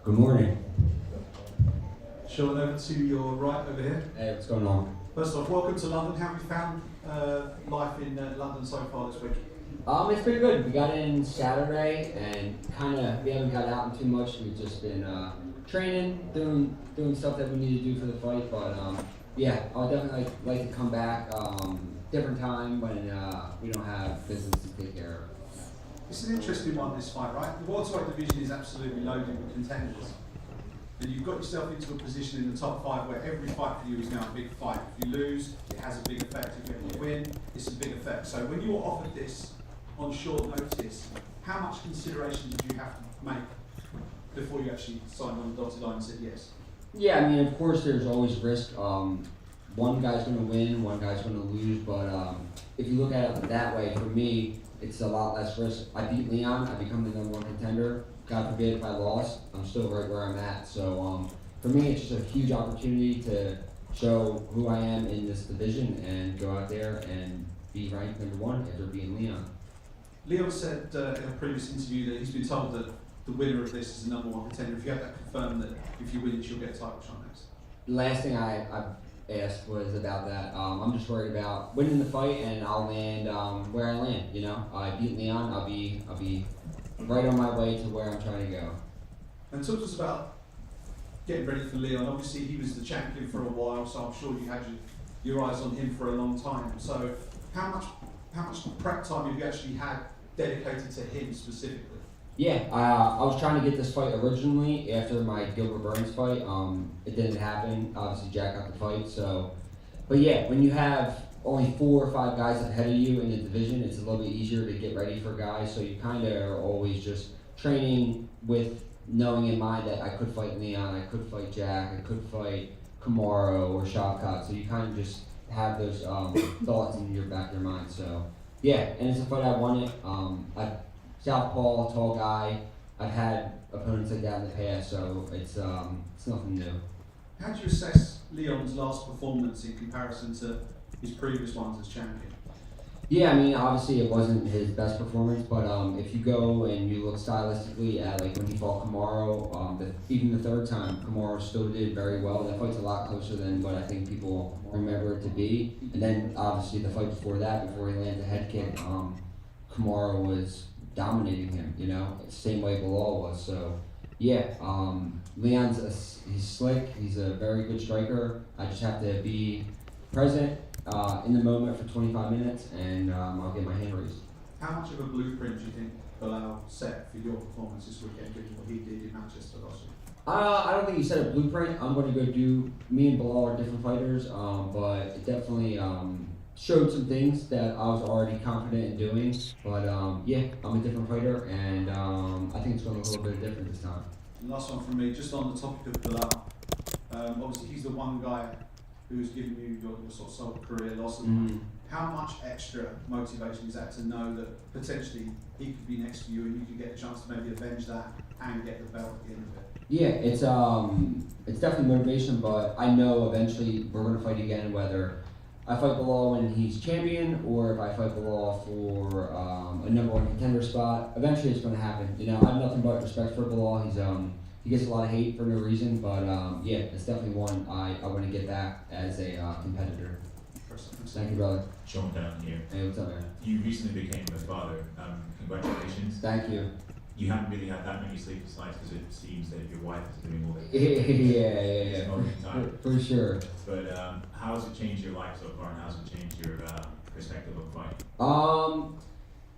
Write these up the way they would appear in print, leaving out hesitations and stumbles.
Good morning. Sean, over to your right over here. Hey, what's going on? First off, welcome to London. How have you found life in London so far this week? It's been good. We got in Saturday and we haven't got out too much. We've just been training, doing stuff that we need to do for the fight. But yeah, I'll definitely like to come back different time when we don't have business to take care of. It's an interesting one, this fight, right? The welterweight division is absolutely loaded with contenders. And you've got yourself into a position in the top 5 where every fight for you is now a big fight. If you lose, it has a big effect. If you win, it's a big effect. So when you were offered this on short notice, how much consideration did you have to make before you actually signed on the dotted line and said yes? Yeah, I mean, of course, there's always risk. One guy's going to win, one guy's going to lose. But if you look at it that way, for me, it's a lot less risk. I beat Leon, I become the #1 contender. God forbid if I lost, I'm still right where I'm at. So for me, it's just a huge opportunity to show who I am in this division and go out there and be ranked #1 after being Leon. Leon said in a previous interview that he's been told that the winner of this is the #1 contender. If you have that confirmed that if you win it, you'll get a title shot next. The last thing I asked was about that. I'm just worried about winning the fight and I'll land where I land. You know, I beat Leon, I'll be right on my way to where I'm trying to go. And talk to us about getting ready for Leon. Obviously, he was the champion for a while, so I'm sure you had your eyes on him for a long time. So, how much prep time have you actually had dedicated to him specifically? Yeah, I was trying to get this fight originally after my Gilbert Burns fight. It didn't happen. Obviously, Jack got the fight. So, but yeah, when you have only 4 or 5 guys ahead of you in the division, it's a little bit easier to get ready for guys. So you kind of are always just training with knowing in mind that I could fight Leon, I could fight Jack, I could fight Kamaru or Shavkat. So you kind of just have those thoughts in your back of your mind. So yeah, and it's a fight I wanted. Southpaw, tall guy. I've had opponents like that in the past, so it's nothing new. How do you assess Leon's last performance in comparison to his previous ones as champion? Yeah, I mean, obviously it wasn't his best performance, but if you go and you look stylistically at like when he fought Kamaru, even the third time, Kamaru still did very well. That fight's a lot closer than what I think people remember it to be. And then obviously the fight before that, before he landed the head kick, Kamaru was dominating him, you know, same way Bilal was. So yeah, Leon's he's slick, he's a very good striker. I just have to be present in the moment for 25 minutes and I'll get my hand raised. How much of a blueprint do you think Bilal set for your performance this weekend, given what he did in Manchester last year? I don't think he set a blueprint. I'm going to go do, me and Bilal are different fighters, but it definitely showed some things that I was already confident in doing. But yeah, I'm a different fighter, and I think it's going to look a little bit different this time. And last one from me, just on the topic of Bilal. Obviously, he's the one guy who's given you your sort of sole career loss. How much extra motivation is that to know that potentially he could be next to you and you could get a chance to maybe avenge that and get the belt at the end of it? Yeah, it's definitely motivation, but I know eventually we're going to fight again, whether I fight Bilal when he's champion or if I fight Bilal for a #1 contender spot. Eventually it's going to happen. You know, I have nothing but respect for Bilal. He gets a lot of hate for no reason, but yeah, it's definitely one I want to get back as a competitor. Thank you, brother. Sean down here. Hey, what's up, man? You recently became a father. Congratulations. Thank you. You haven't really had that many sleepless nights because it seems that your wife is doing all the Yeah. most of the time. For sure. But how has it changed your life so far, and how has it changed your perspective of fight?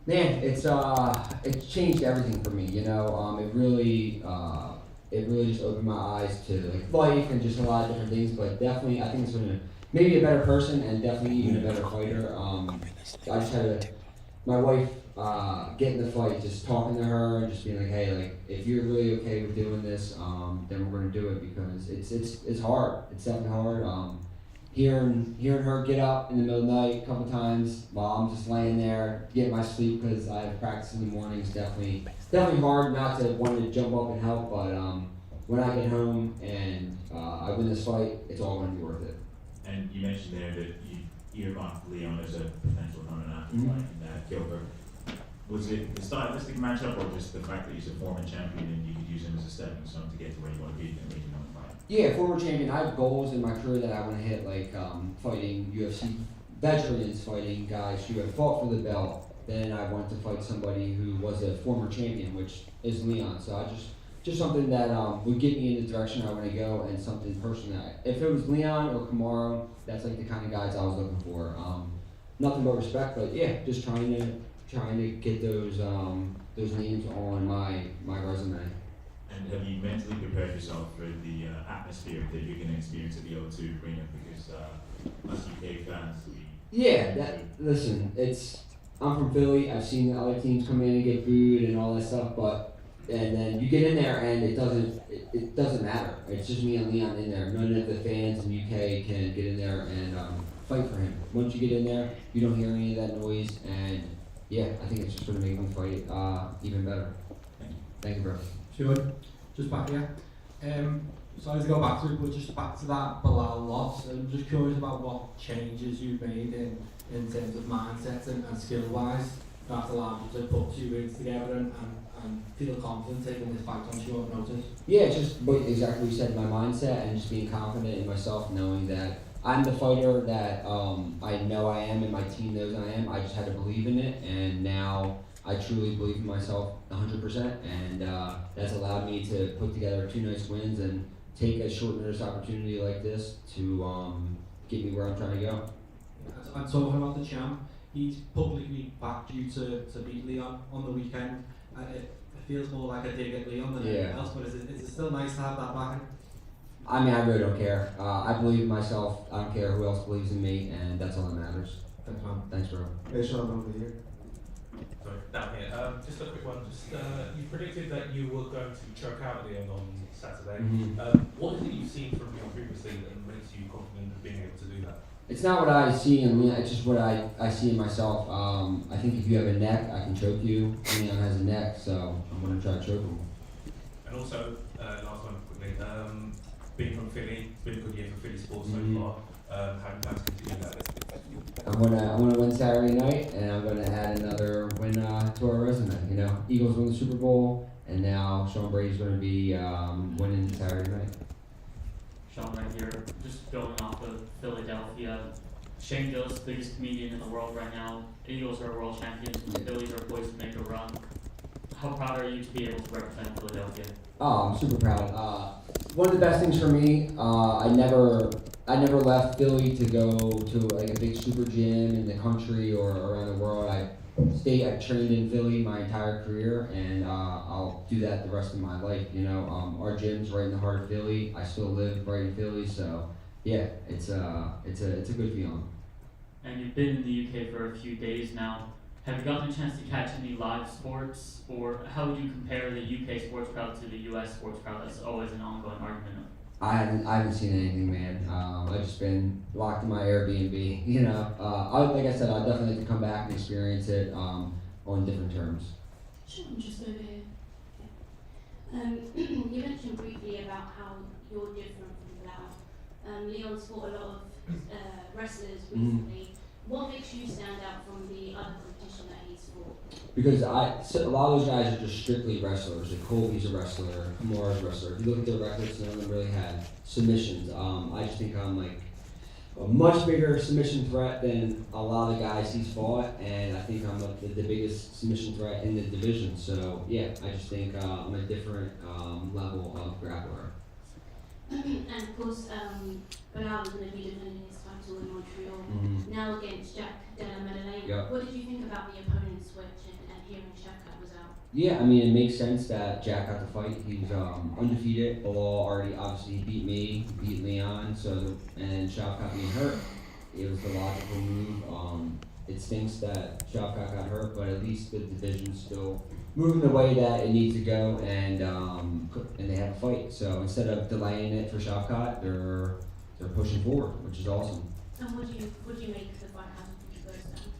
Man, it's changed everything for me. You know, it really just opened my eyes to like life and just a lot of different things. But definitely, I think it's gonna maybe a better person and definitely even a better fighter. I just had to, my wife get in the fight, just talking to her and just being like, hey, like if you're really okay with doing this, then we're gonna do it because it's hard. It's definitely hard. Hearing her get up in the middle of the night a couple times while I'm just laying there getting my sleep because I have practice in the mornings. Definitely hard not to want to jump up and help, but when I get home and I win this fight, it's all going to be worth it. And you mentioned there that you earmarked Leon as a potential opponent after fighting Gilbert. Was it the stylistic matchup or just the fact that he's a former champion and you could use him as a stepping stone to get to where you want to be and where you want to fight? Yeah, former champion. I have goals in my career that I want to hit, like fighting UFC veterans, fighting guys who have fought for the belt. Then I want to fight somebody who was a former champion, which is Leon. So I just something that would get me in the direction I want to go, and something personally. If it was Leon or Kamaru, that's like the kind of guys I was looking for. Nothing but respect, but yeah, just trying to get those names on my resume. And have you mentally prepared yourself for the atmosphere that you're going to experience at the O2 Arena? Because us UK fans, listen, I'm from Philly. I've seen the other teams come in and get booed and all that stuff, and then you get in there and it doesn't matter. It's just me and Leon in there. None of the fans in UK can get in there and fight for him. Once you get in there, you don't hear any of that noise, and yeah, I think it's just going to make me fight even better. Thank you, bro. Sure. Just back here. Sorry to go back to it, but just back to that Bilal loss. I'm just curious about what changes you've made in terms of mindset and skill-wise that allowed you to put two wins together and feel confident taking this fight on short notice. Yeah, just exactly what you said, my mindset and just being confident in myself, knowing that I'm the fighter that I know I am and my team knows I am. I just had to believe in it, and now I truly believe in myself 100%, and that's allowed me to put together two nice wins and take a short notice opportunity like this to get me where I'm trying to go. And talking about the champ, he's publicly backed you to beat Leon on the weekend. It feels more like a dig at Leon than anything else, but is it still nice to have that backing? I mean, I really don't care. I believe in myself. I don't care who else believes in me, and that's all that matters. Thanks, man. Thanks, bro. Hey, Sean, over here. Sorry, down here. Just a quick one. You predicted that you were going to choke out Leon on Saturday. Mm-hmm. What is it you've seen from him previously that makes you confident of being able to do that? It's not what I see in Leon, it's just what I see in myself. I think if you have a neck, I can choke you. Leon has a neck, so I'm going to try to choke him. And also, last one quickly, being from Philly, it's been a good year for Philly sports so far. How do you plan to continue that? I'm gonna win Saturday night, and I'm gonna add another win to our resume. You know, Eagles won the Super Bowl, and now Sean Brady's gonna be winning Saturday night. Sean right here, just going off of Philadelphia. Shane Gillis, biggest comedian in the world right now. Eagles are world champions. The Phillies are poised to make a run. How proud are you to be able to represent Philadelphia? Oh, I'm super proud. One of the best things for me, I never left Philly to go to like a big super gym in the country or around the world. I trained in Philly my entire career, and I'll do that the rest of my life. You know, our gym's right in the heart of Philly. I still live right in Philly, so yeah, it's a good feeling. And you've been in the UK for a few days now. Have you gotten a chance to catch any live sports, or how would you compare the UK sports crowd to the US sports crowd? That's always an ongoing argument. I haven't seen anything, man. I've just been locked in my Airbnb. You know, like I said, I'd definitely like to come back and experience it on different terms. Sean, just over here. You mentioned briefly about how you're different from Blau. Leon's fought a lot of wrestlers recently. What makes you stand out from the other competition that he's fought? Because a lot of those guys are just strictly wrestlers. Like Colby's a wrestler, Kamara's a wrestler. If you look at their records, none of them really had submissions. I just think I'm like a much bigger submission threat than a lot of the guys he's fought, and I think I'm like the biggest submission threat in the division. So yeah, I just think I'm a different level of grappler. And of course, Bilal is going to be defending his title in Montreal now against Jack Della Maddalena. Yep. What did you think about the opponent switch and hearing Shafkat was out? Yeah, I mean, it makes sense that Jack got the fight. He's undefeated. Bilal already obviously beat me, beat Leon, and Shafkat being hurt. It was the logical move. It stinks that Shafkat got hurt, but at least the division's still moving the way that it needs to go, and they have a fight. So instead of delaying it for Shafkat, they're pushing forward, which is awesome. And what do you make of the fight? How do you think it goes down?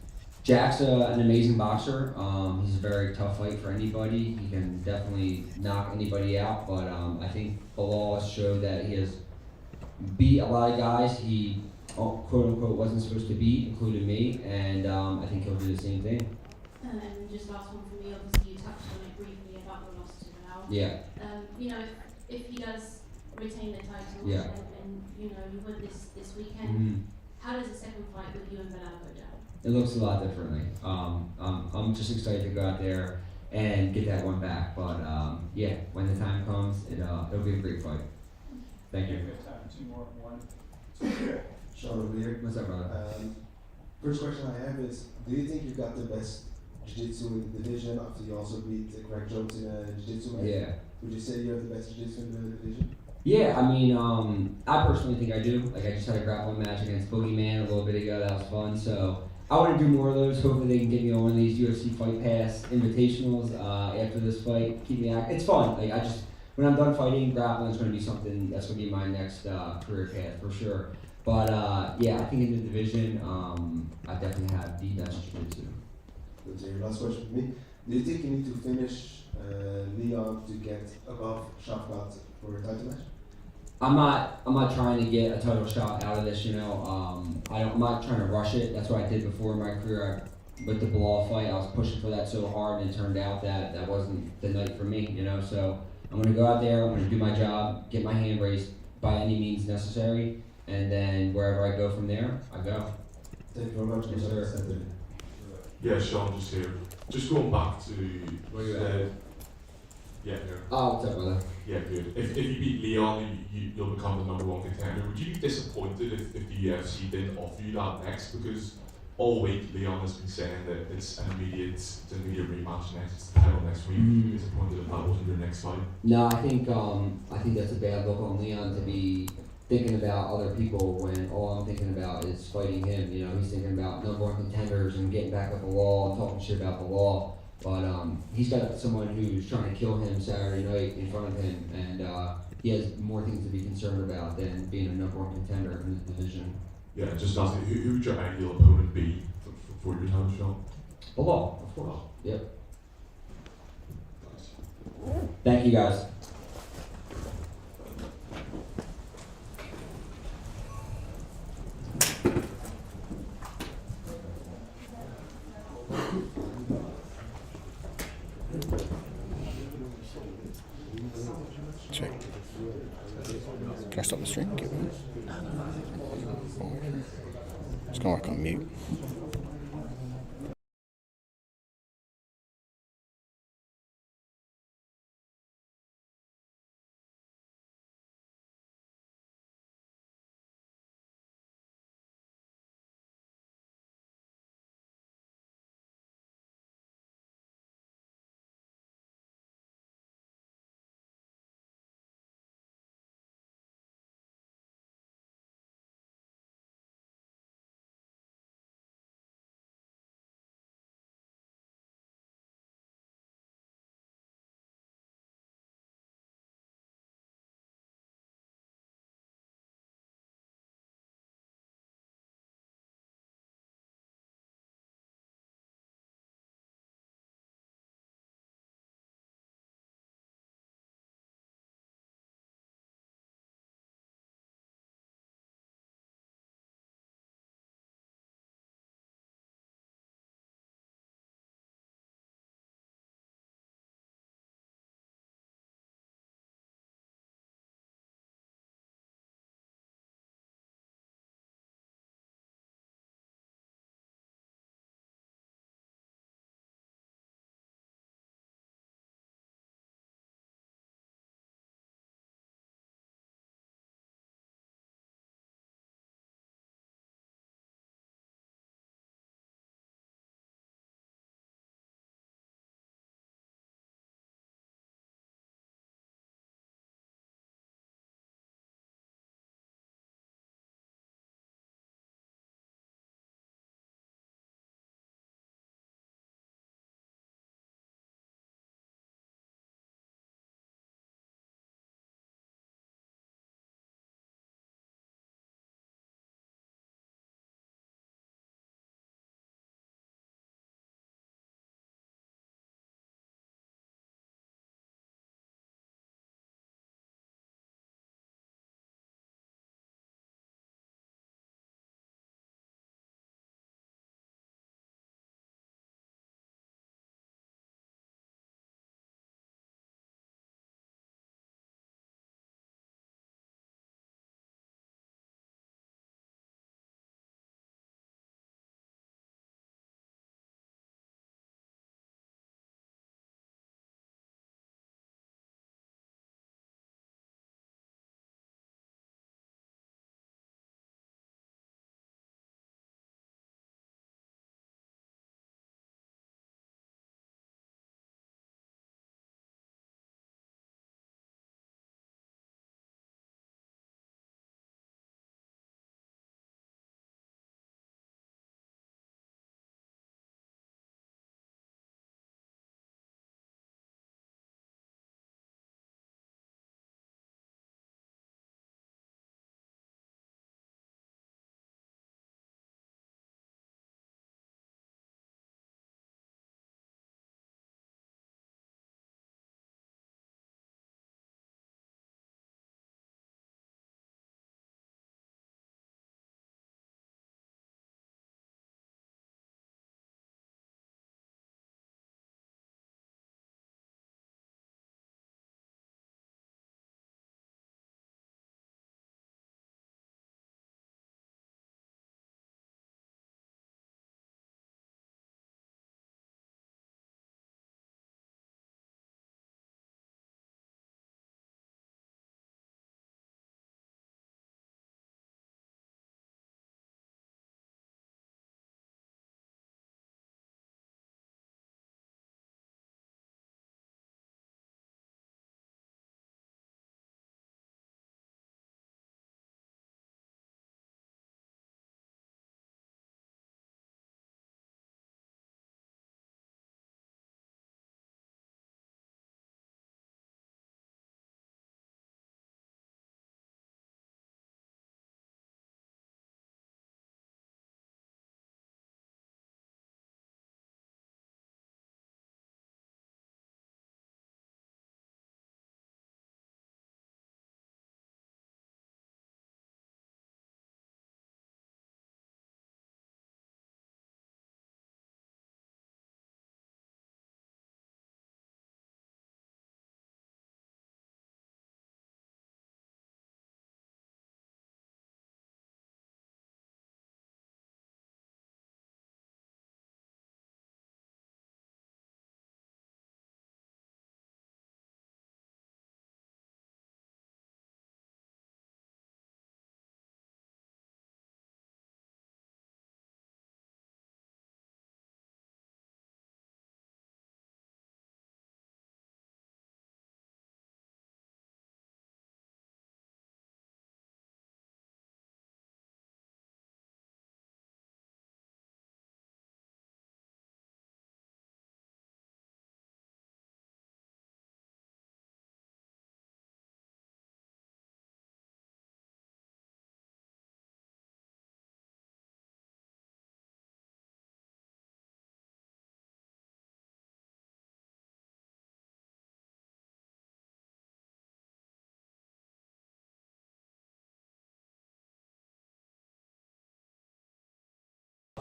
Jack's an amazing boxer. He's a very tough fight for anybody. He can definitely knock anybody out, but I think Bilal showed that he has beat a lot of guys he quote unquote wasn't supposed to beat, including me, and I think he'll do the same thing. And then just last one for me, obviously you touched on it briefly about the loss to Bilal. Yeah. You know, if he does retain the title Yeah. and you know you win this weekend, Mhm. how does the second fight with you and Bilal go down? It looks a lot differently. I'm just excited to go out there and get that one back. But yeah, when the time comes, it'll be a great fight. Thank you. We have time, two more, one. Sean over here. What's up, brother? First question I have is, do you think you got the best jiu-jitsu in the division after you also beat Greg Jones in a jiu-jitsu match? Yeah. Would you say you have the best jiu-jitsu in the division? Yeah, I mean, I personally think I do. Like, I just had a grappling match against Boogeyman a little bit ago. That was fun. So I want to do more of those. Hopefully, they can get me on one of these UFC Fight Pass invitationals after this fight. Keep me active. It's fun. Like, when I'm done fighting, grappling is going to be something that's going to be my next career path for sure. But yeah, I think in the division, I definitely have the best jiu-jitsu. Good to hear. Last question for me. Do you think you need to finish Leon to get above Shafkat for a title match? I'm not trying to get a title shot out of this, you know. I'm not trying to rush it. That's what I did before in my career. With the Bilal fight, I was pushing for that so hard, and it turned out that wasn't the night for me, you know. So I'm gonna go out there. I'm gonna do my job, get my hand raised by any means necessary, and then wherever I go from there, I go. Thank you very much. Yes, sir. Yeah, Sean, just here. Just going back to Where you at? yeah, here. Oh, what's up, brother? Yeah, good. If you beat Leon, you'll become the #1 contender. Would you be disappointed if the UFC didn't offer you that next? Because all week Leon has been saying that it's an immediate rematch next. It's the title next week. Mhm. Would you be disappointed if that wasn't your next fight? No, I think that's a bad look on Leon to be thinking about other people when all I'm thinking about is fighting him. You know, he's thinking about #1 contenders and getting back up the wall and talking shit about the law. But he's got someone who's trying to kill him Saturday night in front of him, and he has more things to be concerned about than being a #1 contender in the division. Yeah, just asking, who would your ideal opponent be for your title shot? Bilal, of course. Yep. Nice. Thank you, guys. Check. Can I stop the stream? It's gonna work on mute.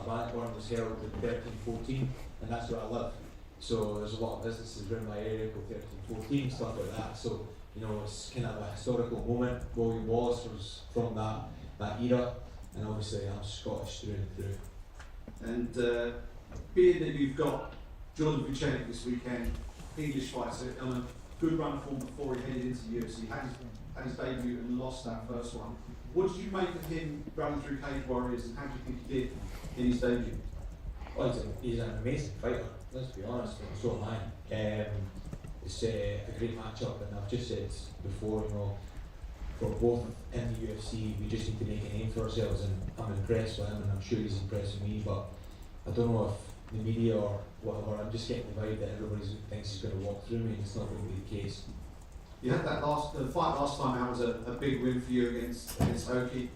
Blackburn was held in 1314, and that's where I live. So there's a lot of businesses around my area called 1314, stuff like that. So, you know, it's kind of a historical moment. William Wallace was from that era, and obviously I'm Scottish through and through. And being that you've got Jordan Vucenic this weekend, English fighter, on a good run form before he headed into UFC, had his debut and lost that first one. What did you make of him running through Cage Warriors, and how do you think he did in his debut? Well, he's an amazing fighter, let's be honest, and so am I. It's a great matchup, and I've just said before, you know, for both in the UFC, we just need to make a name for ourselves, and I'm impressed with him, and I'm sure he's impressed with me, but I don't know if the media or whatever, I'm just getting the vibe that everybody thinks he's going to walk through me, and it's not going to be the case. You had that the fight last time out was a big win for you against Oki,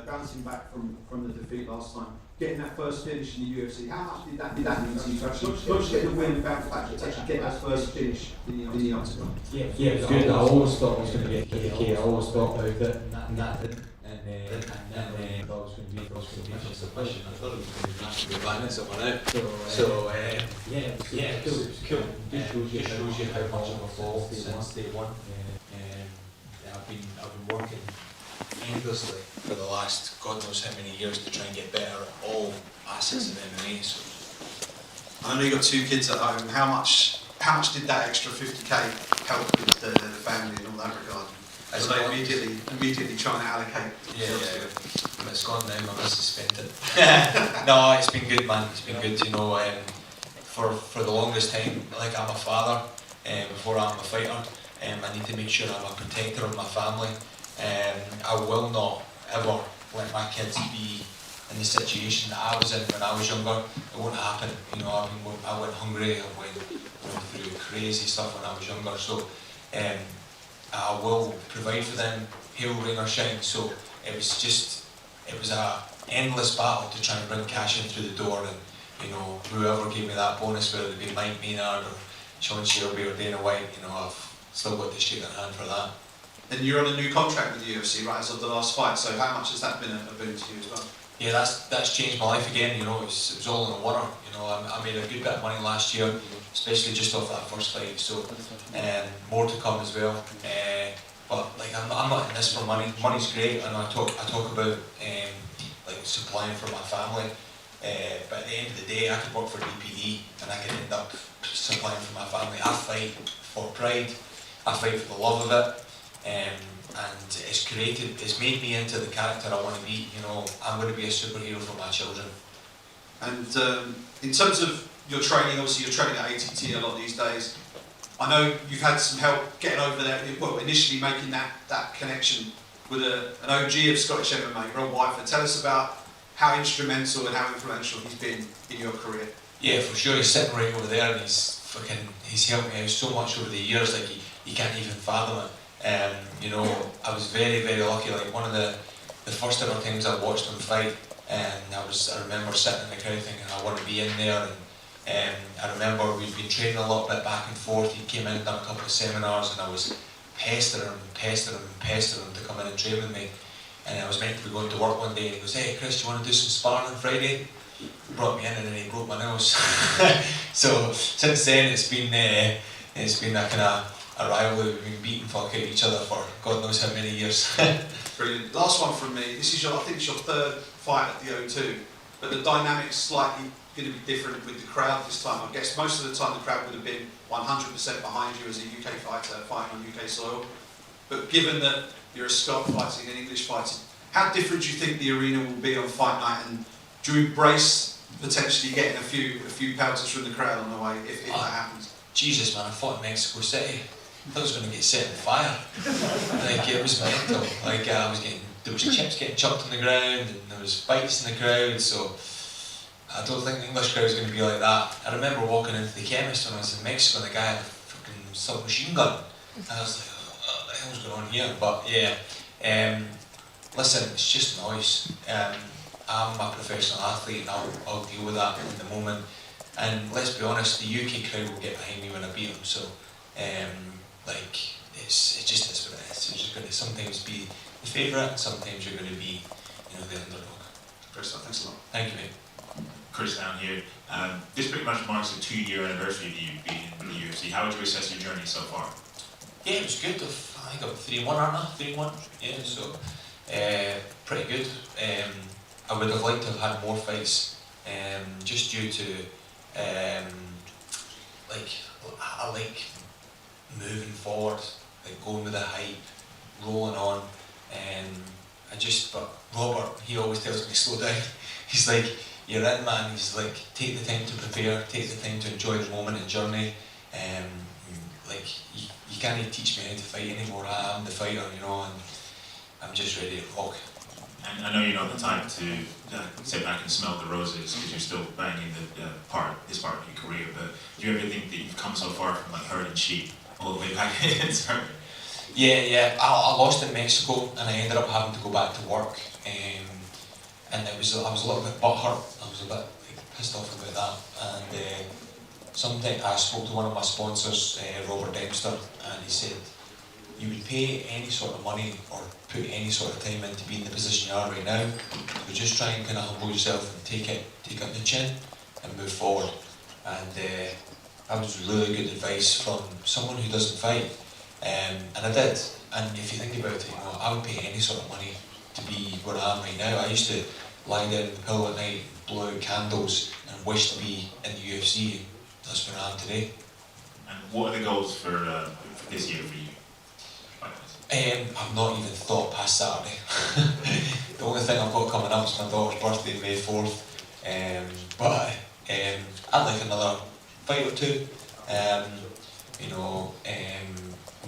bouncing back from the defeat last time, getting that first finish in the UFC. How much did that mean to you? To actually, not just get the win and bounce back, but to actually get that first finish in the octagon. Yeah, it was good. I always thought it was going to be a KO. I always thought about it, and that didn't. And I thought it was going to be a submission. I thought it was going to be banging someone out. So it was cool. Just shows you how much of a fall since day one. I've been working endlessly for the last God knows how many years to try and get better at all facets of MMA. So I know you got 2 kids at home. How much did that extra 50k help with the family in all that regard? So they immediately trying to allocate. Yeah. It's gone now. My missus spent it. No, it's been good, man. It's been good. You know, for the longest time, like I'm a father before I'm a fighter. I need to make sure I'm a protector of my family. I will not ever let my kids be in the situation that I was in when I was younger. It won't happen. You know, I went hungry. I went through crazy stuff when I was younger. So I will provide for them, hail, rain or shine. So it was a endless battle to try and bring cash in through the door, and you know, whoever gave me that bonus, whether it be Mike Maynard or Sean Brady or Dana White, you know, I've still got to shake their hand for that. And you're on a new contract with the UFC, right, as of the last fight, so how much has that been a boon to you as well? Yeah, that's changed my life again, you know. It was all in a winner. You know, I made a good bit of money last year, especially just off that first fight, so more to come as well. But like I'm not in this for money. Money's great, and I talk about like supplying for my family. But at the end of the day, I could work for DPD and I could end up supplying for my family. I fight for pride. I fight for the love of it. And it's made me into the character I want to be. You know, I'm going to be a superhero for my children. And in terms of your training, obviously you're training at ATT a lot these days. I know you've had some help getting over there, well, initially making that connection with an OG of Scottish MMA, Rob Whiteford. Tell us about how instrumental and how influential he's been in your career. Yeah, for sure. He's sitting right over there, and he's helped me out so much over the years, like you can't even fathom it. You know, I was very, very lucky. Like one of the first ever times I watched him fight, and I remember sitting in the crowd thinking I want to be in there. And I remember we'd been training a lot bit back and forth. He came in and done a couple of seminars, and I was pestering him to come in and train with me. And I was meant to be going to work one day, and he goes, "Hey Chris, do you want to do some sparring on Friday?" He brought me in, and then he broke my nose. So since then it's been a kind of a rivalry. We've been beating fuck out each other for God knows how many years. Brilliant. Last one from me. This is I think it's your third fight at the O2, but the dynamic's slightly going to be different with the crowd this time. I guess most of the time the crowd would have been 100% behind you as a UK fighter fighting on UK soil. But given that you're a Scot fighting and English fighting, how different do you think the arena will be on fight night? And do you embrace potentially getting a few pelters from the crowd on the way if that happens? Jesus, man, I fought in Mexico City. I thought I was going to get set on fire. Like it was mental. Like there was chips getting chucked on the ground, and there was fights in the crowd. So I don't think the English crowd is going to be like that. I remember walking into the chemist when I was in Mexico, and the guy had a fucking submachine gun, and I was like, "What the hell's going on here?" But yeah, listen, it's just noise. I'm a professional athlete, and I'll deal with that in the moment. And let's be honest, the UK crowd will get behind me when I beat them. So, like, it just is what it is. You're just going to sometimes be the favourite, and sometimes you're going to be, you know, the underdog. Chris, thanks a lot. Thank you, mate. Chris down here. This pretty much marks the 2-year anniversary of you being in the UFC. How would you assess your journey so far? Yeah, it was good. I think I'm 3-1, aren't I? 3-1. Yeah, so pretty good. I would have liked to have had more fights, just due to like I like moving forward, like going with the hype, rolling on, but Robert, he always tells me to slow down. He's like, you're in, man. He's like, take the time to prepare, take the time to enjoy the moment and journey. Like you can't teach me how to fight anymore. I am the fighter, you know, and I'm just ready to rock. And I know you're not the type to sit back and smell the roses because you're still banging this part of your career. But do you ever think that you've come so far from like herding sheep all the way back in? Yeah. I lost in Mexico and I ended up having to go back to work. And I was a little bit butthurt. I was a bit pissed off about that. And sometime I spoke to one of my sponsors, Robert Dempster, and he said, you would pay any sort of money or put any sort of time in to be in the position you are right now. You just try and kind of humble yourself and take up the chin and move forward. And that was really good advice from someone who doesn't fight. And I did. And if you think about it, you know, I would pay any sort of money to be where I am right now. I used to lie down in the pillow at night, blow out candles, and wish to be in the UFC. That's where I am today. And what are the goals for this year for you? I've not even thought past Saturday. The only thing I've got coming up is my daughter's birthday, May 4th. But I'd like another fight or two.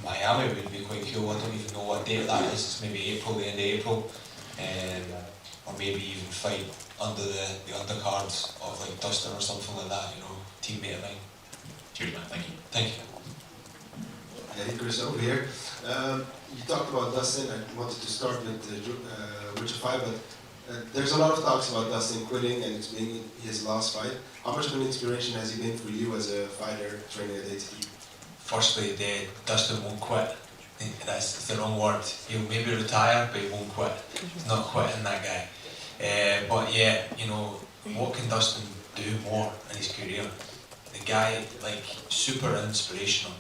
Miami would be quite cool. I don't even know what date that is. It's maybe April, the end of April. Or maybe even fight under the undercards of like Dustin or something like that, you know, teammate of mine. Cheers, man. Thank you. Thank you. Hey, Chris, over here. You talked about Dustin. I wanted to start with Richard fight, but there's a lot of talks about Dustin quitting and it's being his last fight. How much of an inspiration has he been for you as a fighter training at ATT? Firstly, Dustin won't quit. That's the wrong word. He'll maybe retire, but he won't quit. He's not quitting, that guy. But yeah, you know, what can Dustin do more in his career? The guy, like, super inspirational.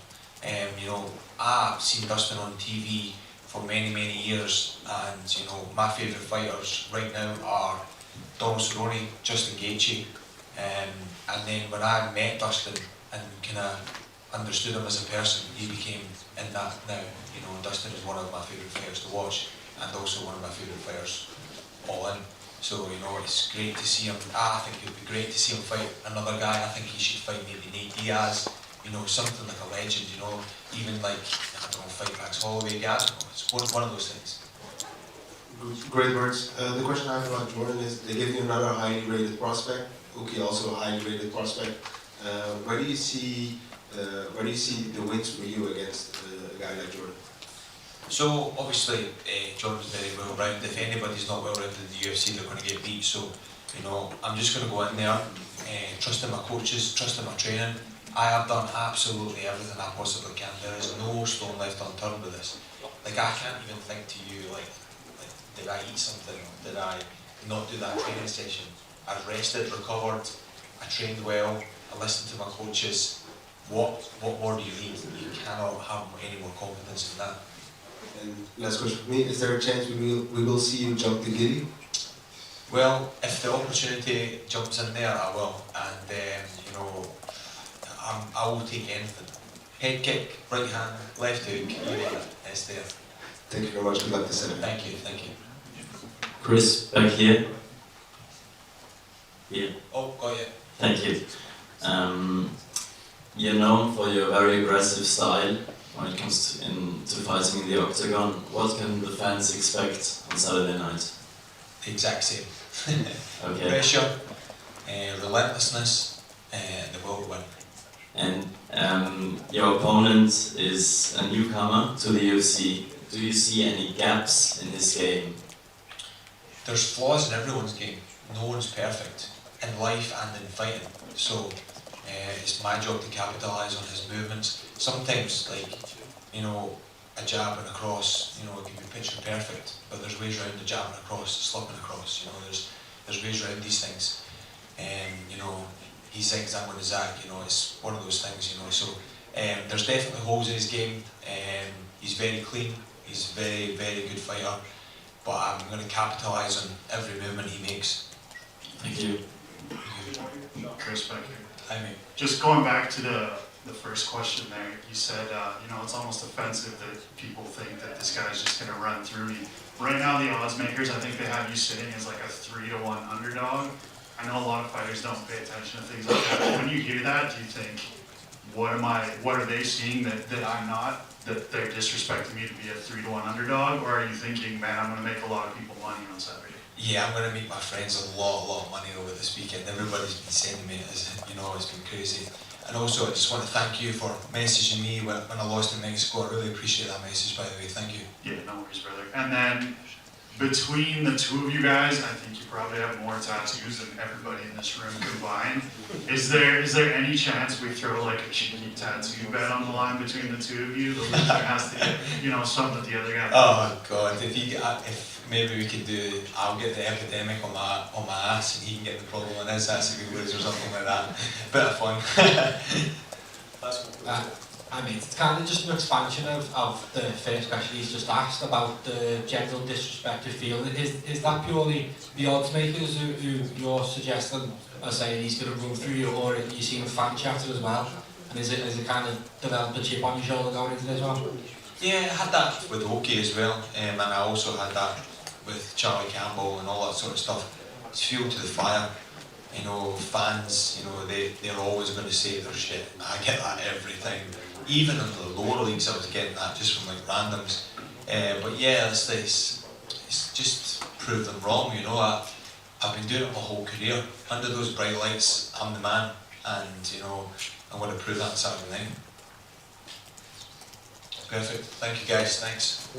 You know, I've seen Dustin on TV for many, many years, and you know, my favourite fighters right now are Donald Cerrone, Justin Gaethje, and then when I met Dustin and kind of understood him as a person, he became in that now. You know, Dustin is one of my favourite fighters to watch, and also one of my favourite fighters all in. So, you know, it's great to see him. I think it would be great to see him fight another guy. I think he should fight maybe Nate Diaz, you know, something like a legend, you know, even like, I don't know, fight Max Holloway again. It's one of those things. Great words. The question I have about Jordan is, they give you another highly rated prospect, Uki also a highly rated prospect. Where do you see the wins for you against a guy like Jordan? So obviously Jordan's very well rounded. If anybody's not well rounded in the UFC, they're going to get beat. So, you know, I'm just going to go in there, trusting my coaches, trusting my training. I have done absolutely everything I possibly can. There is no stone left unturned with this. Like, I can't even think to you, like did I eat something? Did I not do that training session? I rested, recovered, I trained well, I listened to my coaches. What more do you need? You cannot have any more confidence in that. And last question for me, is there a chance we will see you jump the giddy? Well, if the opportunity jumps in there, I will. And you know, I will take anything. Head kick, right hand, left hook, you name it, it's there. Thank you very much. Good luck this time. Thank you, thank you. Chris, back here. Here. Oh, got you. Thank you. You're known for your very aggressive style when it comes to fighting in the octagon. What can the fans expect on Saturday night? The exact same. Okay. Pressure, relentlessness, and the will win. And your opponent is a newcomer to the UFC. Do you see any gaps in his game? There's flaws in everyone's game. No one's perfect in life and in fighting. So it's my job to capitalise on his movements. Sometimes, like, you know, a jab and a cross, you know, it can be picture perfect, but there's ways around the jab and a cross, slipping across, you know, there's ways around these things. You he zigs, I'm going to zag. You know, it's one of those things. You know, so there's definitely holes in his game. He's very clean. He's a very, very good fighter. But I'm going to capitalise on every movement he makes. Thank you. Chris back here. I mean, just going back to the first question there, you said, you know, it's almost offensive that people think that this guy's just going to run through me. Right now, the odds makers, I think they have you sitting as like a 3-to-1 underdog. I know a lot of fighters don't pay attention to things like that. But when you hear that, do you think, what are they seeing that I'm not? That they're disrespecting me to be a 3-to-1 underdog? Or are you thinking, man, I'm going to make a lot of people money on Saturday? yeah, I'm going to make my friends a lot of money over this weekend. Everybody's been sending me, you know, it's been crazy. And also, I just want to thank you for messaging me when I lost in Mexico. I really appreciate that message, by the way. Thank you. Yeah, no worries, brother. And then, between the two of you guys, I think you probably have more tattoos than everybody in this room combined. Is there any chance we throw like a cheeky tattoo bet on the line between the two of you? The loser has to get, you know, something that the other guy. Oh God! If maybe we could do, I'll get the epidemic on my ass, and he can get the problem on his ass if he wins or something like that. Bit of fun. I mean, it's kind of just an expansion of the first question he's just asked about the general disrespect you feel. Is that purely the odds makers who you're suggesting are saying he's going to run through you, or are you seeing a fan chatter as well? And is it kind of developed a chip on your shoulder going into this one? Yeah, I had that with Oki as well, and I also had that with Charlie Campbell and all that sort of stuff. It's fuel to the fire. You know, fans, you know, they're always going to say their shit. I get that every time. Even in the lower leagues, I was getting that just from like randoms. But yeah, it's just prove them wrong. You know, I've been doing it my whole career. Under those bright lights, I'm the man, and you know, I'm going to prove that on Saturday night. Perfect. Thank you, guys. Thanks.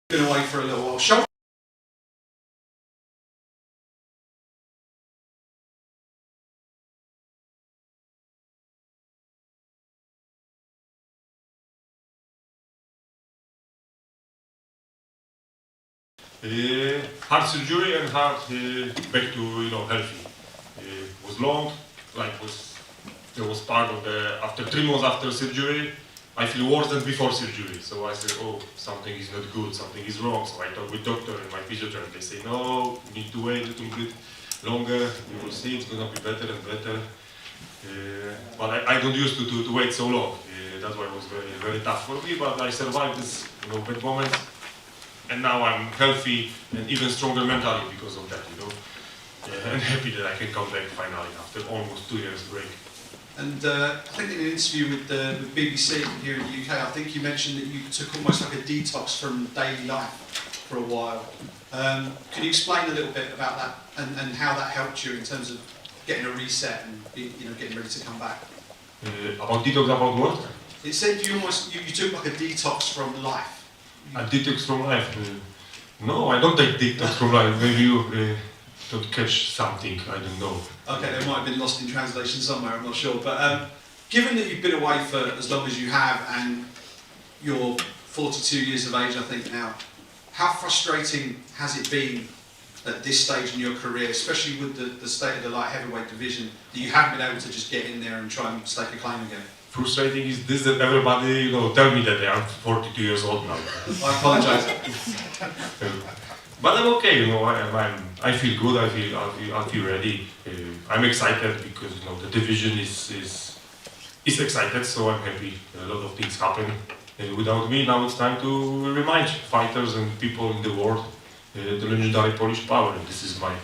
Been away for a little while. Sean. Heart surgery and heart back to healthy. Was long, there was part of the after 3 months after surgery. I feel worse than before surgery, so I said, oh, something is not good, something is wrong. So I talked with doctor and my physiotherapist. They say, no, you need to wait a little bit longer. You will see, it's gonna be better and better. But I don't used to wait so long. That's why it was very, very tough for me. But I survived this, bad moment. And now I'm healthy and even stronger mentally because of that, and happy that I can come back finally after almost 2 years break. And I think in an interview with BBC here in the UK, I think you mentioned that you took almost like a detox from daily life for a while. Can you explain a little bit about that and how that helped you in terms of getting a reset and getting ready to come back? About detox, about what? It said you took like a detox from life. A detox from life? No, I don't take detox from life. Maybe you don't catch something, I don't know. Okay, they might have been lost in translation somewhere, I'm not sure. But given that you've been away for as long as you have and you're 42 years of age, I think now, how frustrating has it been at this stage in your career, especially with the state of the light heavyweight division, that you haven't been able to just get in there and try and stake a claim again? Frustrating is this, that everybody, tell me that they are 42 years old now. I apologise. But I'm okay, I feel good, I feel ready. I'm excited because the division is excited, so I'm happy. A lot of things happen without me. Now it's time to remind fighters and people in the world the legendary Polish power. And this is my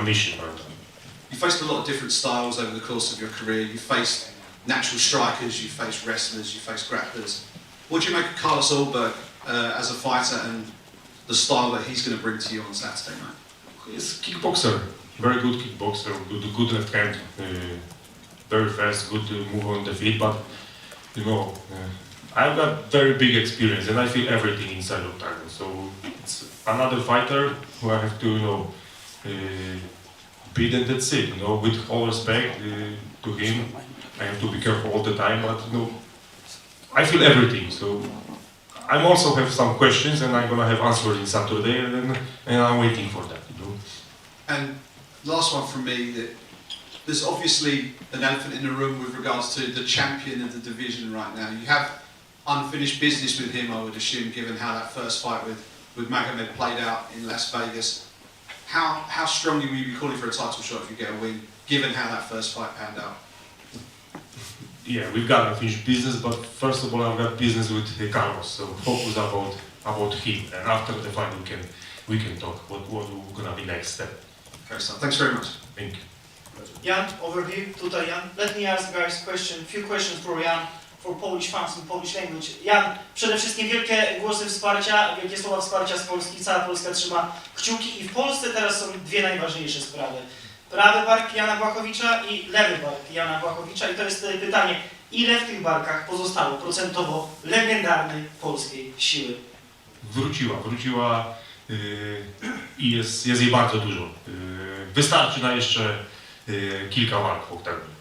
mission right now. you faced a lot of different styles over the course of your career. You faced natural strikers, you faced wrestlers, you faced grapplers. What do you make of Carlos Ulberg as a fighter and the style that he's going to bring to you on Saturday night? He's a kickboxer, very good kickboxer, good left hand, very fast, good to move on the feet, but you know, I've got very big experience and I feel everything inside of Tiger. So it's another fighter who I have to, you know, beat, and that's it. You know, with all respect to him, I have to be careful all the time. But you know, I feel everything. So I also have some questions, and I'm gonna have answers in Saturday, and I'm waiting for that. You know. And last one from me, that there's obviously an elephant in the room with regards to the champion of the division right now. You have unfinished business with him, I would assume, given how that first fight with Magomed played out in Las Vegas. How strongly will you be calling for a title shot if you get a win, given how that first fight panned out? Yeah, we've got unfinished business, but first of all, I've got business with Carlos, so focus about him, and after the fight we can talk what gonna be next step. Okay, so thanks very much. Thank you. Jan, over here, tutaj Jan. Let me ask guys few questions for Jan, for Polish fans in Polish language. Jan, przede wszystkim wielkie głosy wsparcia, wielkie słowa wsparcia z Polski, cała Polska trzyma kciuki i w Polsce teraz są dwie najważniejsze sprawy. Prawy bark Jana Blachowicza i lewy bark Jana Blachowicza i to jest pytanie, ile w tych barkach pozostało procentowo legendarnej polskiej siły? Wróciła i jest jej bardzo dużo. Wystarczy na jeszcze kilka walk powtarzam.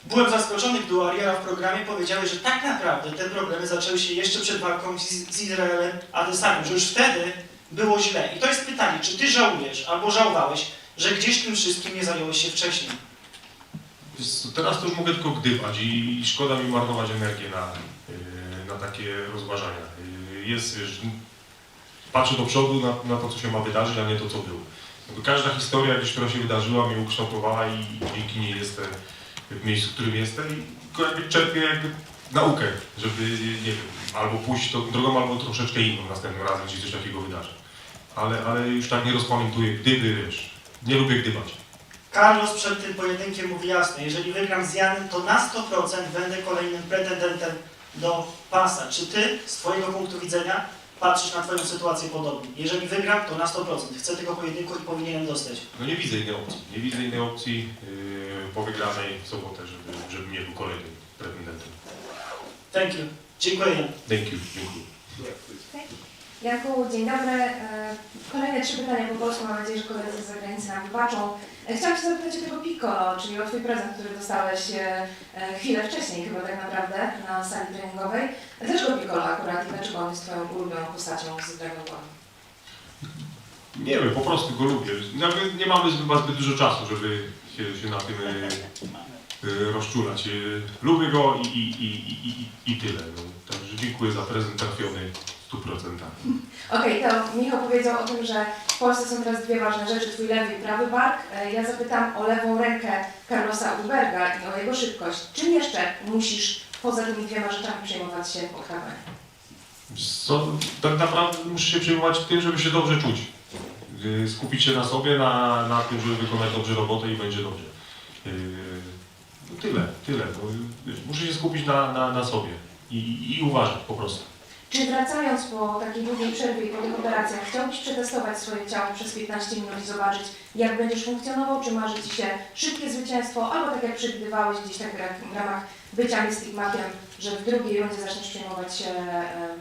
Byłem zaskoczony, gdy u Ariera w programie powiedziałeś, że tak naprawdę te problemy zaczęły się jeszcze przed walką z Izraelem Adesanyą, że już wtedy było źle. I to jest pytanie, czy ty żałujesz albo żałowałeś, że gdzieś tym wszystkim nie zająłeś się wcześniej? Teraz to już mogę tylko gdybać i szkoda mi marnować energię na takie rozważania. Patrzę do przodu na to, co się ma wydarzyć, a nie to, co było. Każda historia, która się wydarzyła, mnie ukształtowała i dzięki niej jestem w miejscu, w którym jestem i czerpię jakby naukę, żeby, nie wiem, albo pójść tą drogą, albo troszeczkę inną następnym razem, jeśli coś takiego wydarzy. Ale już tak nie rozpamiętuję, wiesz, nie lubię gdybać. Carlos przed tym pojedynkiem mówi jasno, jeżeli wygram z Janem, to na 100% będę kolejnym pretendentem do pasa. Czy ty, z twojego punktu widzenia, patrzysz na twoją sytuację podobnie? Jeżeli wygram, to na 100%. Chcę tego pojedynku i powinienem dostać. No nie widzę innej opcji. Nie widzę innej opcji po wygranej w sobotę, żeby nie był kolejnym pretendentem. Thank you. Dziękuję. Thank you. Dziękuję. Janku, dzień dobry. Kolejne 3 pytania po polsku. Mam nadzieję, że koledzy z zagranicy nam wybaczą. Chciałam Cię zapytać o tego piccolo, czyli o Twój prezent, który dostałeś chwilę wcześniej chyba tak naprawdę na sali treningowej. Dlaczego piccolo akurat i dlaczego on jest Twoją ulubioną postacią z Dragon Ball? Nie wiem, po prostu go lubię. Nie mamy chyba zbyt dużo czasu, żeby się na tym rozczulać. Lubię go i tyle. No. Także dziękuję za prezent trafiony w 100%. Okej, to Michał powiedział o tym, że w Polsce są teraz dwie ważne rzeczy, Twój lewy i prawy bark. Ja zapytam o lewą rękę Carlosa Ulberga i o jego szybkość. Czym jeszcze musisz poza tymi dwiema rzeczami przejmować się w oktagonie? Tak naprawdę muszę się przejmować tym, żeby się dobrze czuć. Skupić się na sobie, na tym, żeby wykonać dobrze robotę i będzie dobrze. No tyle. No, muszę się skupić na sobie i uważać po prostu. Czy wracając po takiej długiej przerwie i po tych operacjach, chciałbyś przetestować swoje ciało przez 15 minut i zobaczyć, jak będziesz funkcjonował? Czy marzy Ci się szybkie zwycięstwo, albo tak jak przewidywałeś gdzieś tak w ramach bycia Mystic-Maciem, że w drugiej rundzie zaczniesz przejmować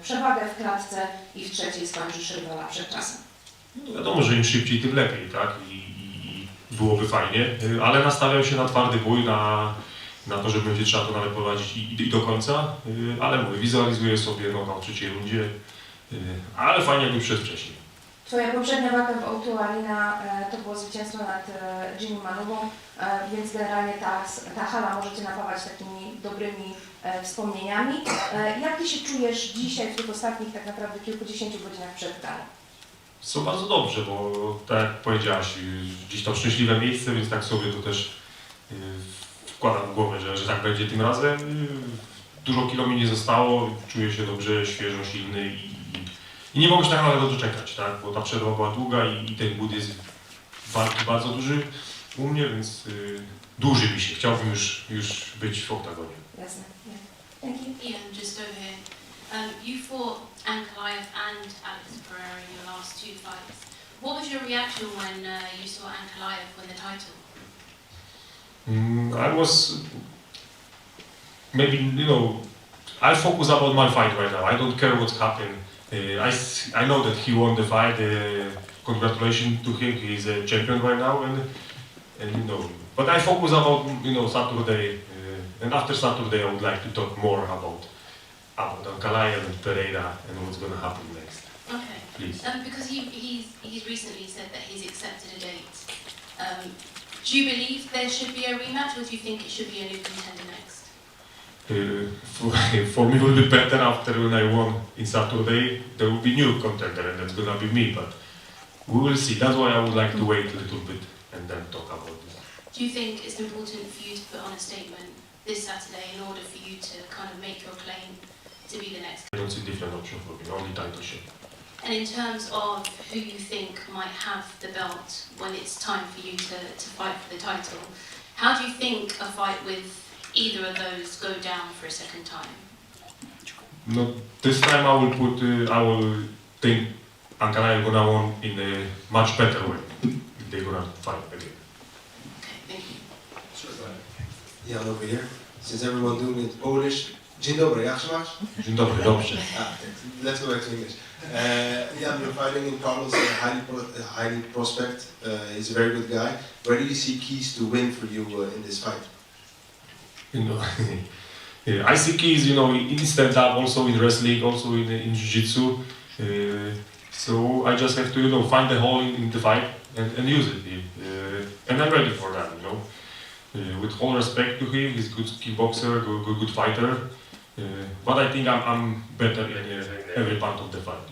przewagę w klatce i w trzeciej skończysz rywala przed czasem? No wiadomo, że im szybciej, tym lepiej, tak? I byłoby fajnie, ale nastawiam się na twardy bój, na to, że będzie trzeba to nawet prowadzić i do końca, ale mówię, wizualizuję sobie knockout w trzeciej rundzie, ale fajnie jakby przedwcześnie. Twoja poprzednia walka w O2 Arena to było zwycięstwo nad Jimmy Manową, więc generalnie ta hala może Cię napawać takimi dobrymi wspomnieniami. Jak Ty się czujesz dzisiaj w tych ostatnich tak naprawdę kilkudziesięciu godzinach przed galą? Są bardzo dobrze, bo tak jak powiedziałaś, gdzieś tam szczęśliwe miejsce, więc tak sobie to też wkładam w głowę, że tak będzie tym razem. Dużo kilo mi nie zostało, czuję się dobrze, świeżo, silny i nie mogę się tak naprawdę doczekać, tak? Bo ta przerwa była długa i ten głód jest walki bardzo duży. u mnie, więc dłuży mi się. Chciałbym już być w oktagonie. Jasne. Thank you. Ian, just over here. You fought Ankalaev and Alex Pereira in your last two fights. What was your reaction when you saw Ankalaev win the title? I was maybe, I focus about my fight right now. I don't care what's happened. I know that he won the fight. Congratulations to him. He's a champion right now, and But I focus about Saturday, and after Saturday I would like to talk more about Ankalaev and Pereira and what's going to happen next. Okay. Please. Because he's recently said that he's accepted a date. Do you believe there should be a rematch, or do you think it should be a new contender next? For me, it will be better after when I won in Saturday. There will be new contender, and that's gonna be me. But we will see. That's why I would like to wait a little bit and then talk about this. Do you think it's important for you to put on a statement this Saturday in order for you to kind of make your claim to be the next? I don't see different option for me. Only title shot. And in terms of who you think might have the belt when it's time for you to fight for the title, how do you think a fight with either of those go down for a second time? No, this time I will think Ankalaev gonna win in a much better way if they're gonna fight again. Okay, thank you. Jan over here. Since everyone doing it Polish. Dzień dobry, jak się masz? Dzień dobry, dobrze. Let's go back to English. Jan, you're fighting in Carlos, a highly prospect. He's a very good guy. Where do you see keys to win for you in this fight? I see keys, in stand-up, also in wrestling, also in jiu-jitsu. So I just have to, find the hole in the fight and use it. And I'm ready for that, With all respect to him, he's a good kickboxer, good fighter. But I think I'm better in every part of the fight,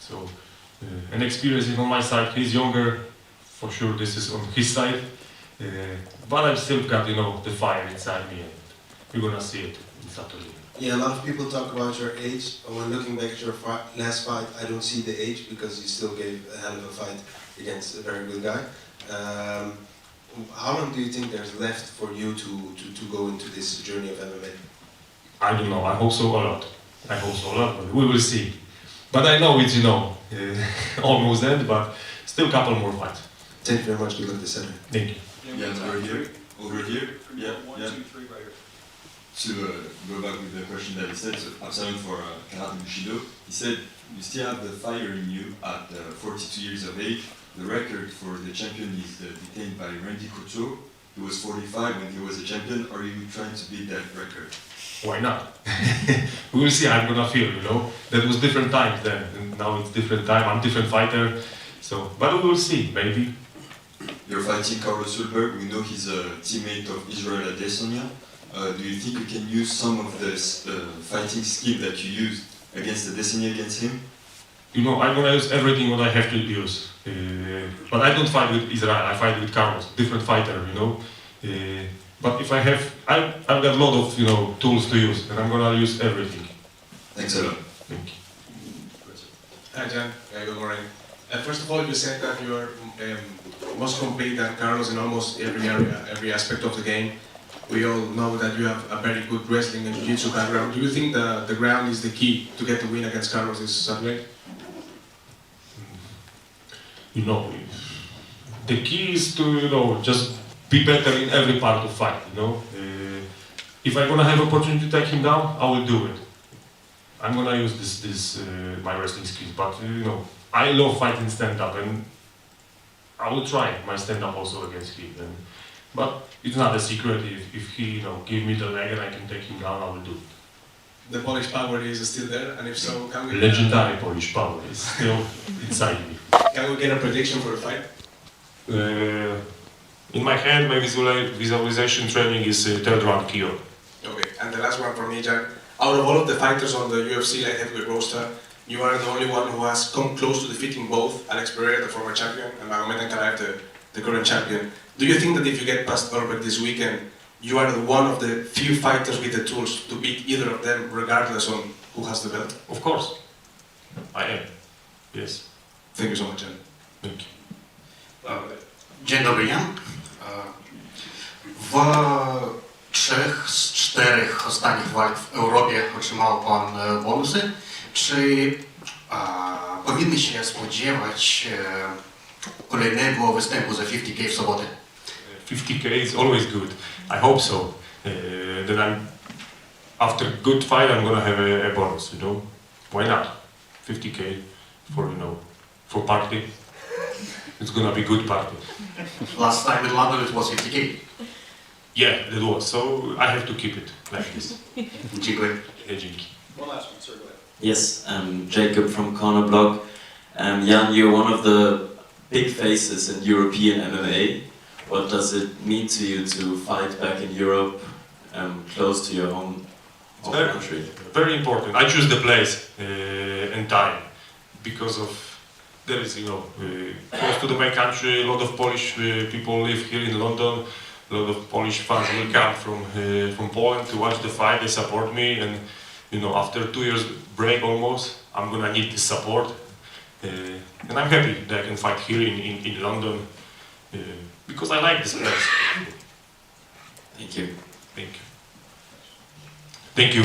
So, and experience is on my side. He's younger, for sure. This is on his side. But I've still got, the fire inside me, and we're gonna see it in Saturday. Yeah, a lot of people talk about your age. When looking back at your last fight, I don't see the age because you still gave a hell of a fight against a very good guy. How long do you think there's left for you to go into this journey of MMA? I don't know. I hope so a lot. But we will see. But I know it's, almost end, but still a couple more fights. Thank you very much. Good luck this Saturday. Thank you. Yeah, over here. Yeah. 1, 2, 3 right here. To go back with the question that he said, so Absalom for Karate Bushido, he said you still have the fire in you at 42 years of age. The record for the champion is detained by Randy Couture. He was 45 when he was a champion. Are you trying to beat that record? Why not? We will see how I'm gonna feel, That was different times then, and now it's different time. I'm a different fighter, but we will see, maybe. You're fighting Carlos Ulberg. We know he's a teammate of Israel Adesanya. Do you think you can use some of this fighting skill that you used against Adesanya against him? I'm gonna use everything what I have to use. But I don't fight with Israel. I fight with Carlos, different fighter, But if I've got a lot of tools to use, and I'm gonna use everything. Thanks a lot. Thank you. Hi Jan, good morning. First of all, you said that you are most complete than Carlos in almost every area, every aspect of the game. We all know that you have a very good wrestling and jiu-jitsu background. Do you think the ground is the key to get the win against Carlos this Saturday? The key is to just be better in every part of fight, If I'm gonna have opportunity to take him down, I will do it. I'm gonna use this my wrestling skills, but I love fighting stand-up, and I will try my stand-up also against him. But it's not a secret. If he give me the leg and I can take him down, I will do it. The Polish power is still there, and if so, can we? Legendary Polish power is still inside me. Can we get a prediction for the fight? In my hand, my visualization training is third round KO. Okay, and the last one from me, Jack. Out of all of the fighters on the UFC light heavyweight roster, you are the only one who has come close to defeating both Alex Pereira, the former champion, and Magomed Ankalaev, the current champion. Do you think that if you get past Ulberg this weekend, you are one of the few fighters with the tools to beat either of them, regardless on who has the belt? Of course, I am. Yes. Thank you so much, Jan. Thank you. Dzień dobry, Jan. W 3 z 4 ostatnich walk w Europie otrzymał Pan bonusy. Czy powinny się spodziewać kolejnego występu za 50K w sobotę? 50K is always good. I hope so. Then after good fight, I'm gonna have a bonus. You know, why not? 50K for for party. It's gonna be good party. Last time in London it was 50K. Yeah, that was. So I have to keep it like this. Dziękuję. Dzięki. One last one, sir, go ahead. Yes, Jacob from Corner Blog. Jan, you're one of the big faces in European MMA. What does it mean to you to fight back in Europe, close to your home country? Very important. I choose the place and time because of there is, close to my country. A lot of Polish people live here in London. A lot of Polish fans will come from Poland to watch the fight. They support me, and after 2 years break almost, I'm gonna need this support. And I'm happy that I can fight here in London because I like this place. Thank you. Thank you. Thank you.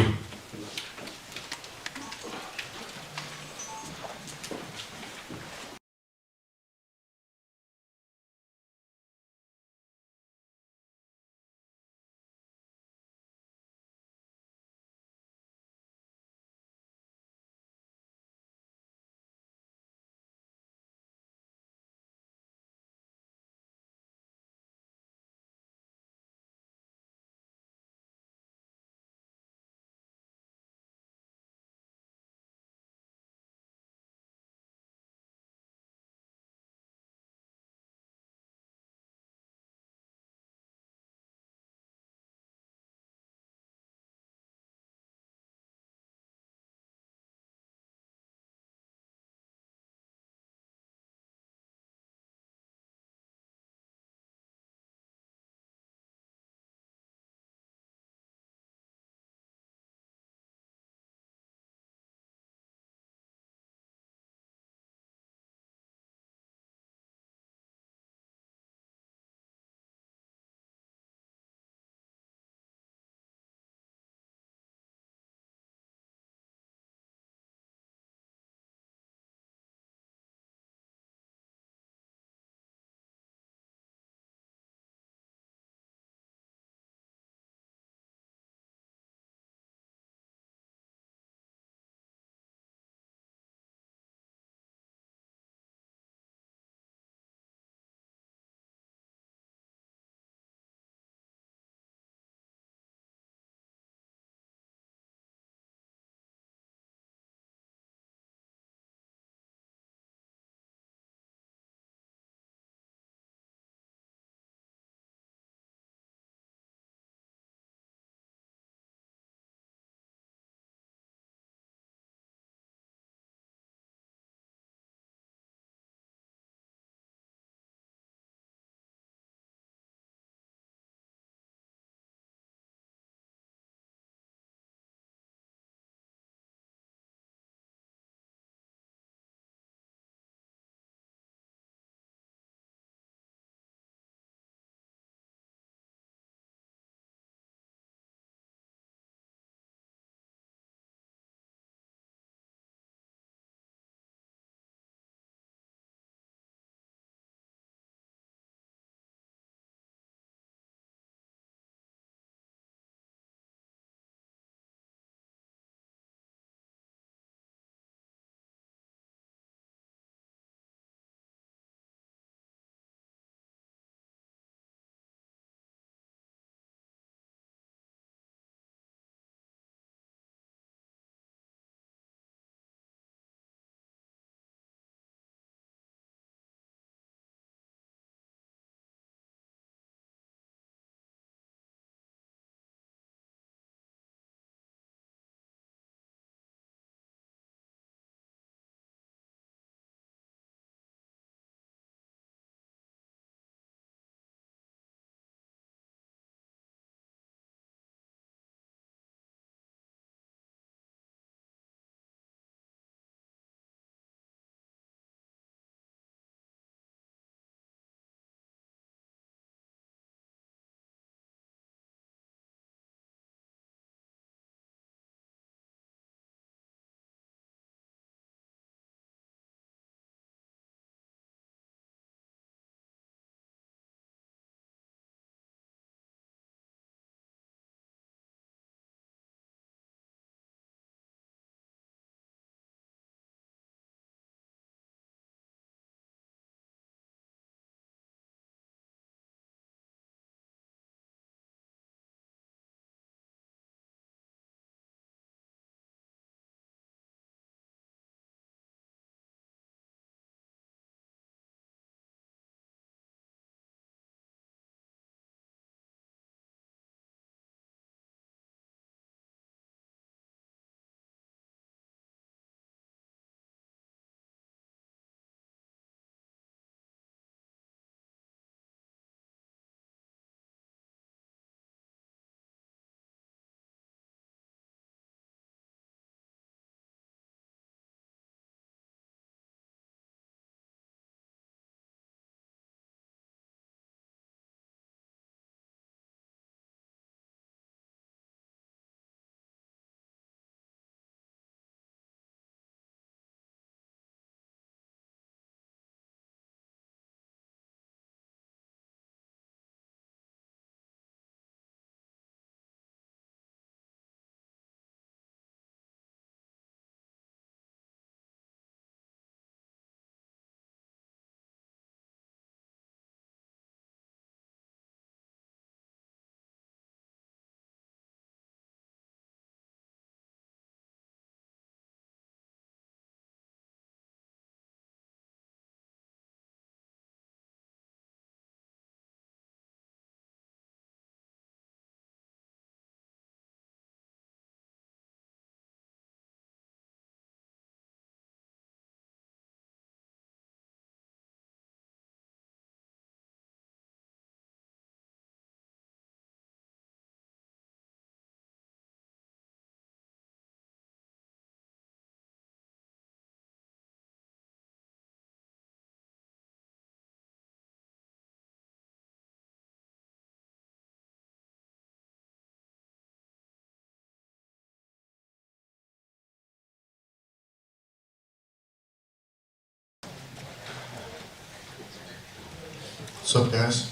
What's up, guys?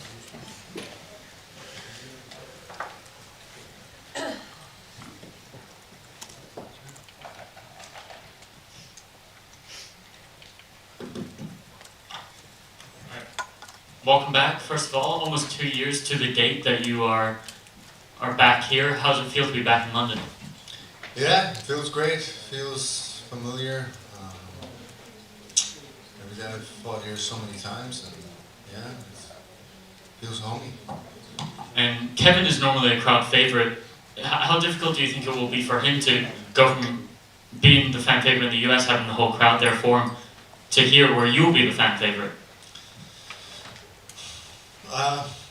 Welcome back, first of all, almost 2 years to the date that you are back here. How does it feel to be back in London? Yeah, it feels great. Feels familiar. Every day I've fought here so many times, and yeah, it feels homey. And Kevin is normally a crowd favorite. How difficult do you think it will be for him to go from being the fan favorite in the US, having the whole crowd there for him, to here where you'll be the fan favorite?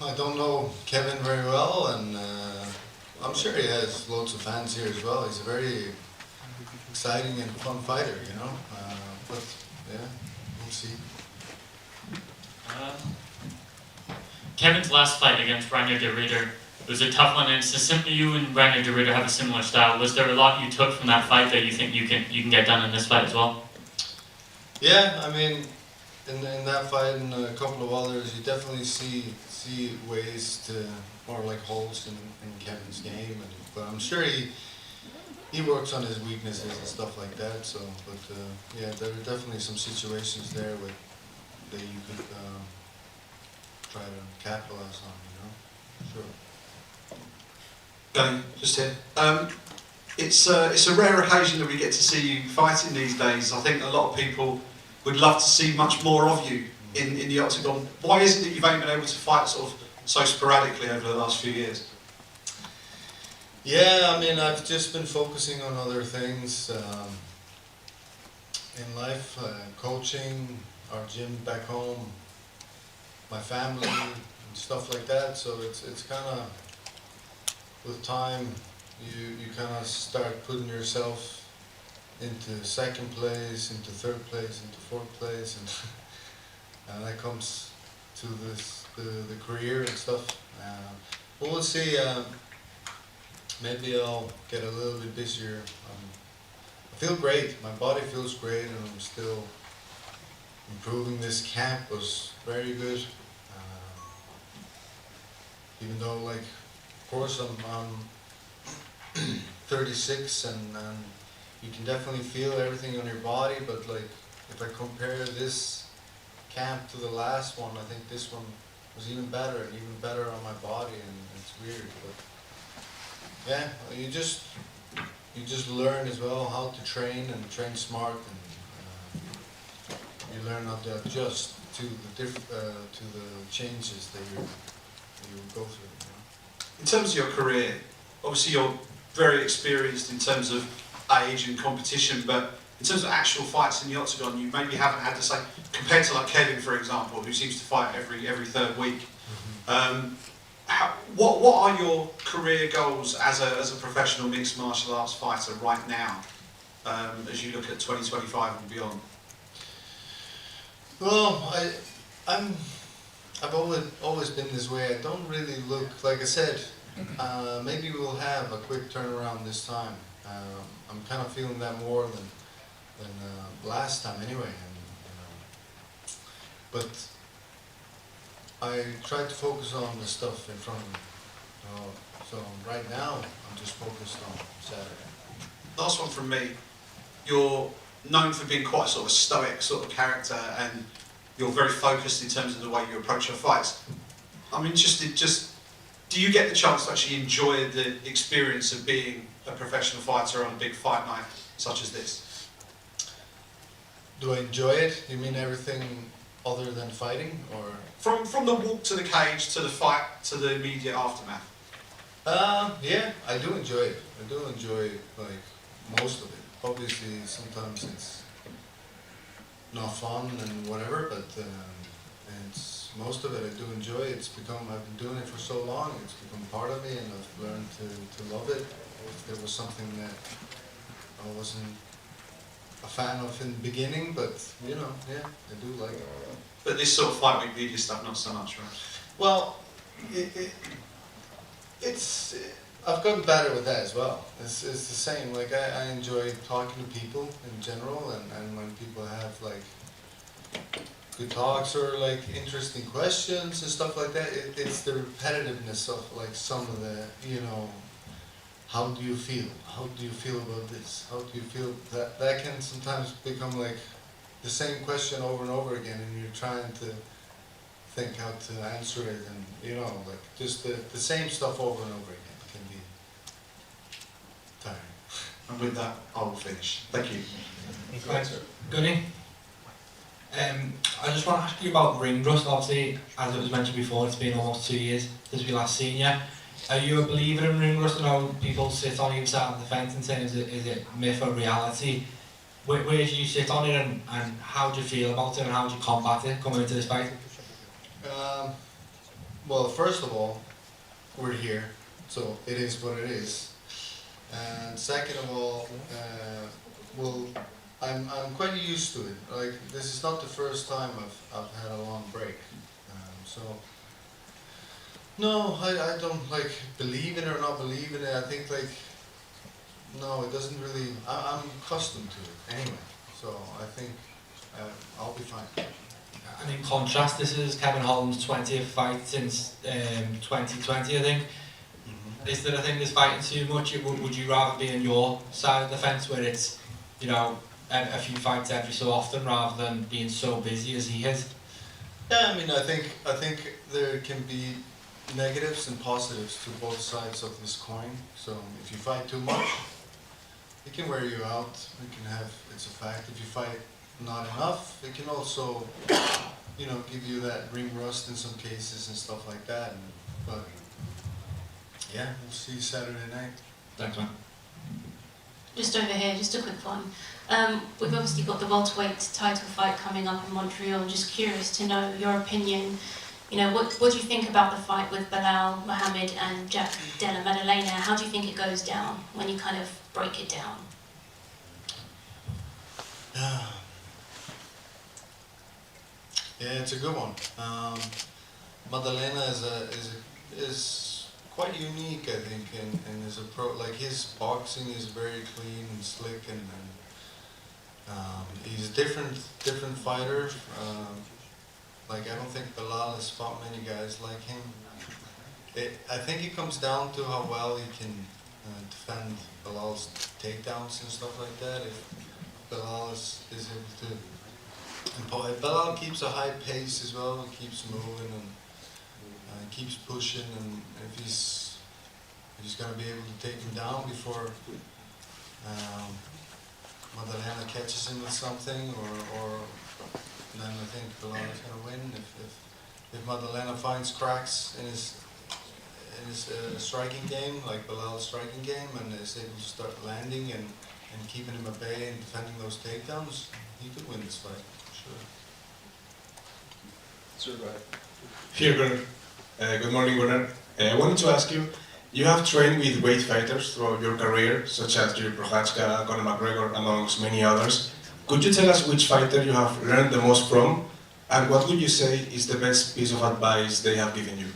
I don't know Kevin very well, and I'm sure he has loads of fans here as well. He's a very exciting and fun fighter, you know. But yeah, we'll see. Kevin's last fight against Reinier de Ridder was a tough one, and since simply you and Reinier de Ridder have a similar style, was there a lot you took from that fight that you think you can get done in this fight as well? Yeah, I mean, in that fight and a couple of others, you definitely see ways to, or like holes in Kevin's game, but I'm sure he works on his weaknesses and stuff like that. So, but yeah, there are definitely some situations there that you could try to capitalize on, you know. Sure. Going just here. It's a rare occasion that we get to see you fighting these days. I think a lot of people would love to see much more of you in the octagon. Why is it that you've only been able to fight sort of so sporadically over the last few years? Yeah, I mean, I've just been focusing on other things in life, coaching, our gym back home, my family, and stuff like that. So it's kind of, with time, you kind of start putting yourself into second place, into third place, into fourth place, and that comes to the career and stuff. But we'll see. Maybe I'll get a little bit busier. I feel great. My body feels great, and I'm still improving. This camp was very good. Even though, like, of course, I'm 36, and you can definitely feel everything on your body, but like, if I compare this camp to the last one, I think this one was even better, and even better on my body, and it's weird, but yeah, you just learn as well how to train and train smart, and you learn how to adjust to the changes that you go through. You know? In terms of your career, obviously you're very experienced in terms of age and competition, but in terms of actual fights in the octagon, you maybe haven't had the same, compared to like Kevin, for example, who seems to fight every third week. What are your career goals as a professional mixed martial arts fighter right now, as you look at 2025 and beyond? Well, I've always been this way. I don't really look, like I said, maybe we'll have a quick turnaround this time. I'm kind of feeling that more than last time anyway. And, but I try to focus on the stuff in front of me. So right now, I'm just focused on Saturday. Last one from me. You're known for being quite sort of a stoic sort of character, and you're very focused in terms of the way you approach your fights. I'm interested, just, do you get the chance to actually enjoy the experience of being a professional fighter on a big fight night such as this? Do I enjoy it? You mean everything other than fighting, or? From the walk to the cage, to the fight, to the immediate aftermath? Yeah, I do enjoy it. I do enjoy, like, most of it. Obviously, sometimes it's not fun and whatever, but it's most of it I do enjoy. I've been doing it for so long, it's become part of me, and I've learned to love it. If there was something that I wasn't a fan of in the beginning, but, you know, yeah, I do like it. But this sort of fight week media stuff, not so much, right? Well, I've gotten better with that as well. It's the same. Like, I enjoy talking to people in general, and when people have, like, good talks or like interesting questions and stuff like that. It's the repetitiveness of like some of the, you know, how do you feel? How do you feel about this? How do you feel? That can sometimes become like the same question over and over again, and you're trying to think how to answer it, and you know, like just the same stuff over and over again can be tiring. And with that, I'll finish. Thank you. Thanks, Gunny. I just want to ask you about ring rust. Obviously, as it was mentioned before, it's been almost 2 years since we last seen you. Are you a believer in ring rust? I know people sit on either side of the fence and say, is it myth or reality? Where do you sit on it, and how do you feel about it, and how do you combat it coming into this fight? Well, first of all, we're here, so it is what it is. And second of all, well, I'm quite used to it. Like, this is not the first time I've had a long break. So no, I don't like believe in it or not believe in it. I think like no, it doesn't really. I'm accustomed to it anyway. So I think I'll be fine. And in contrast, this is Kevin Holland's 20th fight since 2020, I think. Is there a thing that's fighting too much? Would you rather be on your side of the fence where it's, you know, a few fights every so often rather than being so busy as he is? Yeah, I mean, I think there can be negatives and positives to both sides of this coin. So if you fight too much, it can wear you out. It can have, it's a fact. If you fight not enough, it can also, you know, give you that ring rust in some cases and stuff like that. But yeah, we'll see Saturday night. Thanks, man. Just over here, just a quick one. We've obviously got the welterweight title fight coming up in Montreal. I'm just curious to know your opinion. You know, what do you think about the fight with Belal Muhammad and Jack Della Maddalena? How do you think it goes down when you kind of break it down? Yeah, it's a good one. Maddalena is quite unique, I think, and is a pro. Like his boxing is very clean and slick, and he's a different fighter. Like I don't think Belal has fought many guys like him. I think it comes down to how well he can defend Belal's takedowns and stuff like that. If Belal is able to, and Belal keeps a high pace as well. He keeps moving and keeps pushing, and if he's gonna be able to take him down before Maddalena catches him with something, or then I think Belal is gonna win. If Maddalena finds cracks in his striking game, like Belal's striking game, and is able to start landing and keeping him at bay and defending those takedowns, he could win this fight, for sure. Sure, right. Here, Gunnar. Good morning, Gunnar. I wanted to ask you, you have trained with great fighters throughout your career, such as Jiri Prochazka, Conor McGregor, amongst many others. Could you tell us which fighter you have learned the most from, and what would you say is the best piece of advice they have given you?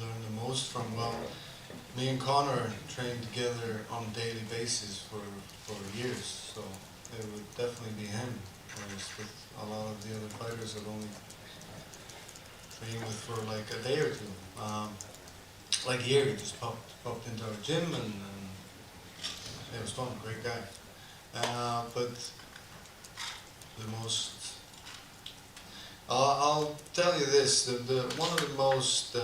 Learn the most from, well, me and Conor trained together on a daily basis for years, so it would definitely be him. Whereas with a lot of the other fighters I've only trained with for like a day or two. Like here, he just popped into our gym, and it was fun, great guy. But the most, I'll tell you this, one of the most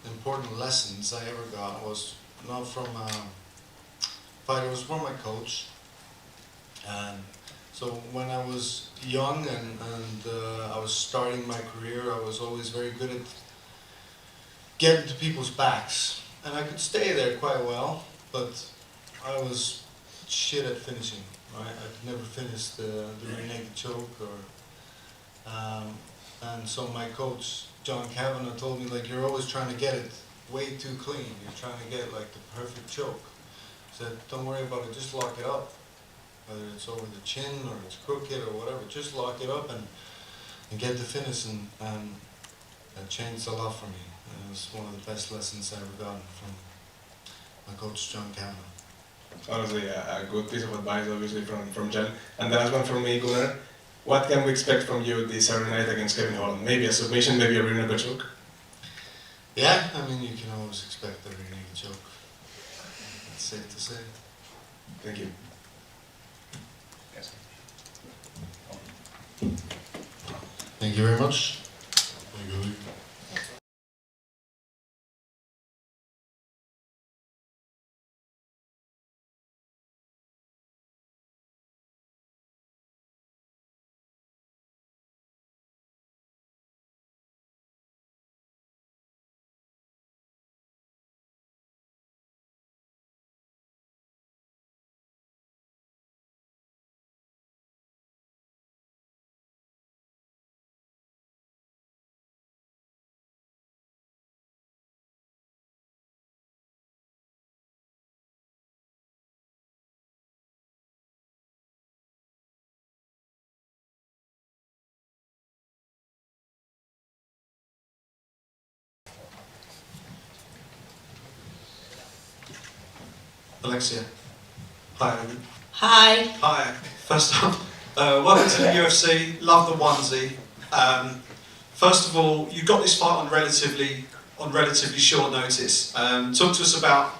important lessons I ever got was not from a fighter, it was from my coach. And so when I was young and I was starting my career, I was always very good at getting to people's backs. And I could stay there quite well, but I was shit at finishing, right? I could never finish the rear naked choke, and so my coach, John Kavanagh, told me, like, you're always trying to get it way too clean. You're trying to get like the perfect choke. He said, don't worry about it, just lock it up. Whether it's over the chin or it's crooked or whatever, just lock it up and get the finish, and that changed a lot for me. And it was one of the best lessons I ever gotten from my coach, John Kavanagh. Honestly, a good piece of advice, obviously, from Jen. And the last one from me, Gunnar. What can we expect from you this Saturday night against Kevin Holland? Maybe a submission, maybe a rear naked choke? Yeah, I mean, you can always expect a rear naked choke. That's safe to say. Thank you. Thank you very much. Thank you. Alexia. Hi. Hi. Hi. First off, welcome to the UFC. Love the onesie. First of all, you got this fight on relatively short notice. Talk to us about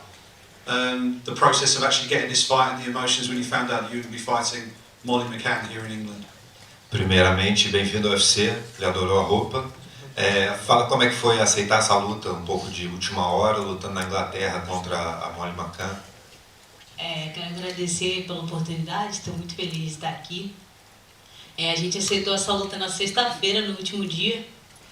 the process of actually getting this fight and the emotions when you found out you would be fighting Molly McCann here in England. Primeiramente, bem-vindo ao UFC. Ele adorou a roupa. Fala como é que foi aceitar essa luta, um pouco de última hora, lutando na Inglaterra contra a Molly McCann. Quero agradecer pela oportunidade, estou muito feliz de estar aqui. A gente aceitou essa luta na sexta-feira, no último dia.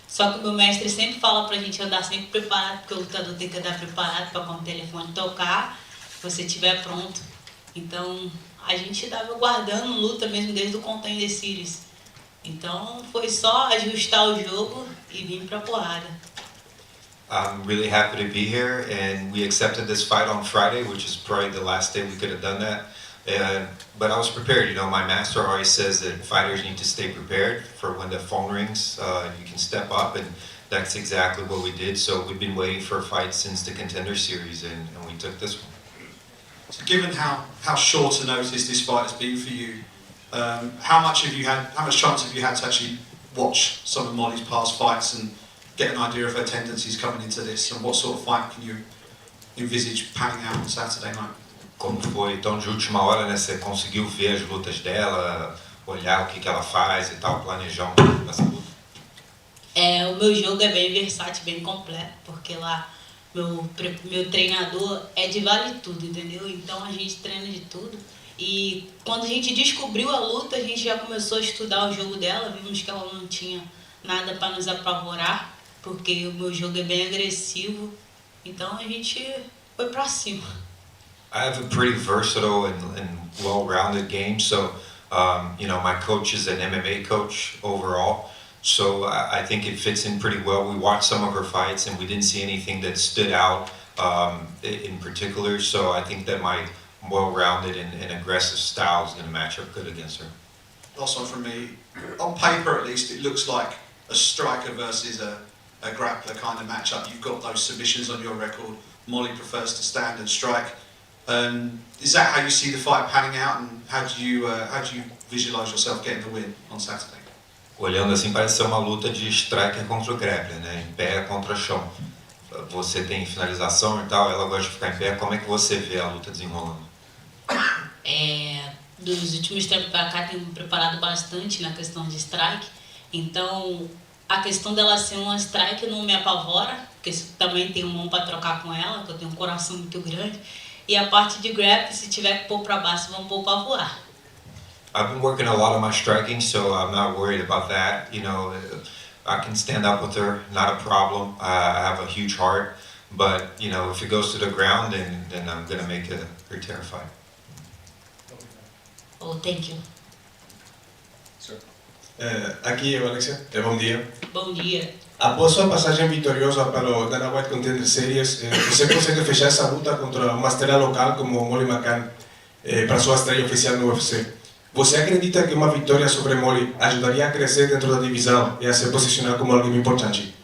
Só que o meu mestre sempre fala pra gente andar sempre preparado, porque o lutador tem que andar preparado para quando o telefone tocar, se você estiver pronto. Então, a gente estava guardando luta mesmo desde o Contender Series. Então, foi só ajustar o jogo e vir pra porrada. I'm really happy to be here, and we accepted this fight on Friday, which is probably the last day we could have done that. But I was prepared. You know, my master always says that fighters need to stay prepared for when the phone rings. You can step up, and that's exactly what we did. So we've been waiting for a fight since the Contender Series, and we took this one. So given how short a notice this fight has been for you, how much chance have you had to actually watch some of Molly's past fights and get an idea of her tendencies coming into this, and what sort of fight can you envisage panning out on Saturday night? Como foi tão de última hora, né? Você conseguiu ver as lutas dela, olhar o que ela faz e tal, planejar essa luta? O meu jogo é bem versátil, bem completo, porque lá meu treinador é de vale tudo, entendeu? Então a gente treina de tudo. E quando a gente descobriu a luta, a gente já começou a estudar o jogo dela, vimos que ela não tinha nada para nos apavorar, porque o meu jogo é bem agressivo, então a gente foi pra cima. I have a pretty versatile and well-rounded game, so you know, my coach is an MMA coach overall, so I think it fits in pretty well. We watched some of her fights and we didn't see anything that stood out in particular, so I think that my well-rounded and aggressive style is going to match up good against her. Last one from me. On paper, at least, it looks like a striker versus a grappler kind of matchup. You've got those submissions on your record. Molly prefers to stand and strike. Is that how you see the fight panning out, and how do you visualize yourself getting the win on Saturday? Olhando assim, parece ser uma luta de striker contra o grappler, né? Em pé contra chão. Você tem finalização e tal, ela gosta de ficar em pé. Como é que você vê a luta desenrolando? Dos últimos tempos para cá, tenho me preparado bastante na questão de strike. Então, a questão dela ser uma strike não me apavora, porque também tenho mão para trocar com ela, que eu tenho um coração muito grande. E a parte de grab, se tiver que pôr para baixo, vamos pôr para voar. I've been working a lot on my striking, so I'm not worried about that. You know, I can stand up with her, not a problem. I have a huge heart, but you know, if it goes to the ground, then I'm gonna make her terrified. Oh, thank you. Aqui, Alexia. Bom dia. Bom dia. Após sua passagem vitoriosa pelo Dana White Contender Series, você consegue fechar essa luta contra uma estrela local como Molly McCann para sua estreia oficial no UFC. Você acredita que uma vitória sobre Molly ajudaria a crescer dentro da divisão e a se posicionar como alguém importante?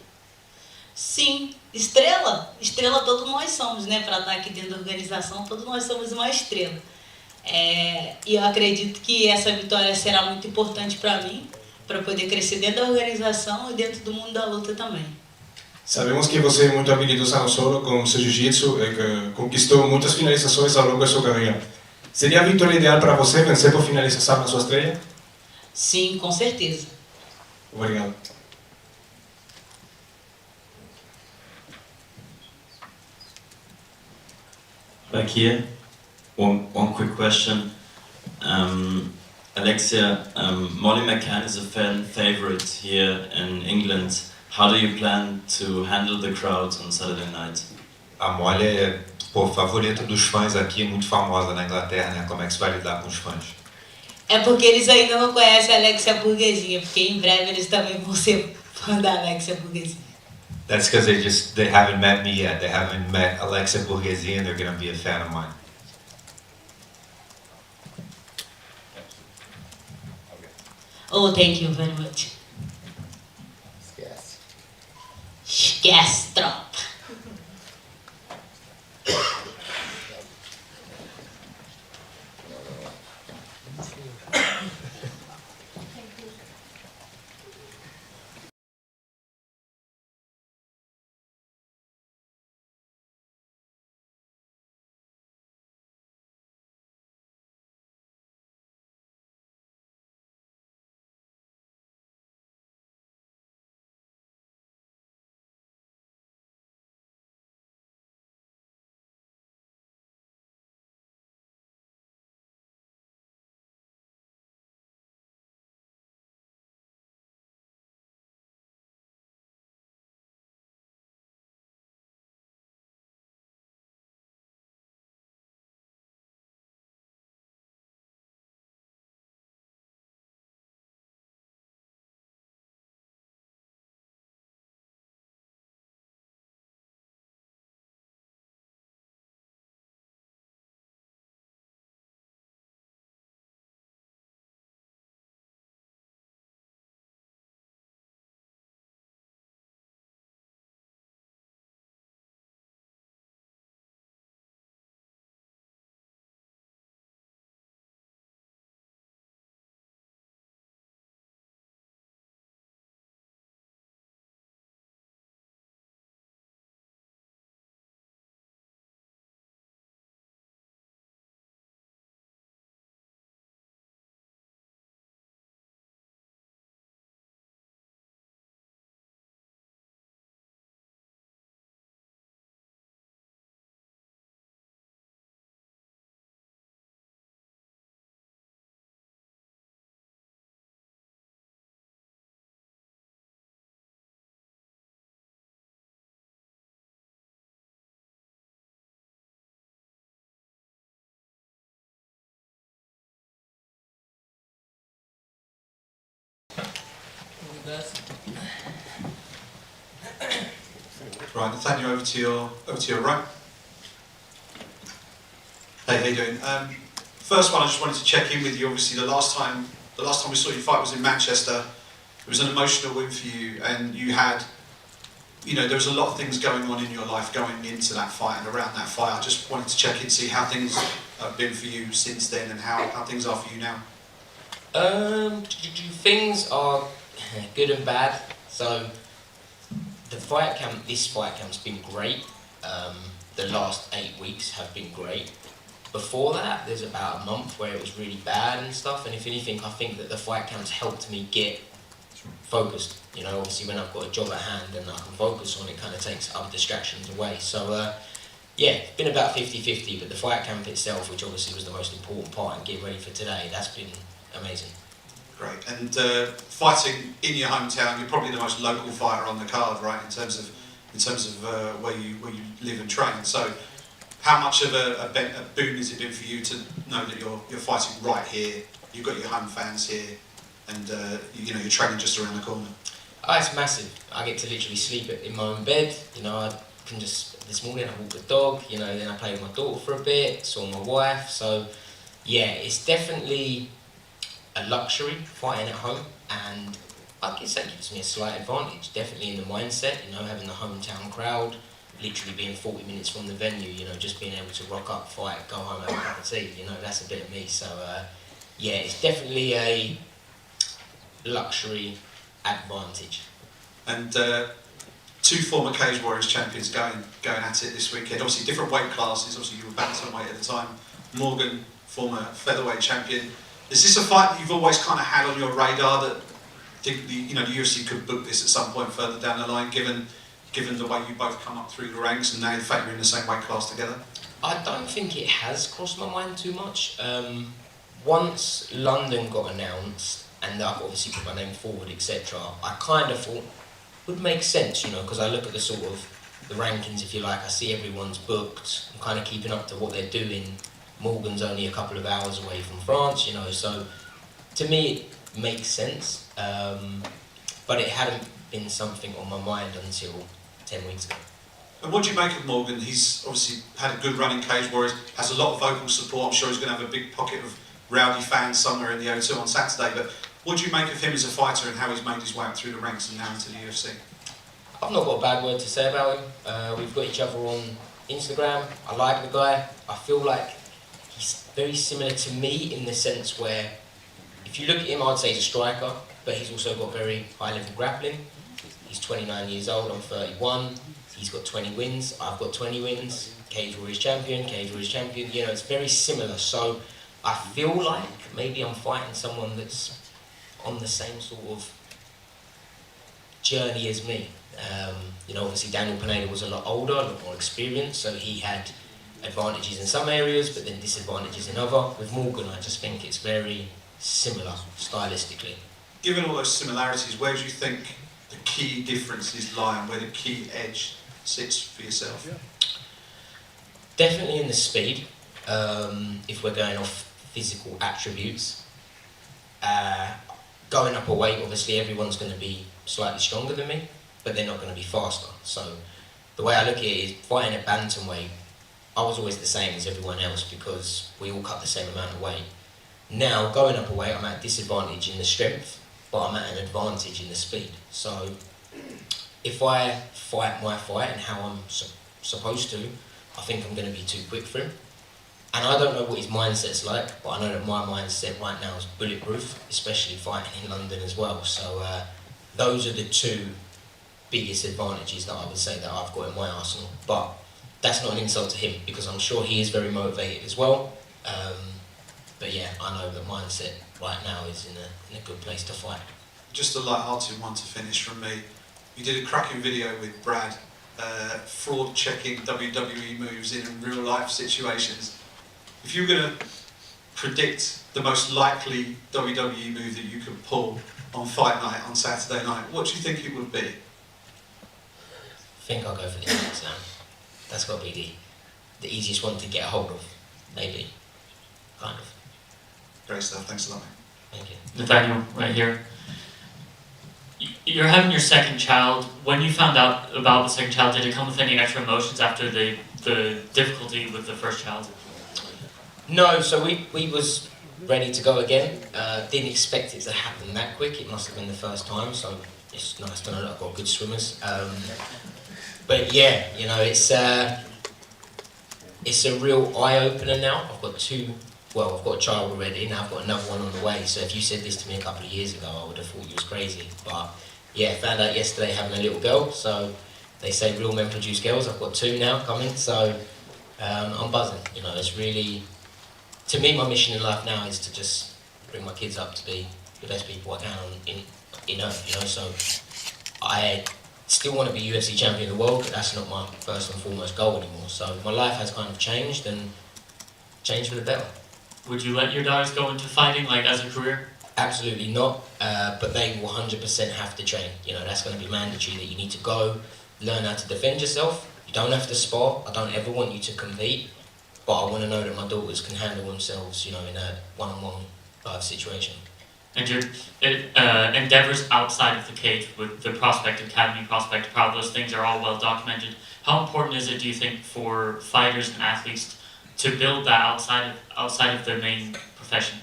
Sim, estrela. Estrela todos nós somos, né? Para estar aqui dentro da organização, todos nós somos uma estrela. E eu acredito que essa vitória será muito importante para mim, para poder crescer dentro da organização e dentro do mundo da luta também. Sabemos que você é muito habilidosa não só com seu jiu-jitsu e que conquistou muitas finalizações ao longo da sua carreira. Seria a vitória ideal para você vencer por finalização na sua estreia? Sim, com certeza. Obrigado. Back here, one quick question. Alexia, Molly McCann is a fan favorite here in England. How do you plan to handle the crowd on Saturday night? A Molly é favorita dos fãs aqui, muito famosa na Inglaterra, né? Como é que você vai lidar com os fãs? É porque eles ainda não conhecem a Alexia Burguesinha, porque em breve eles também vão ser fã da Alexia Burguesinha. That's because they haven't met me yet. They haven't met Alexia Borghese, and they're going to be a fan of mine. Oh, thank you very much. Esquece, tropa. Right, Nathaniel, over to your right. Hey, how you doing? First one, I just wanted to check in with you. Obviously, the last time we saw you fight was in Manchester. It was an emotional win for you, and you had, there was a lot of things going on in your life going into that fight and around that fight. I just wanted to check in, see how things have been for you since then, and how things are for you now. Things are good and bad. So this fight camp's been great. The last 8 weeks have been great. Before that, there's about a month where it was really bad and stuff, and if anything, I think that the fight camp's helped me get focused. Obviously when I've got a job at hand and I can focus on it, kind of takes other distractions away. So it's been about 50-50, but the fight camp itself, which obviously was the most important part and getting ready for today, that's been amazing. Great. And fighting in your hometown, you're probably the most local fighter on the card, right? In terms of where you live and train. So, how much of a boon has it been for you to know that you're fighting right here? You've got your home fans here, and you're training just around the corner. It's massive. I get to literally sleep in my own bed. I can just this morning I walk the dog. Then I play with my daughter for a bit. Saw my wife. So, yeah, it's definitely a luxury fighting at home, and I guess that gives me a slight advantage, definitely in the mindset, you know, having the hometown crowd, literally being 40 minutes from the venue, you know, just being able to rock up, fight, go home, have a cup of tea, you know, that's a bit of me. So, yeah, it's definitely a luxury advantage. And two former Cage Warriors champions going at it this weekend. Obviously different weight classes. Obviously you were bantamweight at the time. Morgan, former featherweight champion. Is this a fight that you've always kind of had on your radar, that the UFC could book this at some point further down the line, given the way you both come up through the ranks and now the fact you're in the same weight class together? I don't think it has crossed my mind too much. Once London got announced and I've obviously put my name forward, etc., I kind of thought would make sense, you know, because I look at the sort of the rankings, if you like, I see everyone's booked, I'm kind of keeping up to what they're doing. Morgan's only a couple of hours away from France, you know, so to me it makes sense, but it hadn't been something on my mind until 10 weeks ago. And what do you make of Morgan? He's obviously had a good run in Cage Warriors, has a lot of vocal support. I'm sure he's going to have a big pocket of rowdy fans somewhere in the O2 on Saturday, but what do you make of him as a fighter and how he's made his way up through the ranks and now into the UFC? I've not got a bad word to say about him. We've got each other on Instagram. I like the guy. I feel like he's very similar to me in the sense where if you look at him, I'd say he's a striker, but he's also got very high level grappling. He's 29 years old, I'm 31. He's got 20 wins, I've got 20 wins. Cage Warriors champion, you know, it's very similar. So I feel like maybe I'm fighting someone that's on the same sort of journey as me. You know, obviously Daniel Pineda was a lot older, a lot more experienced, so he had advantages in some areas, but then disadvantages in other. With Morgan, I just think it's very similar stylistically. Given all those similarities, where do you think the key differences lie and where the key edge sits for yourself? Definitely in the speed, if we're going off physical attributes. Going up a weight, obviously everyone's going to be slightly stronger than me, but they're not going to be faster. So the way I look at it is, fighting at bantamweight, I was always the same as everyone else because we all cut the same amount of weight. Now, going up a weight, I'm at a disadvantage in the strength, but I'm at an advantage in the speed. So if I fight my fight and how I'm supposed to, I think I'm going to be too quick for him. And I don't know what his mindset's like, but I know that my mindset right now is bulletproof, especially fighting in London as well. So those are the two biggest advantages that I would say that I've got in my arsenal. But that's not an insult to him, because I'm sure he is very motivated as well. But yeah, I know that mindset right now is in a good place to fight. Just a light-hearted one to finish from me. You did a cracking video with Brad, fraud checking WWE moves in real life situations. If you were going to predict the most likely WWE move that you could pull on fight night on Saturday night, what do you think it would be? I think I'll go for the next now. That's got to be the easiest one to get a hold of, maybe, kind of. Great stuff, thanks a lot, mate. Thank you. Nathaniel, right here. You're having your second child. When you found out about the second child, did it come with any extra emotions after the difficulty with the first child? No, so we was ready to go again. Didn't expect it to happen that quick. It must have been the first time, so it's nice to know that I've got good swimmers. But yeah, you know, it's a real eye-opener now. I've got I've got a child already, now I've got another one on the way. So if you said this to me a couple of years ago, I would have thought you was crazy. But yeah, found out yesterday having a little girl, so they say real men produce girls. I've got 2 now coming, so I'm buzzing. You know, it's really, to me, my mission in life now is to just bring my kids up to be the best people I can in Earth, you know. So I still want to be UFC champion of the world, but that's not my first and foremost goal anymore. So my life has kind of changed, and changed for the better. Would you let your daughters go into fighting, like, as a career? Absolutely not, but they will 100% have to train. You know, that's going to be mandatory, that you need to go, learn how to defend yourself. You don't have to spar. I don't ever want you to compete, but I want to know that my daughters can handle themselves, you know, in a one-on-one situation. And your endeavours outside of the cage with the Prospect Academy, Prospect Proud, those things are all well documented. How important is it, do you think, for fighters and athletes to build that outside of their main profession?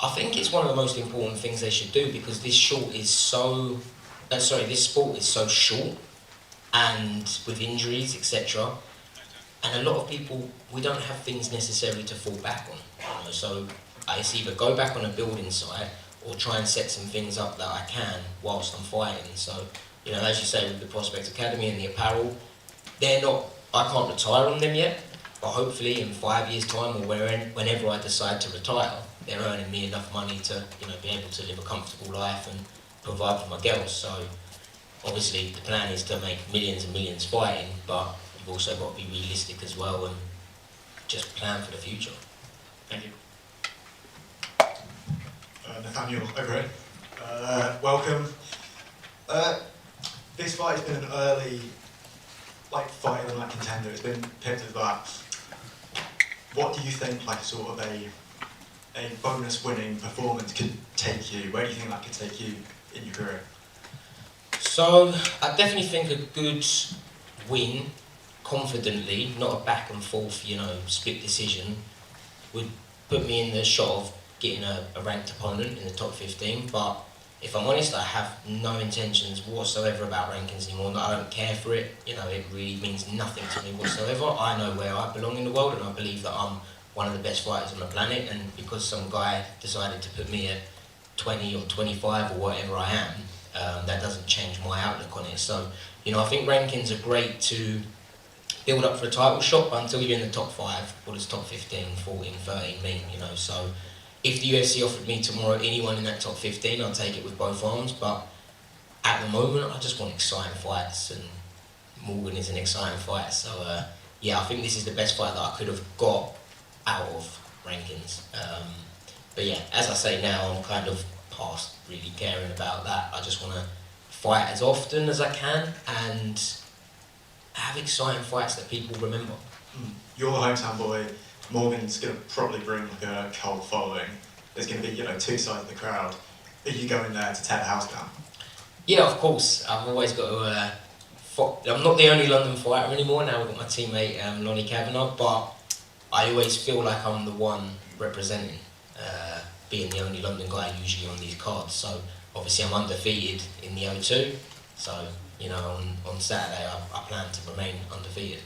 I think it's one of the most important things they should do because this sport is so short, and with injuries, etc. And a lot of people, we don't have things necessarily to fall back on. You know? So it's either go back on a building site or try and set some things up that I can whilst I'm fighting. So, you know, as you say, with the Prospect Academy and the apparel, I can't retire on them yet, but hopefully in 5 years' time or whenever I decide to retire, they're earning me enough money to, you know, be able to live a comfortable life and provide for my girls. So obviously the plan is to make millions and millions fighting, but you've also got to be realistic as well and just plan for the future. Thank you. Nathaniel, over here. Welcome. This fight has been an early fight and contender. It's been picked as that. What do you think sort of a bonus winning performance could take you? Where do you think that could take you in your career? So I definitely think a good win, confidently, not a back and forth, you know, split decision, would put me in the shot of getting a ranked opponent in the top 15. But if I'm honest, I have no intentions whatsoever about rankings anymore. I don't care for it. You know, it really means nothing to me whatsoever. I know where I belong in the world, and I believe that I'm one of the best fighters on the planet. And because some guy decided to put me at 20 or 25 or whatever I am, that doesn't change my outlook on it. So, you know, I think rankings are great to build up for a title shot, but until you're in the top 5, what does top 15, 14, 13 mean, you know? So if the UFC offered me tomorrow anyone in that top 15, I'll take it with both arms, but at the moment I just want exciting fights, and Morgan is an exciting fight. So yeah, I think this is the best fight that I could have got out of rankings. But yeah, as I say now, I'm kind of past really caring about that. I just want to fight as often as I can and have exciting fights that people remember. You're the hometown boy. Morgan's going to probably bring a cult following. There's going to be, you know, two sides of the crowd. Are you going there to tear the house down? Yeah, of course. I've always got to... I'm not the only London fighter anymore. Now we've got my teammate Lonnie Kavanagh, but I always feel like I'm the one representing, being the only London guy usually on these cards. So obviously I'm undefeated in the O2. So, you know, on Saturday I plan to remain undefeated.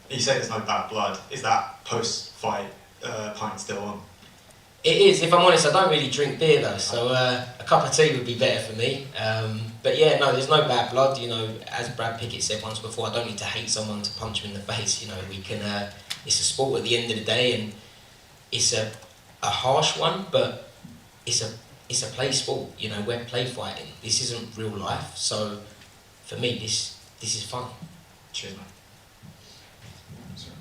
You say there's no bad blood. Is that post-fight pint still on? It is. If I'm honest, I don't really drink beer though, so a cup of tea would be better for me. But yeah, no, there's no bad blood. You know, as Brad Pickett said once before, I don't need to hate someone to punch them in the face. You know, we can. It's a sport at the end of the day, and it's a harsh one, but it's a play sport. You know, we're play fighting. This isn't real life. So for me, this is fun. Cheers, man.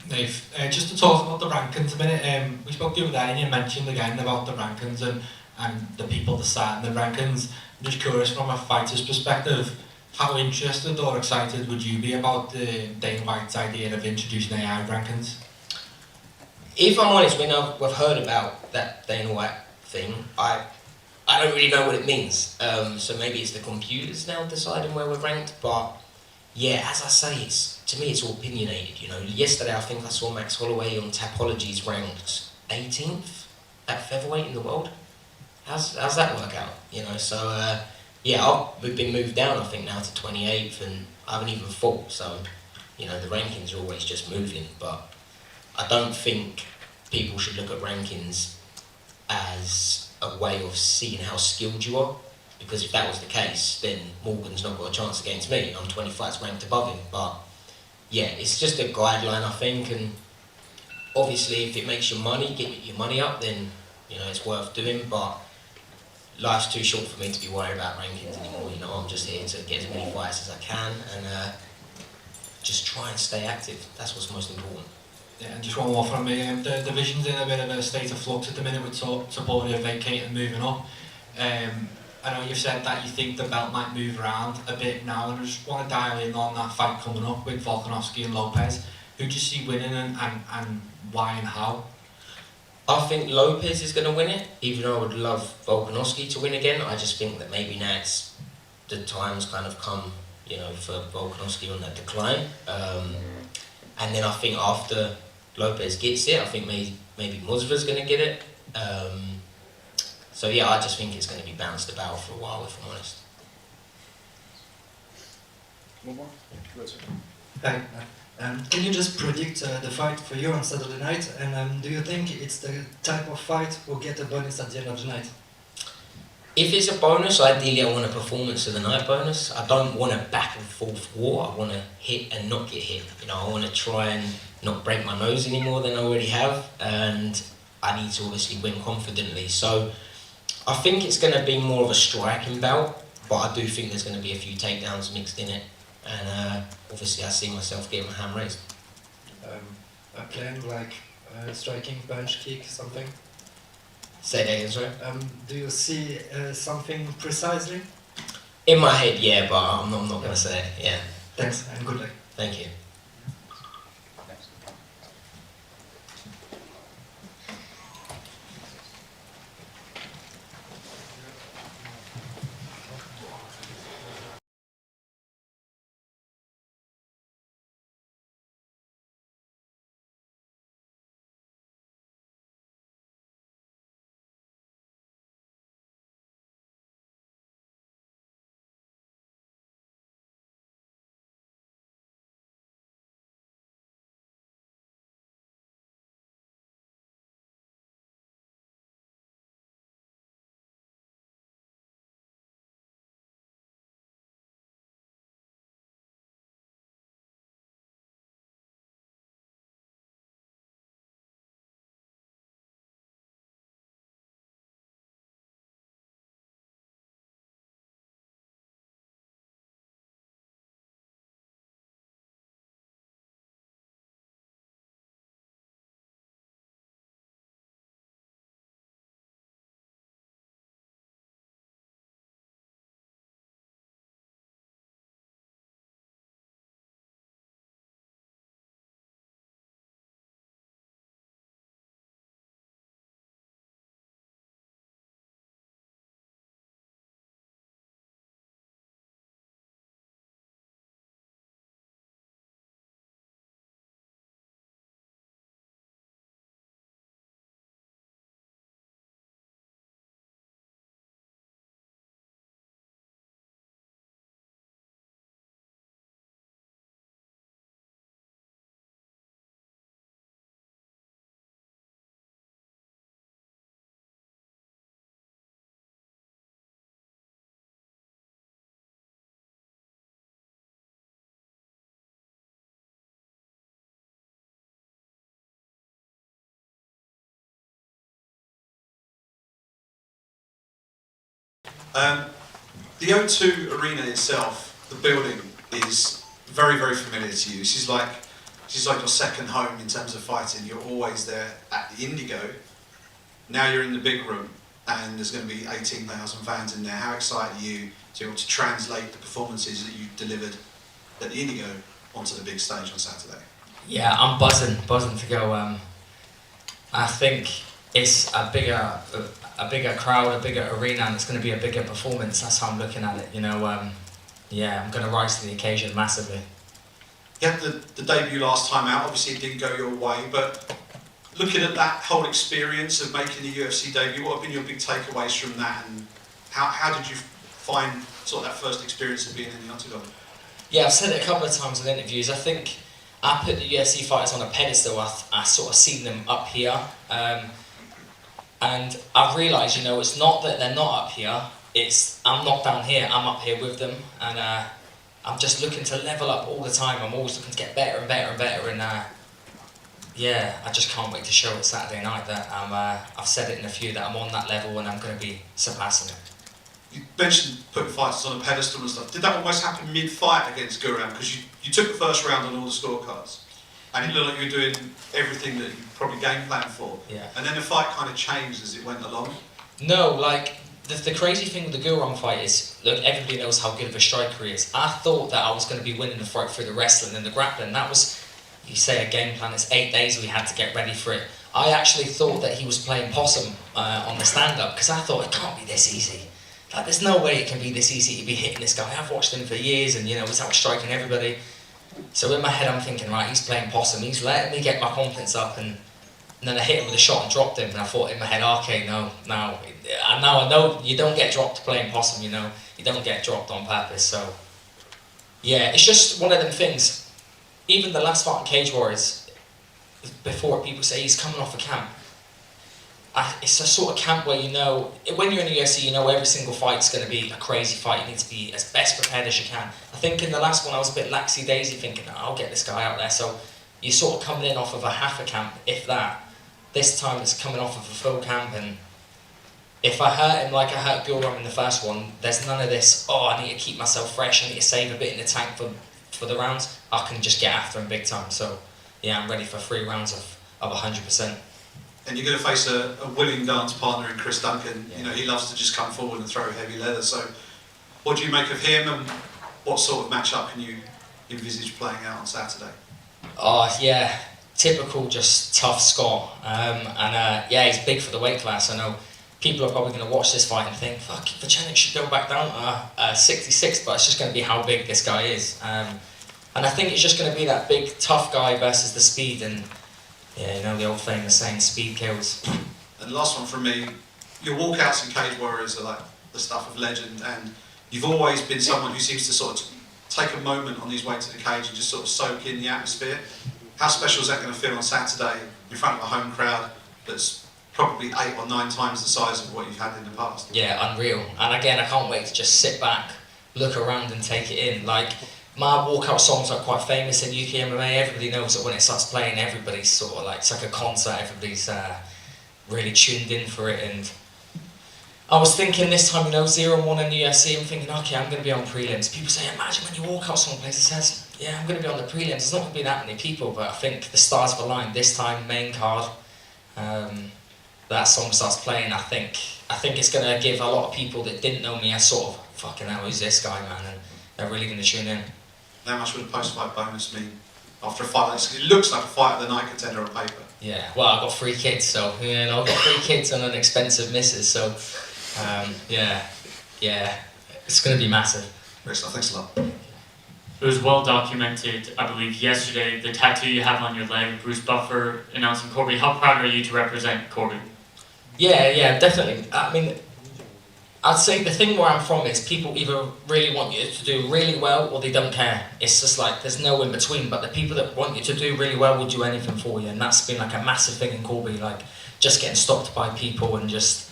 Dave, just to talk about the rankings a minute, we spoke the other day and you mentioned again about the rankings and the people deciding the rankings. I'm just curious, from a fighter's perspective, how interested or excited would you be about the Dana White's idea of introducing AI rankings? If I'm honest, when I've heard about that Dana White thing, I don't really know what it means. So maybe it's the computers now deciding where we're ranked, but yeah, as I say, to me it's all opinionated, you know. Yesterday I think I saw Max Holloway on Tapology's ranked 18th at featherweight in the world. How's that work out, you know? So yeah, we've been moved down I think now to 28th, and I haven't even fought, so you know, the rankings are always just moving. But I don't think people should look at rankings as a way of seeing how skilled you are. Because if that was the case, then Morgan's not got a chance against me. I'm 20 fights ranked above him. But yeah, it's just a guideline, I think. And obviously, if it makes your money, get your money up, then you know it's worth doing. But life's too short for me to be worried about rankings anymore. You know, I'm just here to get as many fights as I can and just try and stay active. That's what's most important. Yeah, and just one more from me. The division's in a bit of a state of flux at the minute with Supporter vacating and moving up. I know you've said that you think the belt might move around a bit now, and I just want to dial in on that fight coming up with Volkanovski and Lopez. Who do you see winning and why and how? I think Lopez is going to win it, even though I would love Volkanovski to win again. I just think that maybe now the time's kind of come, you know, for Volkanovski on that decline. And then I think after Lopez gets it, I think maybe Musva's going to get it. So yeah, I just think it's going to be bounced about for a while, if I'm honest. One more? Hi. Can you just predict the fight for you on Saturday night? And do you think it's the type of fight who get a bonus at the end of the night? If it's a bonus, ideally I want a performance of the night bonus. I don't want a back and forth war. I want to hit and not get hit. You know, I want to try and not break my nose any more than I already have, and I need to obviously win confidently. So I think it's going to be more of a striking bout, but I do think there's going to be a few takedowns mixed in it, and obviously I see myself getting my hand raised. A plan like striking, punch, kick, something? Say that again, sorry? Do you see something precisely? In my head, yeah, but I'm not going to say it, yeah. Thanks, and good luck. Thank you. The O2 arena itself, the building, is very, very familiar to you. This is like your second home in terms of fighting. You're always there at the Indigo. Now you're in the big room, and there's going to be 18,000 fans in there. How excited are you to be able to translate the performances that you delivered at the Indigo onto the big stage on Saturday? Yeah, I'm buzzing to go. I think it's a bigger crowd, a bigger arena, and it's going to be a bigger performance. That's how I'm looking at it. You know, yeah, I'm going to rise to the occasion massively. You had the debut last time out. Obviously, it didn't go your way, but looking at that whole experience of making the UFC debut, what have been your big takeaways from that, and how did you find sort of that first experience of being in the octagon? Yeah, I've said it a couple of times in interviews. I think I put the UFC fighters on a pedestal. I sort of seen them up here, and I've realised, you know, it's not that they're not up here. It's I'm not down here. I'm up here with them, and I'm just looking to level up all the time. I'm always looking to get better and better and better, and yeah, I just can't wait to show it Saturday night that I've said it in a few that I'm on that level and I'm going to be surpassing it. You mentioned putting fighters on a pedestal and stuff. Did that almost happen mid-fight against Guram? Because you took the first round on all the scorecards, and it looked like you were doing everything that you probably game planned for. Yeah. And then the fight kind of changed as it went along. No, like the crazy thing with the Guram fight is, look, everybody knows how good of a striker he is. I thought that I was going to be winning the fight through the wrestling and the grappling. That was, you say a game plan, it's 8 days we had to get ready for it. I actually thought that he was playing possum on the stand-up, because I thought it can't be this easy. Like, there's no way it can be this easy to be hitting this guy. I've watched him for years, and you know, he's out striking everybody. So in my head I'm thinking, right, he's playing possum, he's letting me get my confidence up, and And then I hit him with a shot and dropped him, and I thought in my head, okay, no. And now I know you don't get dropped playing possum, you know. You don't get dropped on purpose, so... Yeah, it's just one of them things. Even the last fight in Cage Warriors, before people say he's coming off a camp, it's a sort of camp where you know, when you're in the UFC, you know every single fight's going to be a crazy fight. You need to be as best prepared as you can. I think in the last one I was a bit laxy-daisy thinking, I'll get this guy out there. So you're sort of coming in off of a half a camp, if that. This time it's coming off of a full camp, and if I hurt him like I hurt Gilram in the first one, there's none of this, I need to keep myself fresh, I need to save a bit in the tank for the rounds. I can just get after him big time. So yeah, I'm ready for 3 rounds of 100%. And you're going to face a willing dance partner in Chris Duncan. You know, he loves to just come forward and throw heavy leather. So what do you make of him, and what sort of matchup can you envisage playing out on Saturday? Yeah, typical just tough Scott. Yeah, he's big for the weight class. I know people are probably going to watch this fight and think, fuck, Vucenic should go back down to 66, but it's just going to be how big this guy is. And I think it's just going to be that big tough guy versus the speed, and yeah, you know the old famous saying, speed kills. And last one from me, your walkouts in Cage Warriors are like the stuff of legend, and you've always been someone who seems to sort of take a moment on these way to the cage and just sort of soak in the atmosphere. How special is that going to feel on Saturday in front of a home crowd that's probably 8 or 9 times the size of what you've had in the past? Yeah, unreal. And again, I can't wait to just sit back, look around and take it in. Like, my walkout songs are quite famous in UK MMA. Everybody knows that when it starts playing, everybody's sort of like, it's like a concert, everybody's really tuned in for it. And I was thinking this time, you know, 0-1 in the UFC, I'm thinking, okay, I'm going to be on prelims. People say, imagine when you walk out someplace that says, yeah, I'm going to be on the prelims. There's not going to be that many people, but I think the stars have aligned this time, main card. That song starts playing, I think it's going to give a lot of people that didn't know me a sort of, fucking hell, who's this guy, man? And they're really going to tune in. How much would a post-fight bonus mean after a fight like this? It looks like a fight of the night contender on paper. Yeah, well, I've got 3 kids, so, you know, I've got 3 kids and an expensive missus, so, yeah, it's going to be massive. Great stuff, thanks a lot. It was well documented, I believe, yesterday, the tattoo you have on your leg, Bruce Buffer announcing Corby. How proud are you to represent Corby? Yeah, definitely. I mean, I'd say the thing where I'm from is people either really want you to do really well or they don't care. It's just like, there's no in between, but the people that want you to do really well will do anything for you, and that's been like a massive thing in Corby, like just getting stopped by people and just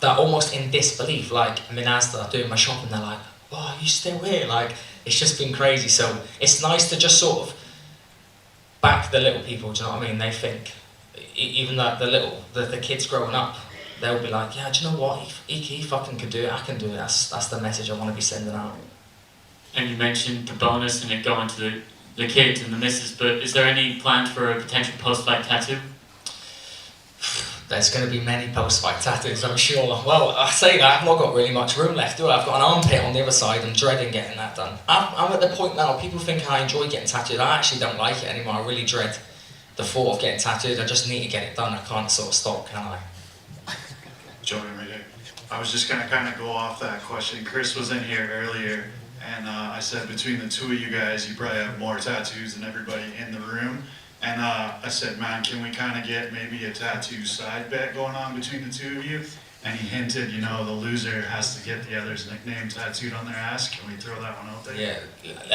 that almost in disbelief, like I'm in Asda doing my shopping, they're like, oh, you still here? Like, it's just been crazy. So it's nice to just sort of back the little people, do you know what I mean? They think, even like the kids growing up, they'll be like, yeah, do you know what, he fucking could do it, I can do it. That's the message I want to be sending out. And you mentioned the bonus and it going to the kids and the missus, but is there any plans for a potential post-fight tattoo? There's going to be many post-fight tattoos, I'm sure. Well, I say that, I've not got really much room left, do I? I've got an armpit on the other side, I'm dreading getting that done. I'm at the point now, people think I enjoy getting tattooed. I actually don't like it anymore, I really dread the thought of getting tattooed. I just need to get it done, I can't sort of stop, can I? Jordan right here. I was just going to kind of go off that question. Chris was in here earlier, and I said between the two of you guys, you probably have more tattoos than everybody in the room. And I said, man, can we kind of get maybe a tattoo side bet going on between the two of you? And he hinted, you know, the loser has to get the other's nickname tattooed on their ass. Can we throw that one out there? Yeah,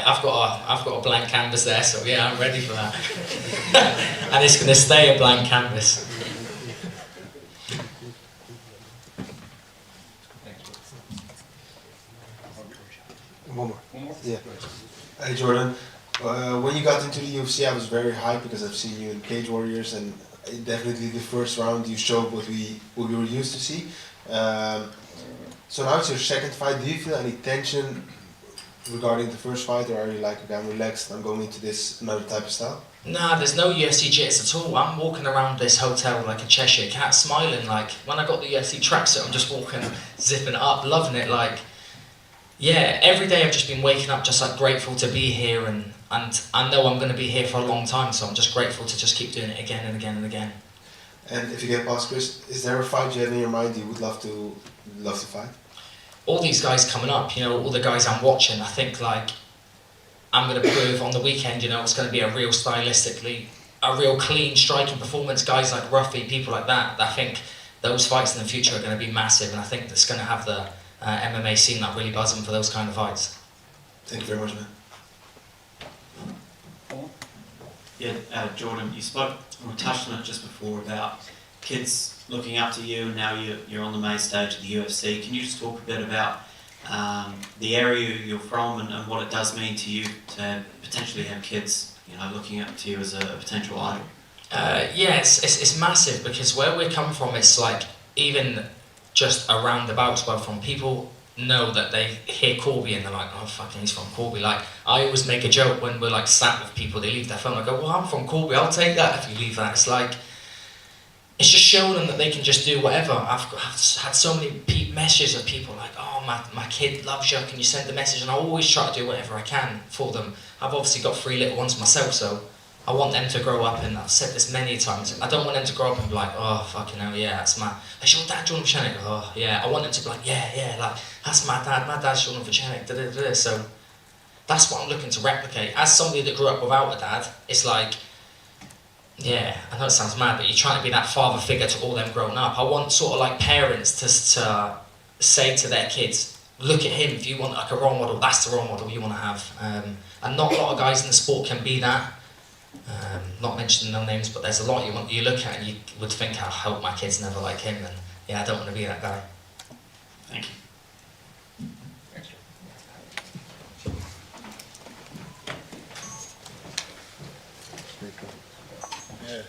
I've got a blank canvas there, so yeah, I'm ready for that. And it's going to stay a blank canvas. One more. Yeah. Hey Jordan, when you got into the UFC, I was very hyped because I've seen you in Cage Warriors, and definitely the first round you showed what we were used to see. So now it's your second fight. Do you feel any tension regarding the first fight, or are you like, okay, I'm relaxed, I'm going into this another type of style? Nah, there's no UFC jitters at all. I'm walking around this hotel like a Cheshire cat, smiling. Like when I got the UFC tracksuit, I'm just walking, zipping it up, loving it. Like, yeah, every day I've just been waking up just like grateful to be here, and I know I'm going to be here for a long time, so I'm just grateful to just keep doing it again and again and again. And if you get past Chris, is there a fight you have in your mind you would love to fight? All these guys coming up, you know, all the guys I'm watching, I think like I'm going to prove on the weekend, you know, it's going to be a real stylistically a real clean striking performance, guys like Ruffy, people like that, I think those fights in the future are going to be massive, and I think that's going to have the MMA scene like really buzzing for those kind of fights. Thank you very much, man. Yeah, Jordan, you spoke, or touched on it just before about kids looking up to you, and now you're on the main stage of the UFC. Can you just talk a bit about the area you're from and what it does mean to you to potentially have kids, you know, looking up to you as a potential idol? Yeah, it's massive, because where we come from, it's like, even just around about where from, people know that they hear Corby and they're like, oh fucking he's from Corby. Like, I always make a joke when we're like sat with people, they leave their phone, I go, well, I'm from Corby, I'll take that if you leave that. It's like, it's just showing them that they can just do whatever. I've had so many messages of people like, oh, my kid loves you, can you send the message? And I always try to do whatever I can for them. I've obviously got 3 little ones myself, so I want them to grow up, and I've said this many times, I don't want them to grow up and be like, oh fucking hell, yeah, that's that's your dad, Jordan Vucenic. Oh yeah, I want them to be like, yeah, like, that's my dad's Jordan Vucenic, da-da-da-da. So that's what I'm looking to replicate. As somebody that grew up without a dad, it's like, yeah, I know it sounds mad, but you're trying to be that father figure to all them growing up. I want sort of like parents to say to their kids, look at him, if you want like a role model, that's the role model you want to have. And not a lot of guys in the sport can be that. Not mentioning no names, but there's a lot you look at and you would think, I hope my kids never like him, and yeah, I don't want to be that guy. Thank you. Yeah.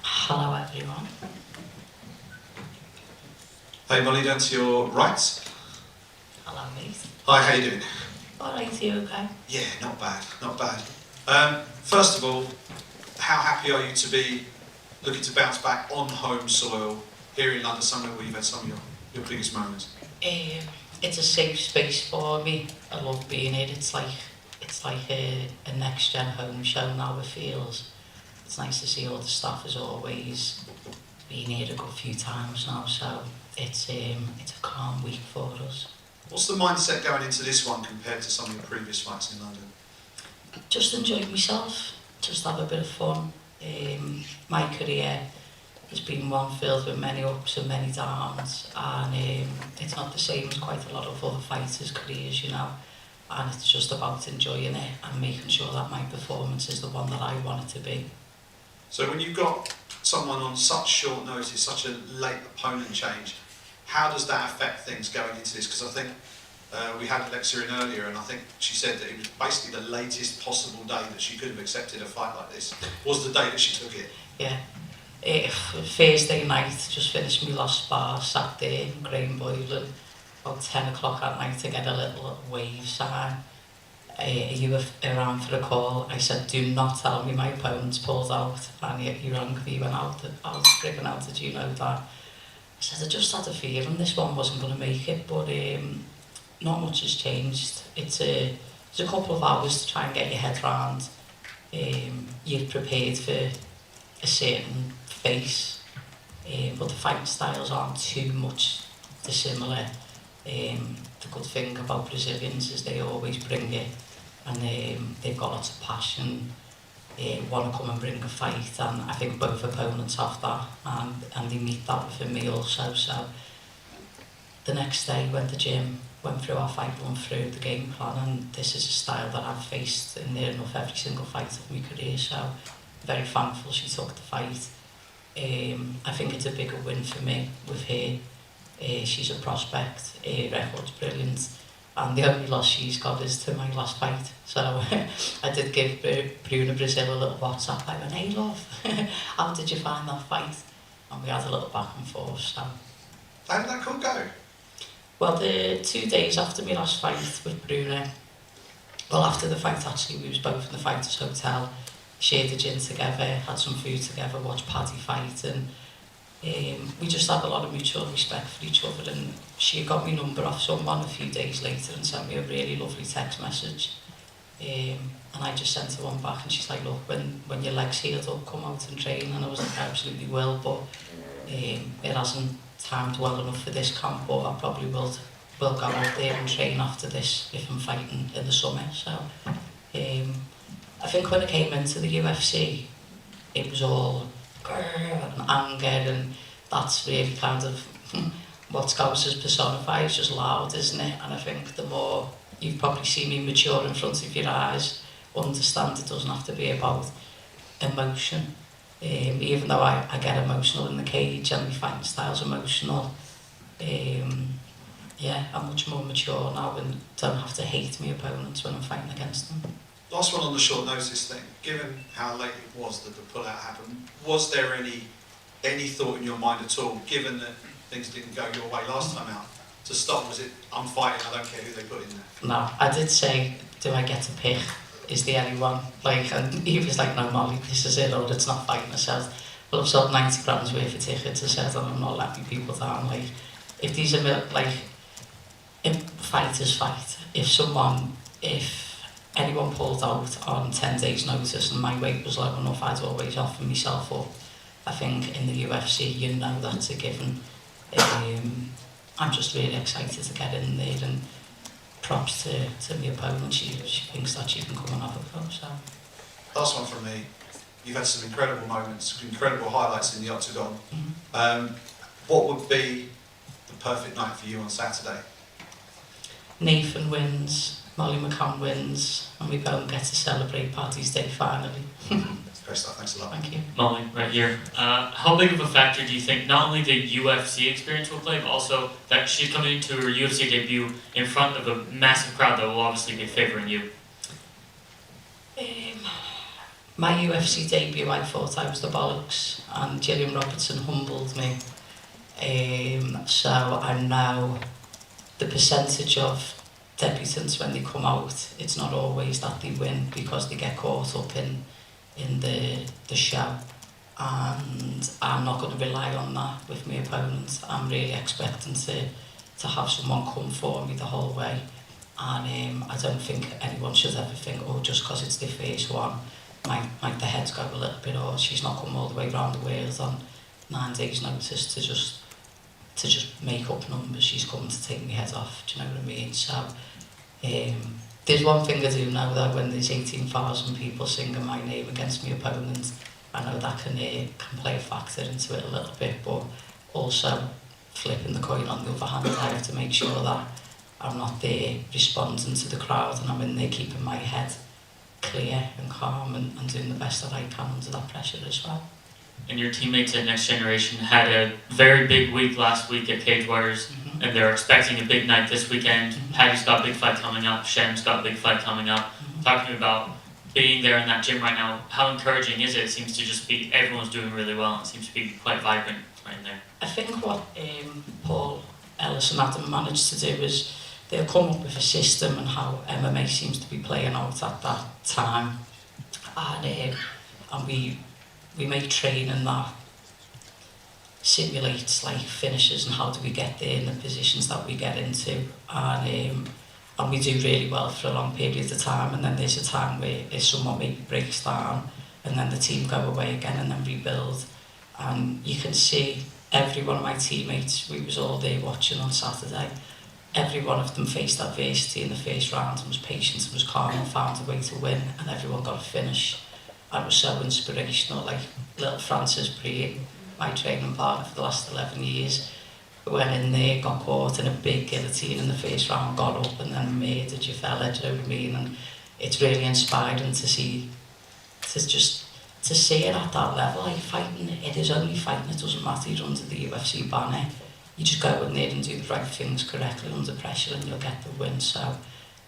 Hello everyone. Hey Molly, down to your right. Hello mate. Hi, how you doing? Alright, you okay? Yeah, not bad, not bad. First of all, how happy are you to be looking to bounce back on home soil here in London, somewhere where you've had some of your biggest moments? It's a safe space for me. I love being here. It's like a next gen home show now, it feels. It's nice to see all the staff as always. Been here a good few times now, so it's a calm week for us. What's the mindset going into this one compared to some of your previous fights in London? Just enjoy myself, just have a bit of fun. My career has been one filled with many ups and many downs, and it's not the same as quite a lot of other fighters' careers, you know. And it's just about enjoying it and making sure that my performance is the one that I want it to be. So when you've got someone on such short notice, such a late opponent change, how does that affect things going into this? Because I think we had Alexia in earlier, and I think she said that it was basically the latest possible day that she could have accepted a fight like this was the day that she took it. Yeah. Thursday night, just finished my last spar, sat there in grain boiling, about 10 o'clock at night to get a little wave sign. Are you around for a call? I said, do not tell me my opponent's pulled out. And he rang me, he went out, I was freaking out, did you know that? I said, I just had a feeling this one wasn't going to make it, but not much has changed. It's a couple of hours to try and get your head round. You've prepared for a certain face, but the fighting styles aren't too much dissimilar. The good thing about Brazilians is they always bring it, and they've got lots of passion, want to come and bring a fight, and I think both opponents have that, and they meet that within me also. So the next day went to the gym, went through our fight, went through the game plan, and this is a style that I've faced in near enough every single fight of my career, so very thankful she took the fight. I think it's a bigger win for me with her. She's a prospect, her record's brilliant, and the only loss she's got is to my last fight. So I did give Bruna Brazil a little WhatsApp. I went, hey love, how did you find that fight? And we had a little back and forth. So. How did that call go? Well, the 2 days after my last fight with Bruna, well after the fight actually, we was both in the Fighters Hotel, shared the gin together, had some food together, watched Paddy fight, and we just had a lot of mutual respect for each other, and she got my number off someone a few days later and sent me a really lovely text message, and I just sent her one back, and she's like, look, when your leg's healed up, come out and train. And I was like, I absolutely will, but it hasn't timed well enough for this camp, but I probably will go out there and train after this if I'm fighting in the summer. So I think when I came into the UFC, it was all and anger, and that's really kind of what Scousers personify. It's just loud, isn't it? And I think the more you've probably seen me mature in front of your eyes, understand it doesn't have to be about emotion. Even though I get emotional in the cage and my fighting style's emotional, yeah, I'm much more mature now and don't have to hate my opponents when I'm fighting against them. Last one on the short notice thing. Given how late it was that the pullout happened, was there any thought in your mind at all, given that things didn't go your way last time out, to stop? Was it, I'm fighting, I don't care who they put in there? No, I did say, do I get to pick? Is there anyone? Like, and he was like, no, Molly, this is it, or it's not fighting. I said, well, I've sold 90 grams worth of tickets. I said, and I'm not letting people down. Like, if these are, like, if fighters fight, if anyone pulled out on 10 days notice and my weight was low enough, I'd always offer myself up. I think in the UFC, you know that's a given. I'm just really excited to get in there, and props to my opponent. She thinks that she can come and have a go. So. Last one from me. You've had some incredible moments, incredible highlights in the octagon. What would be the perfect night for you on Saturday? Nathan wins, Molly McCann wins, and we both get to celebrate Paddy's Day finally. Great stuff, thanks a lot. Thank you. Molly, right here. How big of a factor do you think not only the UFC experience will play, but also that she's coming into her UFC debut in front of a massive crowd that will obviously be favouring you? My UFC debut, I thought I was the bollocks, and Gillian Robertson humbled me. So I know the percentage of debutants when they come out, it's not always that they win because they get caught up in the show, and I'm not going to rely on that with my opponent. I'm really expecting to have someone come for me the whole way, and I don't think anyone should ever think, oh, just because it's the first one, might the heads go a little bit, or she's not come all the way around the world on 9 days notice to just make up numbers. She's coming to take my head off, do you know what I mean? So there's one thing I do know, that when there's 18,000 people singing my name against my opponent, I know that can play a factor into it a little bit, but also flipping the coin on the other hand, I have to make sure that I'm not there responding to the crowd, and I'm in there keeping my head clear and calm and doing the best that I can under that pressure as well. And your teammates at Next Generation had a very big week last week at Cage Warriors, and they're expecting a big night this weekend. Paddy's got a big fight coming up, Shem's got a big fight coming up. Talking about being there in that gym right now, how encouraging is it? It seems to just be, everyone's doing really well, and it seems to be quite vibrant right in there. I think what Paul Ellis and Adam managed to do is they'll come up with a system and how MMA seems to be playing out at that time, and we make training that simulates like finishes and how do we get there in the positions that we get into, and we do really well for a long period of time, and then there's a time where if someone maybe breaks down and then the team go away again and then rebuild. And you can see every one of my teammates, we was all there watching on Saturday, every one of them faced adversity in the first round and was patient and was calm and found a way to win, and everyone got a finish. And it was so inspirational. Like little Francis Breen, my training partner for the last 11 years, went in there, got caught in a big guillotine in the first round, got up and then murdered your fella, do you know what I mean? And it's really inspiring to see, to see it at that level. Like fighting, it is only fighting, it doesn't matter you're under the UFC banner. You just go in there and do the right things correctly under pressure and you'll get the win. So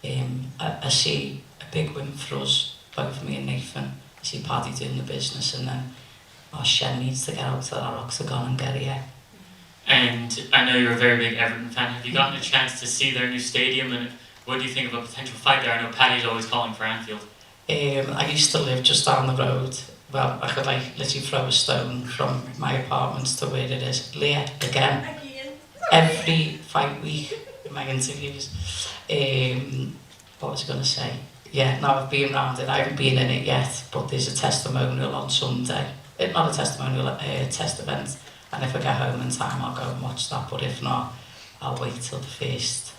I see a big win for us, both me and Nathan. I see Paddy doing the business, and then Shen needs to get out to that octagon and get here. And I know you're a very big Everton fan. Have you gotten a chance to see their new stadium, and what do you think of a potential fight there? I know Paddy's always calling for Anfield. I used to live just down the road. Well, I could like literally throw a stone from my apartment to where it is. Leah, again, every fight week in my interviews. What was I going to say? Yeah, no, I've been around it. I haven't been in it yet, but there's a testimonial on Sunday. Not a testimonial, a test event. And if I get home in time, I'll go and watch that. But if not, I'll wait till the first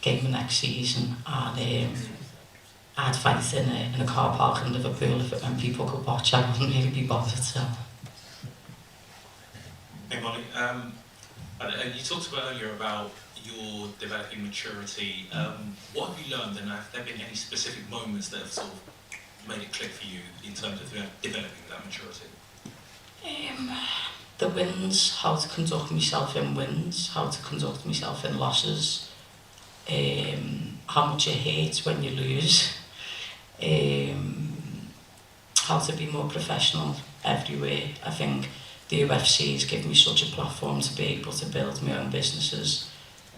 game of next season. And I'd fight in a car park in Liverpool if it meant people could watch. I wouldn't really be bothered. So. Hey Molly, you talked about earlier about your developing maturity. What have you learned, and have there been any specific moments that have sort of made it click for you in terms of developing that maturity? The wins, how to conduct myself in wins, how to conduct myself in losses, how much it hurts when you lose, how to be more professional everywhere. I think the UFC has given me such a platform to be able to build my own businesses,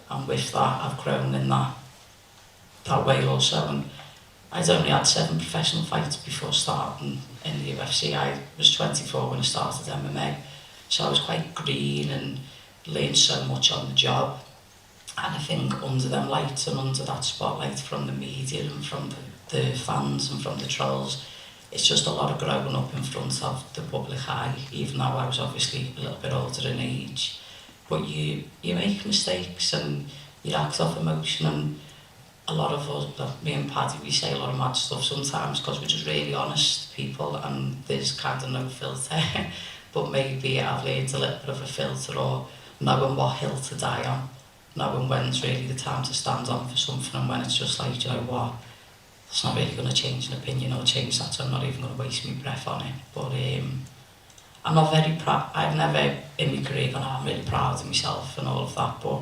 and with that I've grown in that way also. And I'd only had 7 professional fights before starting in the UFC. I was 24 when I started MMA, so I was quite green and learned so much on the job. And I think under them lights and under that spotlight from the media and from the fans and from the trolls, it's just a lot of growing up in front of the public eye, even though I was obviously a little bit older in age. But you make mistakes and you act off emotion, and a lot of us, me and Paddy, we say a lot of mad stuff sometimes because we're just really honest people and there's kind of no filter. But maybe I've learned a little bit of a filter, or knowing what hill to die on, knowing when's really the time to stand on for something and when it's just like, you know what, it's not really going to change an opinion or change that, so I'm not even going to waste my breath on it. But I'm not very proud. I've never in my career gone, I'm really proud of myself and all of that, but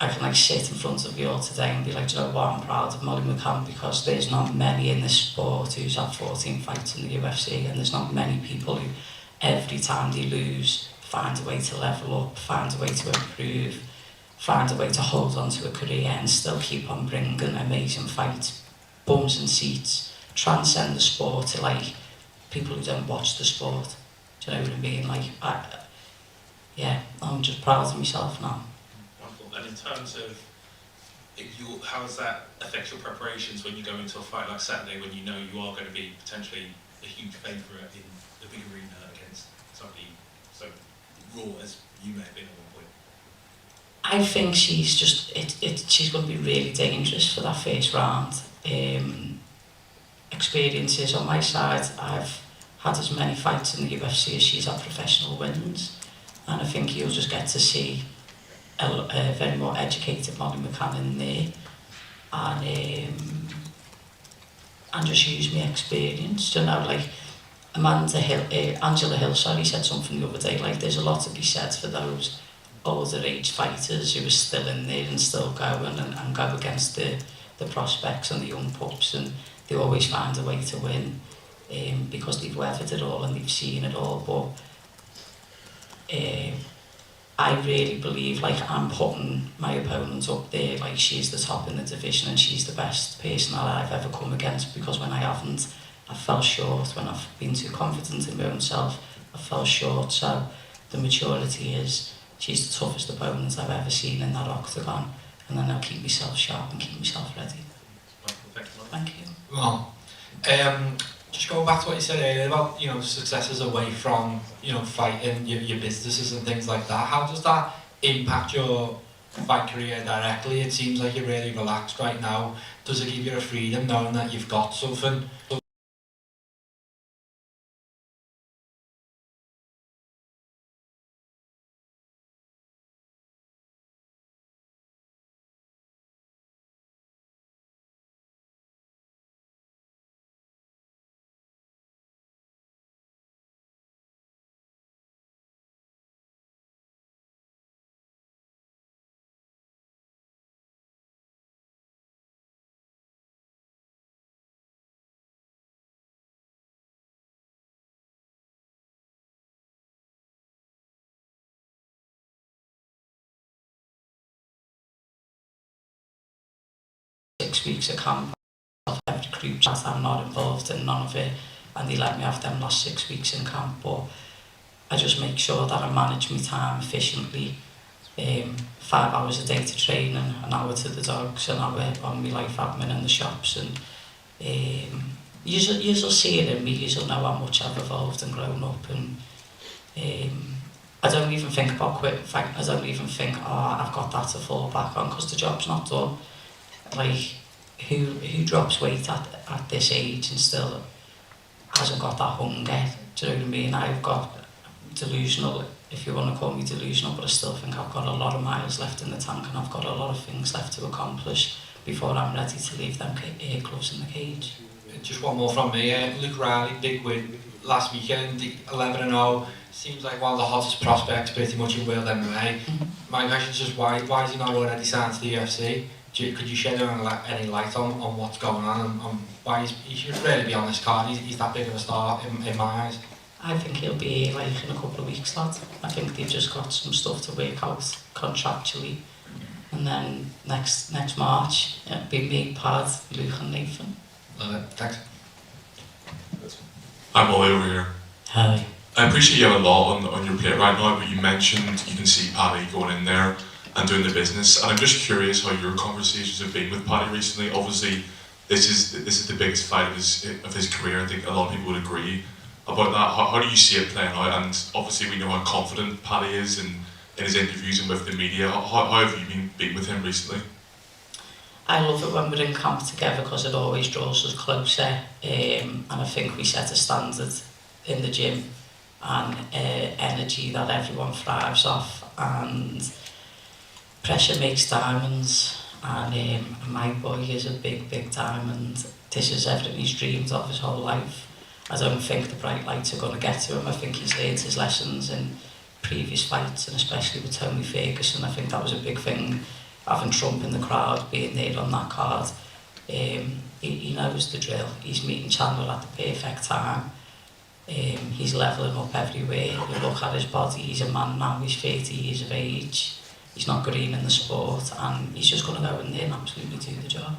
I can like sit in front of you all today and be like, do you know what, I'm proud of Molly McCann, because there's not many in this sport who's had 14 fights in the UFC, and there's not many people who every time they lose find a way to level up, find a way to improve, find a way to hold on to a career and still keep on bringing amazing fights, bums and seats, transcend the sport to like people who don't watch the sport. Do you know what I mean? Like, I'm just proud of myself now. Wonderful. And in terms of how does that affect your preparations when you go into a fight like Saturday, when you know you are going to be potentially a huge favourite in the big arena against somebody so raw as you may have been at one point? I think she's just she's going to be really dangerous for that first round. Experiences on my side, I've had as many fights in the UFC as she's had professional wins, and I think you'll just get to see a very more educated Molly McCann in there, and just use my experience. You know, like Angela Hill, sorry, said something the other day, like there's a lot to be said for those older age fighters who are still in there and still going and go against the prospects and the young pups, and they always find a way to win because they've weathered it all and they've seen it all. But I really believe like I'm putting my opponent up there, like she's the top in the division and she's the best person that I've ever come against, because when I haven't, I fell short. When I've been too confident in my own self, I fell short. So the maturity is, she's the toughest opponent I've ever seen in that octagon, and then I'll keep myself sharp and keep myself ready. Thank you. Well, just going back to what you said earlier about, you know, successes away from, you know, fighting, your businesses and things like that. How does that impact your fight career directly? It seems like you're really relaxed right now. Does it give you a freedom knowing that you've got something? Weeks of camp, every group chat, I'm not involved in none of it, and they let me have them last 6 weeks in camp, but I just make sure that I manage my time efficiently. 5 hours a day to training, an hour to the dogs, an hour on my life admin in the shops, and you'll see it in me, you'll know how much I've evolved and grown up, and I don't even think about quitting fighting. I don't even think, oh, I've got that to fall back on, because the job's not done. Like, who drops weight at this age and still hasn't got that hunger? Do you know what I mean? I've got delusional, if you want to call me delusional, but I still think I've got a lot of miles left in the tank, and I've got a lot of things left to accomplish before I'm ready to leave them ear gloves in the cage. Just one more from me. Luke Riley, big win last weekend, 11-0. Seems like one of the hottest prospects pretty much in world MMA. My question is just why is he not already signed to the UFC? Could you shed any light on what's going on and why he should really be on this card? He's that big of a star in my eyes. I think he'll be here like in a couple of weeks, lad. I think they've just got some stuff to work out contractually, and then next March it'll be me, Pad, Luke and Nathan. Love it. Thanks. I'm Ollie over here. Hi. I appreciate you have a lot on your plate right now, but you mentioned you can see Paddy going in there and doing the business, and I'm just curious how your conversations have been with Paddy recently. Obviously, this is the biggest fight of his career. I think a lot of people would agree about that. How do you see it playing out? And obviously, we know how confident Paddy is in his interviews and with the media. How have you been with him recently? I love it when we're in camp together because it always draws us closer, and I think we set a standard in the gym and energy that everyone thrives off, and pressure makes diamonds, and my boy is a big diamond. This is everything he's dreamed of his whole life. I don't think the bright lights are going to get to him. I think he's learned his lessons in previous fights, and especially with Tony Ferguson. I think that was a big thing, having Trump in the crowd, being there on that card. He knows the drill. He's meeting Chandler at the perfect time. He's levelling up everywhere. You look at his body, he's a man now, he's 30 years of age. He's not green in the sport, and he's just going to go in there and absolutely do the job.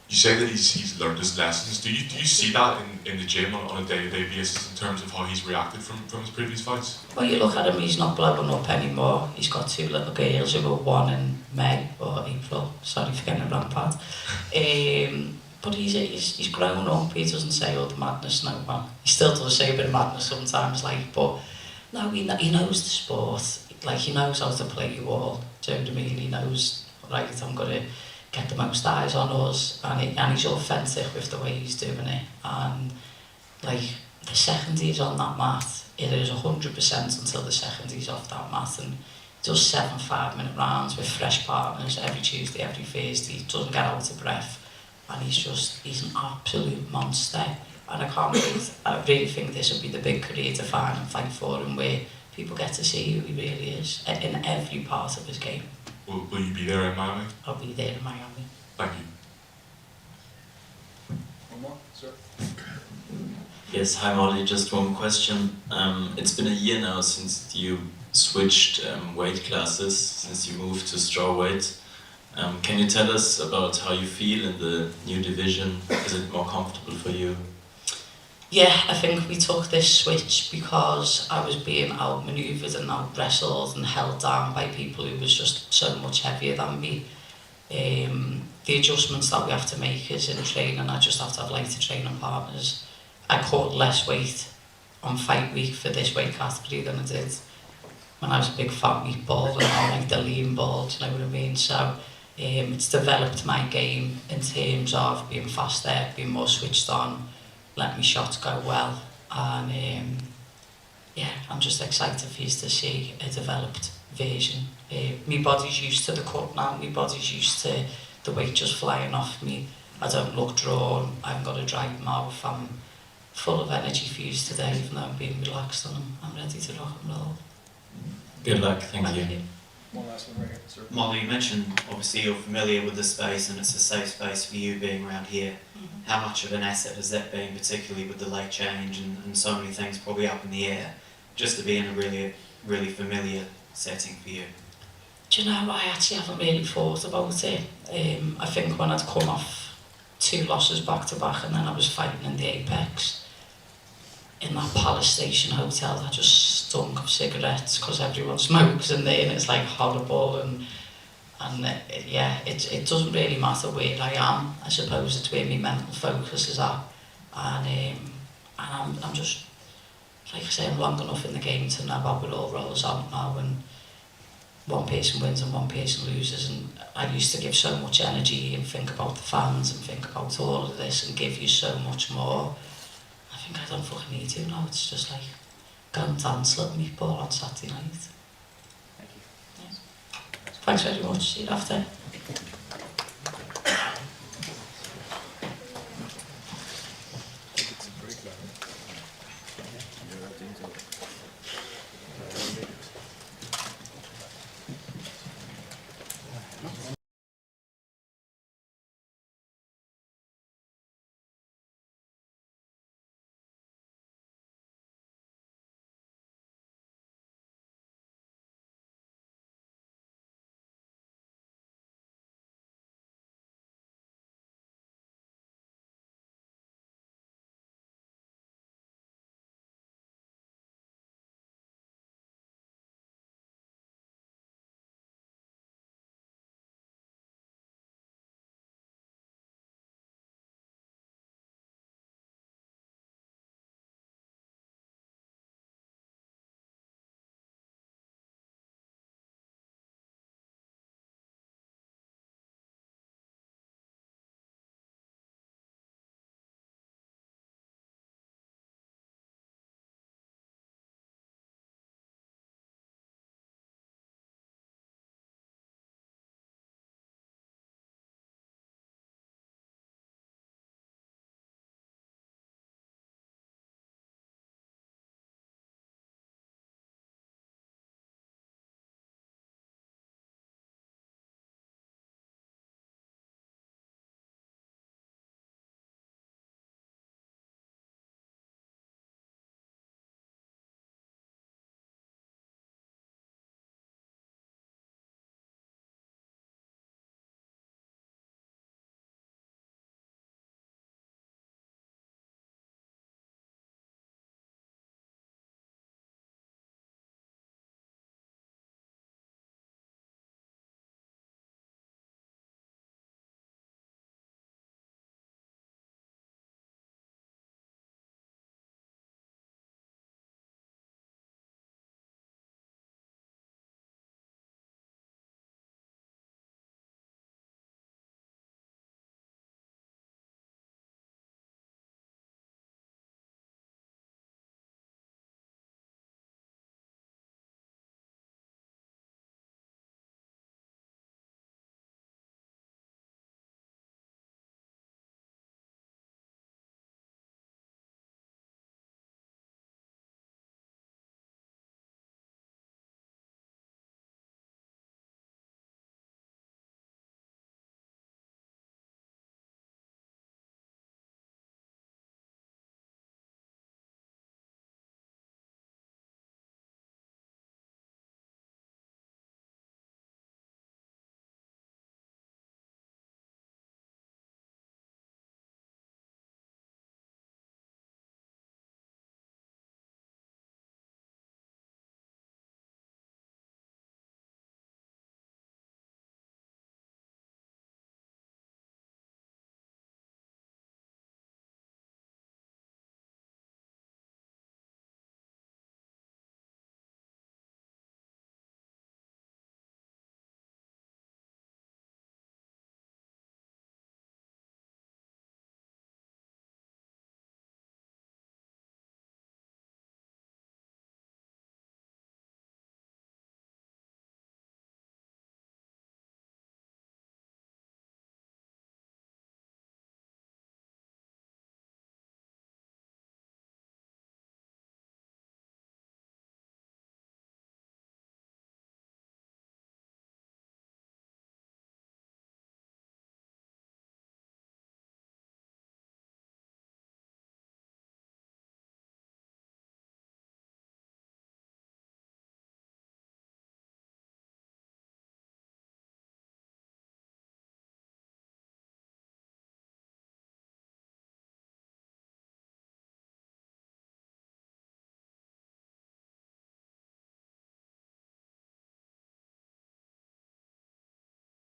You say that he's learned his lessons. Do you see that in the gym on a day-to-day basis in terms of how he's reacted from his previous fights? Well, you look at him, he's not blowing up anymore. He's got 2 little girls who were 1 in May or April. Sorry for getting it wrong, Pat. But he's grown up. He doesn't say all the madness no more. He still does say a bit of madness sometimes, like, but no, he knows the sport. Like, he knows how to play you all. Do you know what I mean? He knows, right, I'm going to get the most eyes on us, and he's authentic with the way he's doing it. And like, the second he's on that mat, it is 100% until the second he's off that mat, and does 7 5-minute rounds with fresh partners every Tuesday, every Thursday. He doesn't get out of breath, and he's an absolute monster. And I can't wait. I really think this will be the big career defining fight for him, where people get to see who he really is in every part of his game. Will you be there in Miami? I'll be there in Miami. Thank you. One more, sir. Yes, hi Molly, just one question. It's been a year now since you switched weight classes, since you moved to strawweight. Can you tell us about how you feel in the new division? Is it more comfortable for you? Yeah, I think we took this switch because I was being outmanoeuvred and out-wrestled and held down by people who was just so much heavier than me. The adjustments that we have to make is in training. I just have to have lighter training partners. I caught less weight on fight week for this weight category than I did when I was a big fat meatball and I'm like the lean ball, do you know what I mean? So it's developed my game in terms of being faster, being more switched on, letting my shots go well, and yeah, I'm just excited for you to see a developed version. My body's used to the cut now, my body's used to the weight just flying off me. I don't look drawn, I haven't got a dry mouth, I'm full of energy for you today, even though I'm being relaxed and I'm ready to rock and roll. Good luck, thank you. One last one right here, sir. Molly, you mentioned obviously you're familiar with the space and it's a safe space for you being around here. How much of an asset has that been, particularly with the late change and so many things probably up in the air, just to be in a really familiar setting for you? Do you know, I actually haven't really thought about it. I think when I'd come off 2 losses back to back and then I was fighting in the Apex, in that Palace Station hotel that just stunk of cigarettes because everyone smokes in there and it's like horrible and yeah, it doesn't really matter where I am. I suppose it's where my mental focus is at, and I'm just, like I say, I'm long enough in the game to know how it all rolls out now, and one person wins and one person loses, and I used to give so much energy and think about the fans and think about all of this and give you so much more. I think I don't fucking need to now. It's just like go and dance like meatball on Saturday night. Thank you. Yeah. Thanks very much. See you after.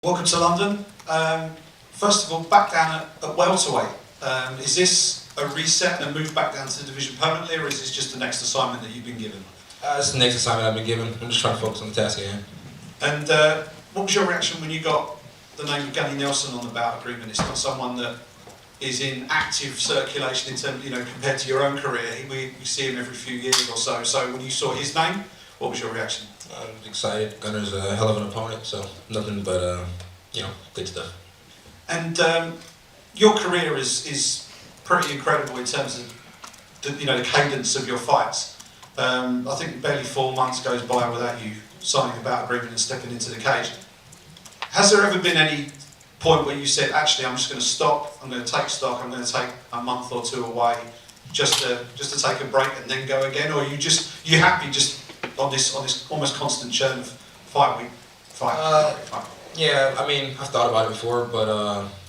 Welcome to London. First of all, back down at welterweight. Is this a reset and a move back down to the division permanently, or is this just the next assignment that you've been given? It's the next assignment I've been given. I'm just trying to focus on the task at hand. And what was your reaction when you got the name of Gunnar Nelson on the bout agreement? It's not someone that is in active circulation in terms, compared to your own career. We see him every few years or so. So when you saw his name, what was your reaction? I was excited. Gunner's a hell of an opponent, so nothing but, good stuff. And your career is pretty incredible in terms of the cadence of your fights. I think barely 4 months goes by without you signing a bout agreement and stepping into the cage. Has there ever been any point where you said, actually, I'm just going to stop, I'm going to take stock, I'm going to take a month or two away just to take a break and then go again? Or are you happy just on this almost constant churn of fight? Yeah, I mean, I've thought about it before, but,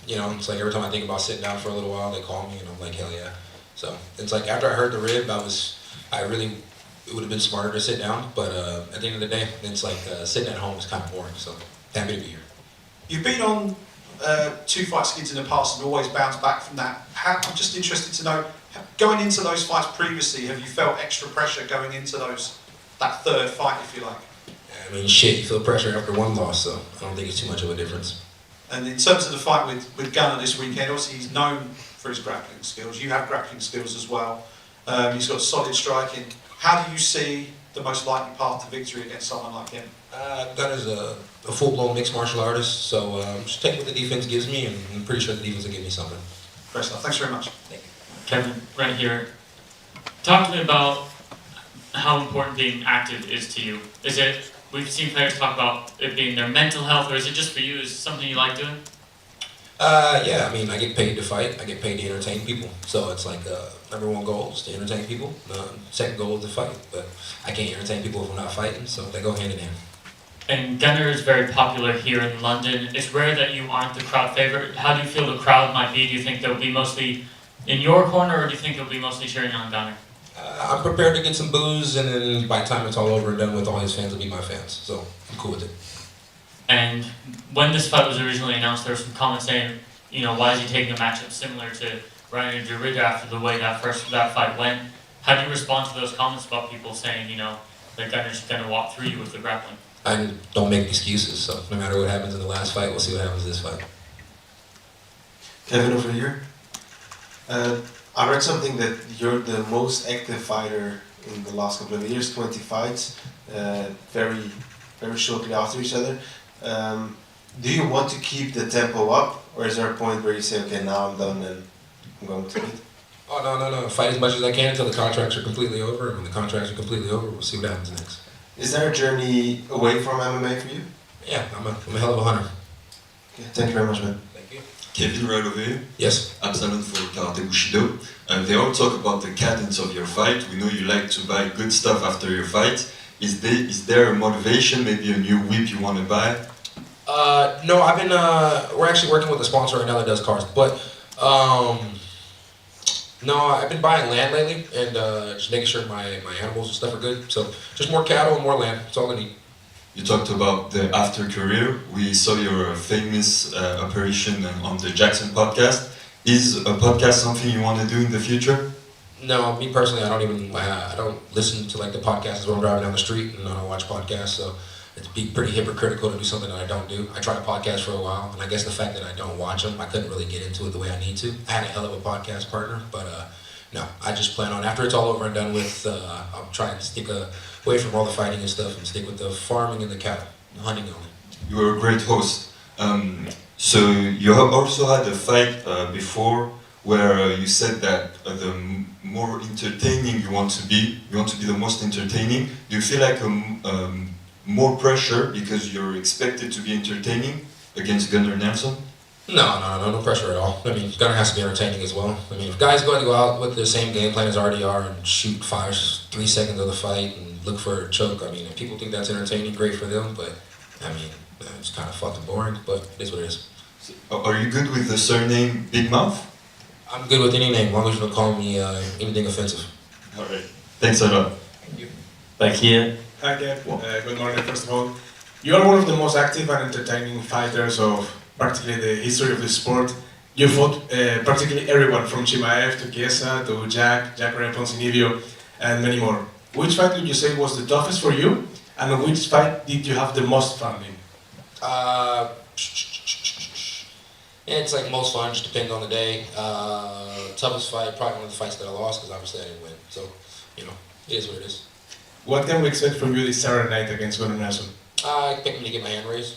it's like every time I think about sitting down for a little while, they call me, and I'm like, hell yeah. So it's like after I heard the rib, it would have been smarter to sit down, but at the end of the day, it's like sitting at home is kind of boring, so happy to be here. You've been on 2 fight skids in the past and always bounced back from that. I'm just interested to know, going into those fights previously, have you felt extra pressure going into that third fight, if you like? I mean, shit, you feel pressure after one loss, so I don't think it's too much of a difference. And in terms of the fight with Gunnar this weekend, obviously he's known for his grappling skills. You have grappling skills as well. He's got solid striking. How do you see the most likely path to victory against someone like him? Gunnar's a full-blown mixed martial artist, so just take what the defense gives me, and I'm pretty sure the defense will give me something. Great stuff. Thanks very much. Thank you. Kevin, right here. Talk to me about how important being active is to you. We've seen players talk about it being their mental health, or is it just for you? Is it something you like doing? Yeah, I mean, I get paid to fight. I get paid to entertain people. So it's like number one goal is to entertain people. Second goal is to fight. But I can't entertain people if I'm not fighting, so they go hand in hand. And Gunnar is very popular here in London. It's rare that you aren't the crowd favorite. How do you feel the crowd might be? Do you think they'll be mostly in your corner, or do you think they'll be mostly cheering on Gunnar? I'm prepared to get some boos, and then by the time it's all over and done with, all his fans will be my fans. So I'm cool with it. And when this fight was originally announced, there were some comments saying, why is he taking a matchup similar to Ryan Charriere after the way that fight went? How do you respond to those comments about people saying, that Gunnar's going to walk through you with the grappling? I don't make excuses, so no matter what happens in the last fight, we'll see what happens this fight. Kevin over here. I read something that you're the most active fighter in the last couple of years, 20 fights, very, very shortly after each other. Do you want to keep the tempo up, or is there a point where you say, okay, now I'm done and I'm going to quit? Oh, no. Fight as much as I can until the contracts are completely over. And when the contracts are completely over, we'll see what happens next. Is there a journey away from MMA for you? Yeah, I'm a hell of a hunter. Okay, thank you very much, man. Thank you. Kevin, right over here. Yes. Absalom for Karate Bushido. They all talk about the cadence of your fight. We know you like to buy good stuff after your fight. Is there a motivation, maybe a new whip you want to buy? No, I've been, we're actually working with a sponsor right now that does cars, but, no, I've been buying land lately, and just making sure my animals and stuff are good, so just more cattle and more land, that's all I need. You talked about the after career. We saw your famous operation on the Jackson podcast. Is a podcast something you want to do in the future? No, me personally, I don't listen to like the podcasts when I'm driving down the street, and I don't watch podcasts, so it'd be pretty hypocritical to do something that I don't do. I tried a podcast for a while, and I guess the fact that I don't watch them, I couldn't really get into it the way I need to. I had a hell of a podcast partner, but no, I just plan on, after it's all over and done with, I'll try and stick away from all the fighting and stuff and stick with the farming and the cattle, the hunting only. You were a great host. So you have also had a fight before where you said that the more entertaining you want to be the most entertaining. Do you feel like more pressure because you're expected to be entertaining against Gunnar Nelson? No pressure at all. I mean, Gunnar has to be entertaining as well. I mean, if guys going to go out with the same game plan as RDR and shoot 3 seconds of the fight and look for a choke, I mean, if people think that's entertaining, great for them, but I mean, it's kind of fucking boring, but it is what it is. So, are you good with the surname Big Mouth? I'm good with any name, as long as you don't call me anything offensive. Alright. Thanks a lot. Thank you. Back here. Hi, Kev. Good morning, first of all. You are one of the most active and entertaining fighters of practically the history of the sport. You fought practically everyone from Chimaev to Chiesa to Jacare, Poncinibio, and many more. Which fight would you say was the toughest for you, and which fight did you have the most fun in? Yeah, it's like most fun, just depends on the day. Toughest fight, probably one of the fights that I lost, because obviously I didn't win. So, you know, it is what it is. What can we expect from you this Saturday night against Gunnar Nelson? I expect him to get my hand raised.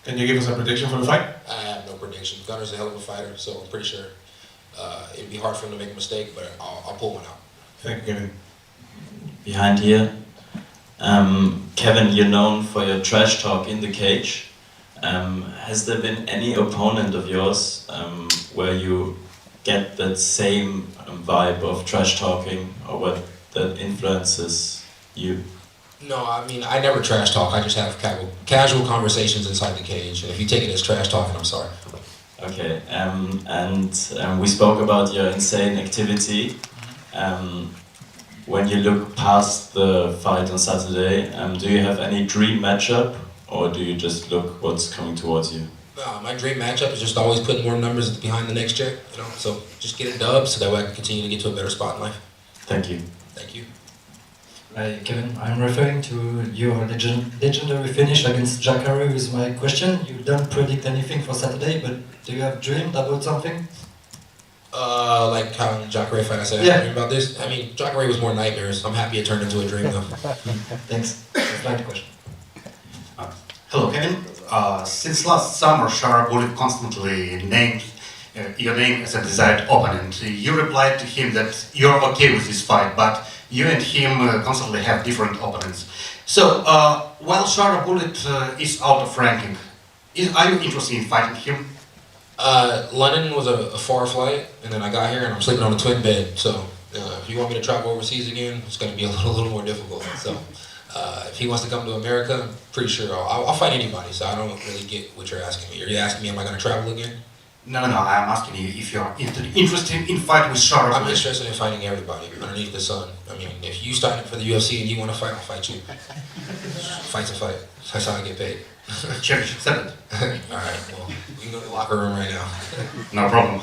Can you give us a prediction for the fight? I have no prediction. Gunnar's a hell of a fighter, so I'm pretty sure it'd be hard for him to make a mistake, but I'll pull one out. Thank you, Kevin. Behind here, Kevin, you're known for your trash talk in the cage. Has there been any opponent of yours where you get that same vibe of trash talking, or what that influences you? No, I mean, I never trash talk. I just have casual conversations inside the cage, and if you take it as trash talking, I'm sorry. Okay, we spoke about your insane activity. When you look past the fight on Saturday, do you have any dream matchup, or do you just look what's coming towards you? My dream matchup is just always putting more numbers behind the next check, you know, so just get a dub so that way I can continue to get to a better spot in life. Thank you. Thank you. Hi, Kevin. I'm referring to your legendary finish against Jacare with my question. You don't predict anything for Saturday, but do you have dreamed about something? Like how in Jacare fight I said Yeah. dream about this. I mean, Jacare was more nightmares. I'm happy it turned into a dream though. Thanks. That's my question. Hello, Kevin. Since last summer, Charriere Bullet constantly named your name as a desired opponent. You replied to him that you're okay with this fight, but you and him constantly have different opponents. So, while Charriere Bullet is out of ranking, are you interested in fighting him? London was a far flight, and then I got here and I'm sleeping on a twin bed. So if you want me to travel overseas again, it's going to be a little more difficult. So if he wants to come to America, I'm pretty sure I'll fight anybody. So I don't really get what you're asking me. Are you asking me, am I going to travel again? No, I'm asking you if you're interested in fight with Charriere Bullet. I'm interested in fighting everybody underneath the sun. I mean, if you sign up for the UFC and you want to fight, I'll fight you. Fight's a fight. That's how I get paid. Cherish, accept it. Alright, well, we can go to the locker room right now. No problem.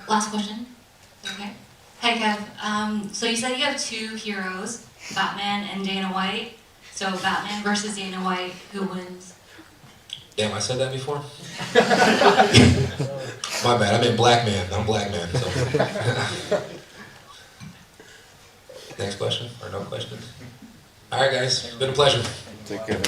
Last question. Okay. Hey Kev, so you said you have two heroes, Batman and Dana White. So Batman versus Dana White, who wins? Damn, I said that before? My bad, I meant black man. I'm black man. So. Next question, or no questions? Alright guys, it's been a pleasure. Take care.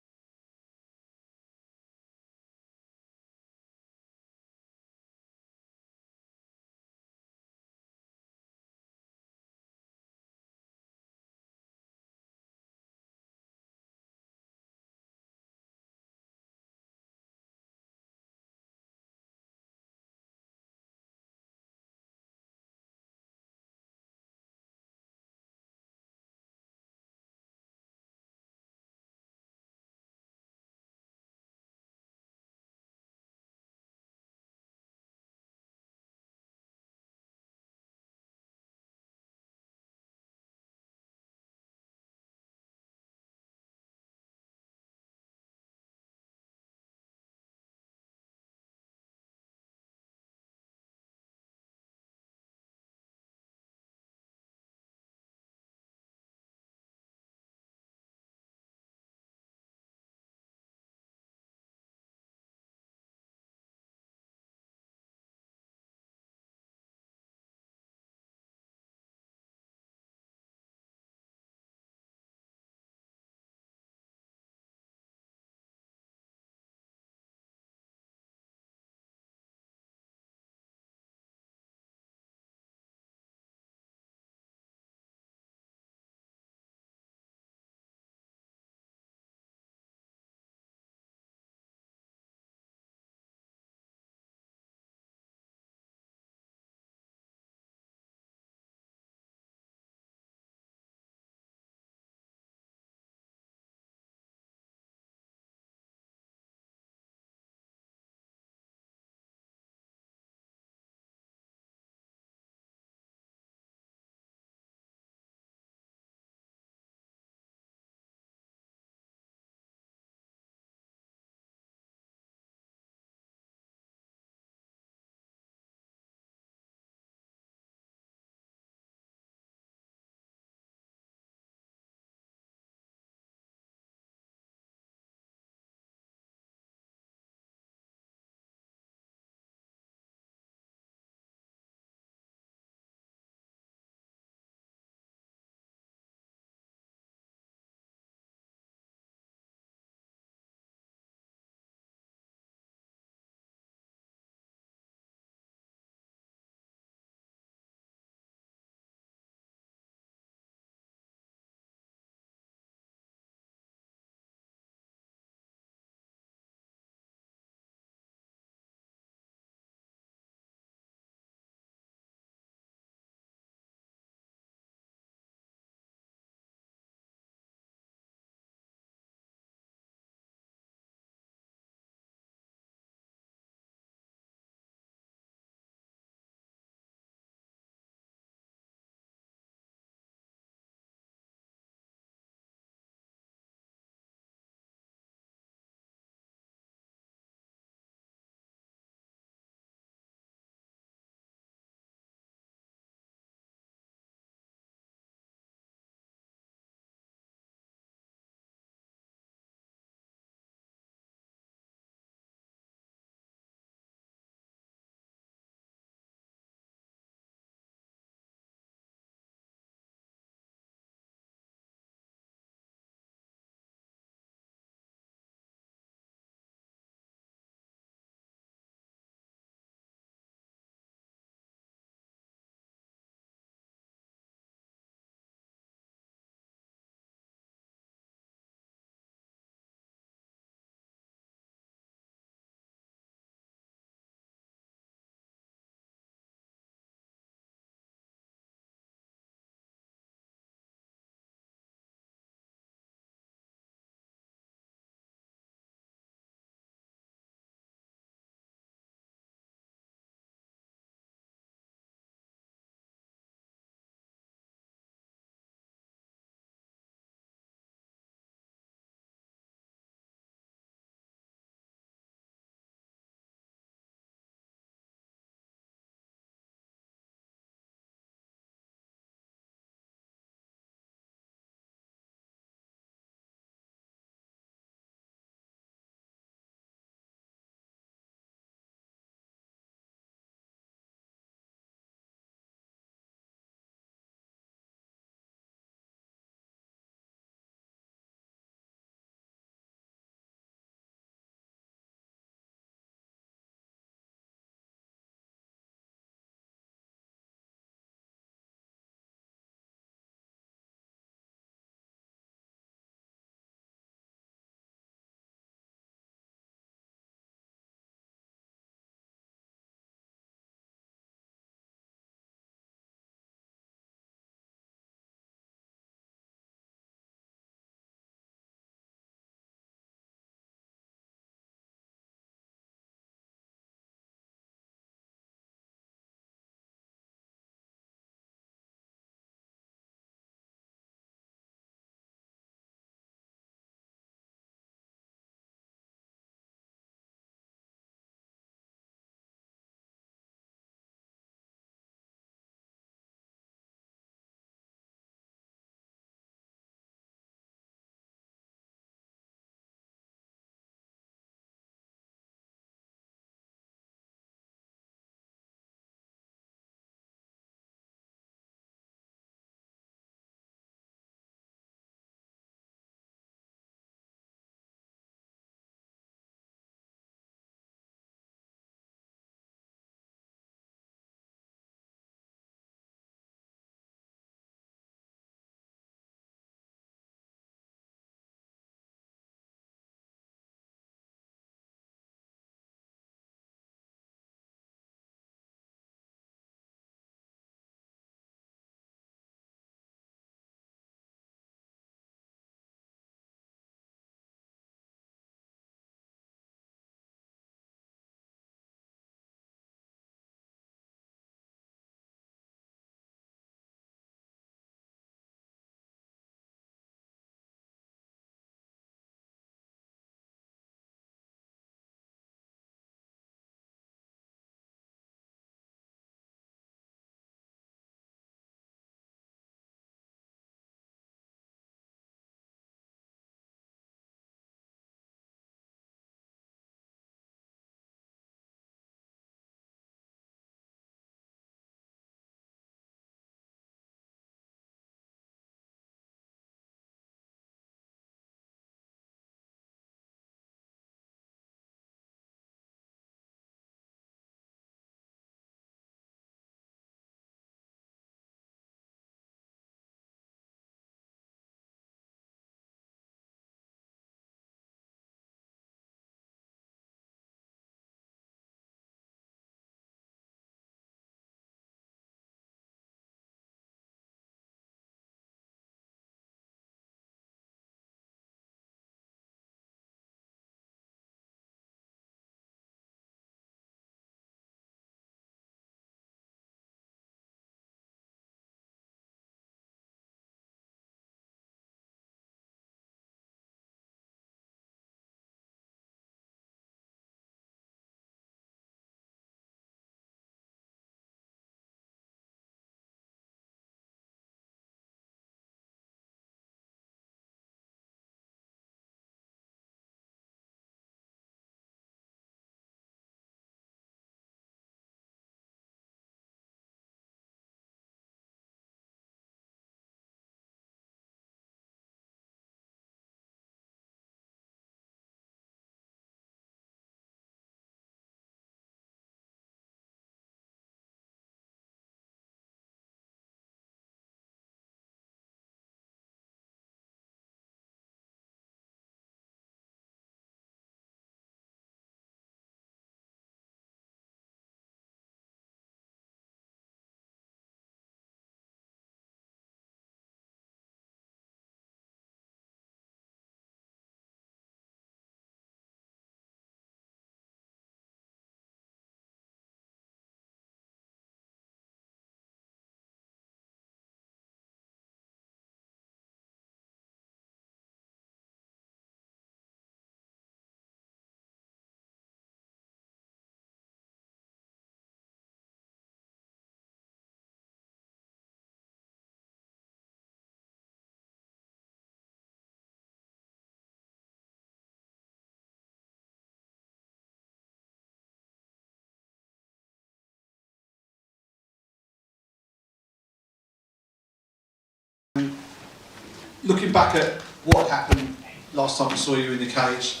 looking back at what happened last time we saw you in the cage,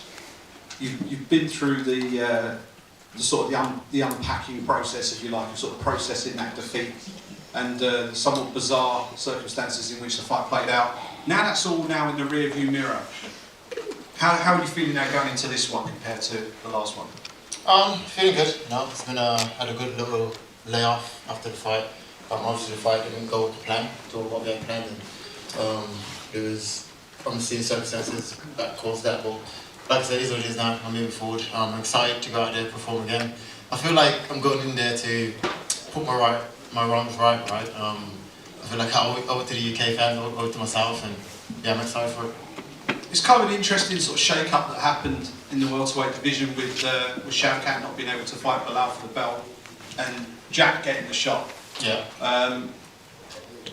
you've been through the sort of the unpacking process, if you like, of sort of processing that defeat and the somewhat bizarre circumstances in which the fight played out. Now that's all now in the rear-view mirror. How are you feeling now going into this one compared to the last one? Feeling good. No, it's been had a good little layoff after the fight. Obviously the fight didn't go to plan, to what we had planned, and it was unforeseen circumstances that caused that. But like I said, it is what it is now. I'm moving forward. I'm excited to go out there and perform again. I feel like I'm going in there to put my wrongs right. I feel like I owe it to the UK fans, I owe it to myself, and yeah, I'm excited for it. It's kind of an interesting sort of shake-up that happened in the welterweight division with Shavkat not being able to fight Belal for the belt and Jack getting the shot. Yeah.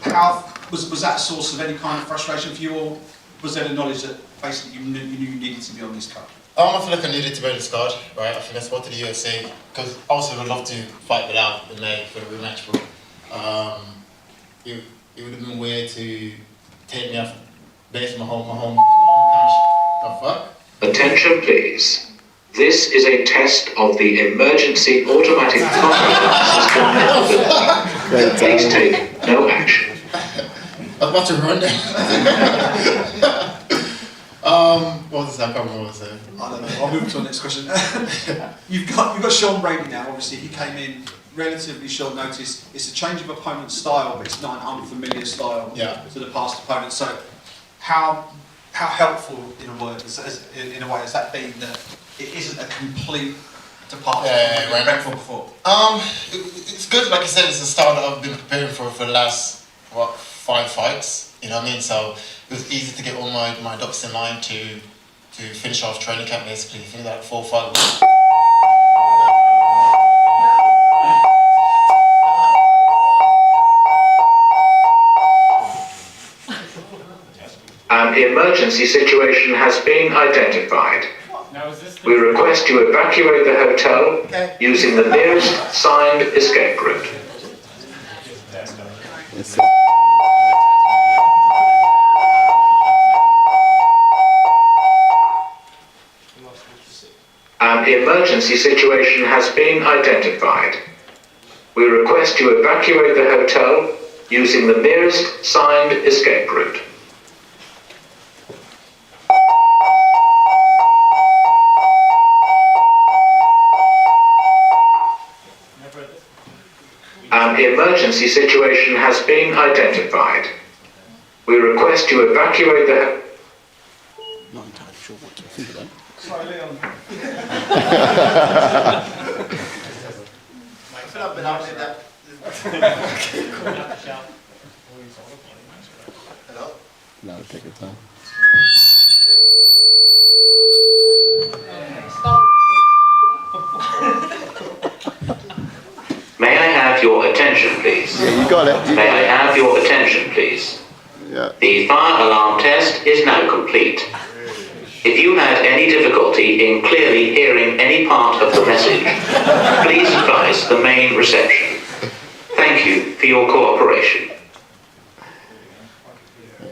How was that a source of any kind of frustration for you, or was there the knowledge that basically you knew you needed to be on this card? I feel like I needed to be on this card, right? I think I spoke to the UFC because also I would love to fight Belal in May for the rematch, but it would have been weird to take me off base of my home cash. The fuck? Attention please. This is a test of the emergency automatic control system. Please take no action. I was about to run there. What was that? I can't remember what I was saying. I don't know. I'll move to the next question. You've got Sean Brady now. Obviously, he came in relatively short notice. It's a change of opponent style, but it's not an unfamiliar style to the past opponent. So, how helpful in a way has that been that it isn't a complete departure from what you've been for before? It's good. Like I said, it's a style that I've been preparing for the last 5 fights. You know what I mean? So it was easy to get all my ducks in line to finish off training camp basically. I think like 4 or 5 weeks. An emergency situation has been identified. We request you evacuate the hotel using the nearest signed escape route. An emergency situation has been identified. We request you evacuate the hotel using the nearest signed escape route. An emergency situation has been identified. We request you evacuate the... Not entirely sure what to think of that. Sorry, Leon. I feel I've been out there that. Hello? No, take your time. May I have your attention, please? Yeah, you got it. May I have your attention, please? Yeah. The fire alarm test is now complete. If you had any difficulty in clearly hearing any part of the message, please advise the main reception. Thank you for your cooperation.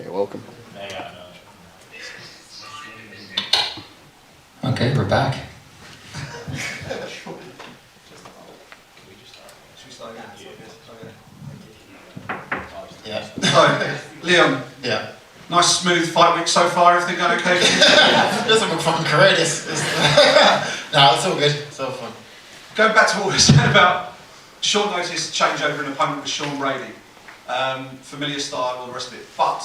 You're welcome. Okay, we're back. Yeah. So, Leon. Yeah. Nice smooth fight week so far. Everything going okay? This is a fucking career. No, it's all good. It's all fun. Going back to what we were saying about short notice changeover an opponent with Sean Brady, familiar style, all the rest of it. But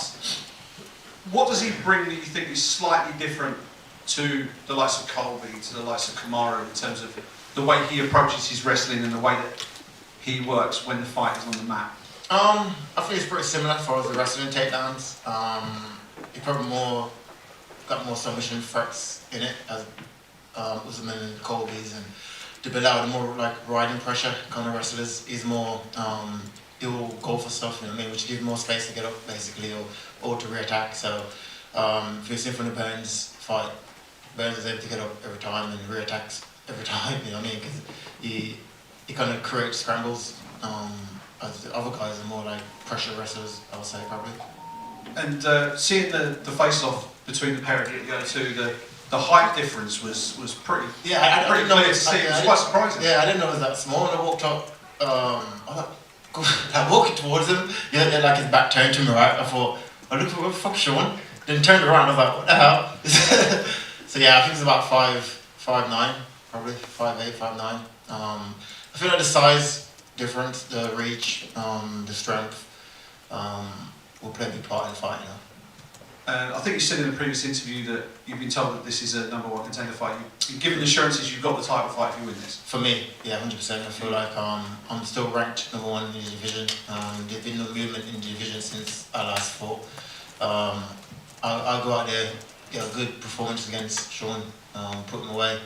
what does he bring that you think is slightly different to the likes of Colby, to the likes of Kamaru, in terms of the way he approaches his wrestling and the way that he works when the fight is on the mat? I think it's pretty similar for us, the wrestling takedowns. He probably got more submission threats in it as Usman and Colby's, and to Belal, the more like riding pressure kind of wrestlers. He's more he'll go for stuff, you know what I mean, which gives more space to get up basically or to reattack. So if you've seen from the Burns fight, Burns is able to get up every time and reattacks every time, you know what I mean, because he kind of creates scrambles. As the other guys are more like pressure wrestlers, I would say probably. And seeing the face-off between the pair of you two, the height difference was pretty I pretty didn't know clear it to was see. It was I quite didn't- surprising. Yeah, I didn't know it was that small. When I walked up, I'm walking towards him. Yeah, like his back turned to me, right? I thought, I looked for what the fuck, Sean. Then turned around. I was like, what the hell? So yeah, I think it's about 5'9", probably 5'8", 5'9". I feel like the size difference, the reach, the strength, will play a big part in the fight. You know. I think you said in a previous interview that you've been told that this is a #1 contender fight. You've given assurances you've got the title fight if you win this. For me, yeah, 100%. I feel like I'm still ranked #1 in the division. There's been no movement in the division since I last fought. I'll go out there, get a good performance against Sean, put him away,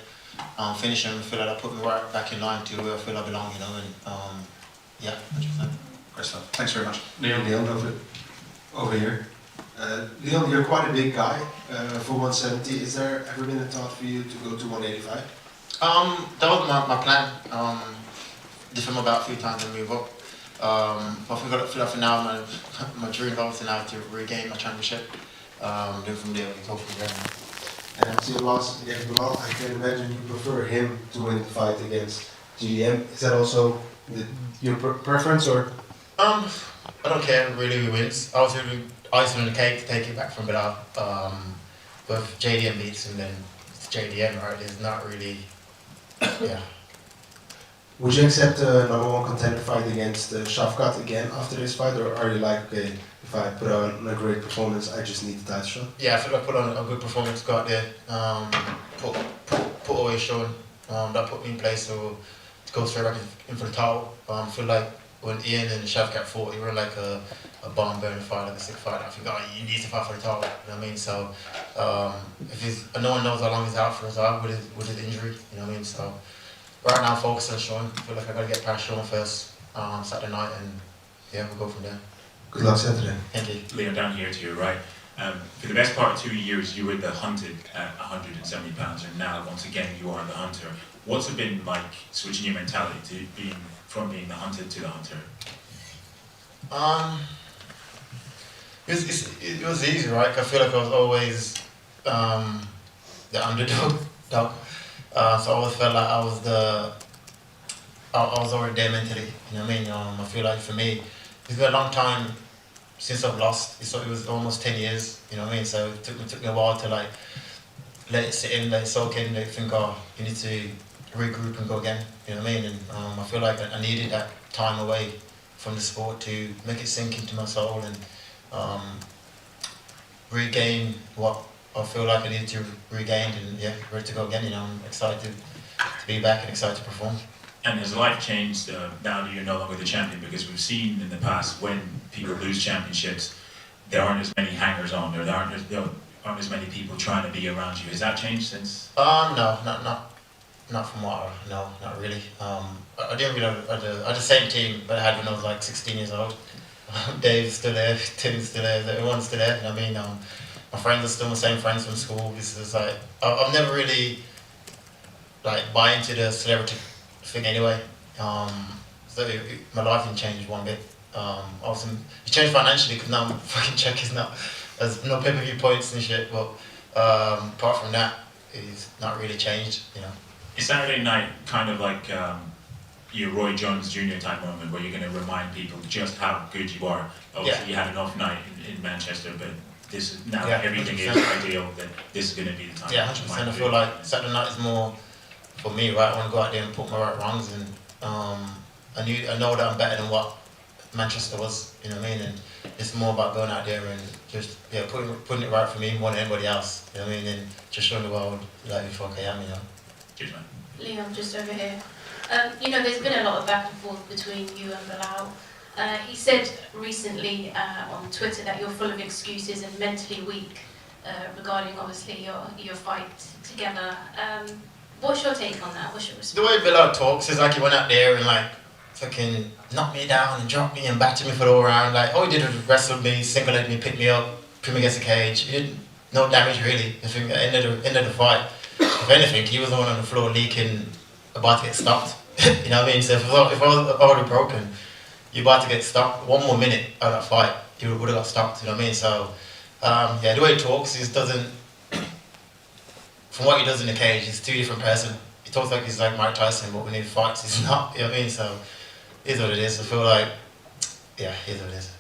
finish him. I feel like I put me right back in line to where I feel I belong, you know. And yeah, 100%. Great stuff. Thanks very much. Leon, over here. Leon, you're quite a big guy for 170. Is there ever been a thought for you to go to 185? That was my plan. Defend my belt a few times and move up. But I feel like for now, my dream is obviously now to regain my championship. Then from there, we go from there. And after your loss against Bilal, I can imagine you prefer him to win the fight against GDM. Is that also your preference, or? I don't care really who wins. I was really icing on the cake to take it back from Bilal. But if JDM beats him, then it's JDM, right? It's not really, yeah. Would you accept a #1 contender fight against Shafkat again after this fight, or are you like, okay, if I put on a great performance, I just need the title shot? Yeah, I feel like I put on a good performance, go out there, put away Sean. That put me in place to go straight back in for the title. I feel like when Ian and Shafkat fought, it was like a bomb burner fight, like a sick fight. I think, oh, you need to fight for the title. You know what I mean? So no one knows how long he's out for as well with his injury. You know what I mean? So right now, I'm focused on Sean. I feel like I gotta get past Sean first Saturday night, and yeah, we'll go from there. Good luck Saturday. Thank you. Leon, down here to your right. For the best part of 2 years, you were the hunted at 170 pounds, and now once again you are the hunter. What's it been like switching your mentality to from being the hunted to the hunter? It was easy, right? I feel like I was always the underdog. So I always felt like I was already there mentally. You know what I mean? I feel like for me, it's been a long time since I've lost. It was almost 10 years. You know what I mean? So it took me a while to like let it sit in, let it soak in. They think, oh, you need to regroup and go again. You know what I mean? And I feel like I needed that time away from the sport to make it sink into my soul and regain what I feel like I needed to regain, and yeah, ready to go again. You know, I'm excited to be back and excited to perform. And has life changed now that you're no longer the champion? Because we've seen in the past when people lose championships, there aren't as many hangers on, there aren't as many people trying to be around you. Has that changed since? No, not from what I know, not really. I didn't really have the same team that I had when I was like 16 years old. Dave's still there, Tim's still there, everyone's still there. You know what I mean? My friends are still the same friends from school. This is like I've never really like buy into the celebrity thing anyway. So my life didn't change one bit. Also, it changed financially because now my fucking check is not, there's no pay-per-view points and shit. But apart from that, it's not really changed. You know. Is Saturday night kind of like your Roy Jones Jr. type moment where you're going to remind people just how good you are? Obviously, you had an off night in Manchester, but this is now everything 100%. is ideal. That this is going to be the time. Yeah, 100%. I feel like Saturday night is more for me, right? I want to go out there and put my right wrongs, and I know that I'm better than what Manchester was. You know what I mean? And it's more about going out there and just putting it right for me more than anybody else. You know what I mean? And just showing the world like who fuck I am. You know. Cheers, man. Leon, just over here. You know, there's been a lot of back and forth between you and Bilal. He said recently on Twitter that you're full of excuses and mentally weak regarding, obviously, your fight together. What's your take on that? What's your response? The way Bilal talks is like he went out there and like fucking knocked me down and dropped me and battered me for the all round. Like all he did was wrestle me, single-legged me, pick me up, put me against the cage. He did no damage really. I think at the end of the fight, if anything, he was the one on the floor leaking, about to get stopped. You know what I mean? So if I was already broken, you're about to get stopped 1 more minute of that fight, he would have got stopped. You know what I mean? So yeah, the way he talks, he doesn't. From what he does in the cage, he's two different person. He talks like he's like Mike Tyson, but when he fights, he's not. You know what I mean? So it is what it is. I feel like, yeah, it is what it is.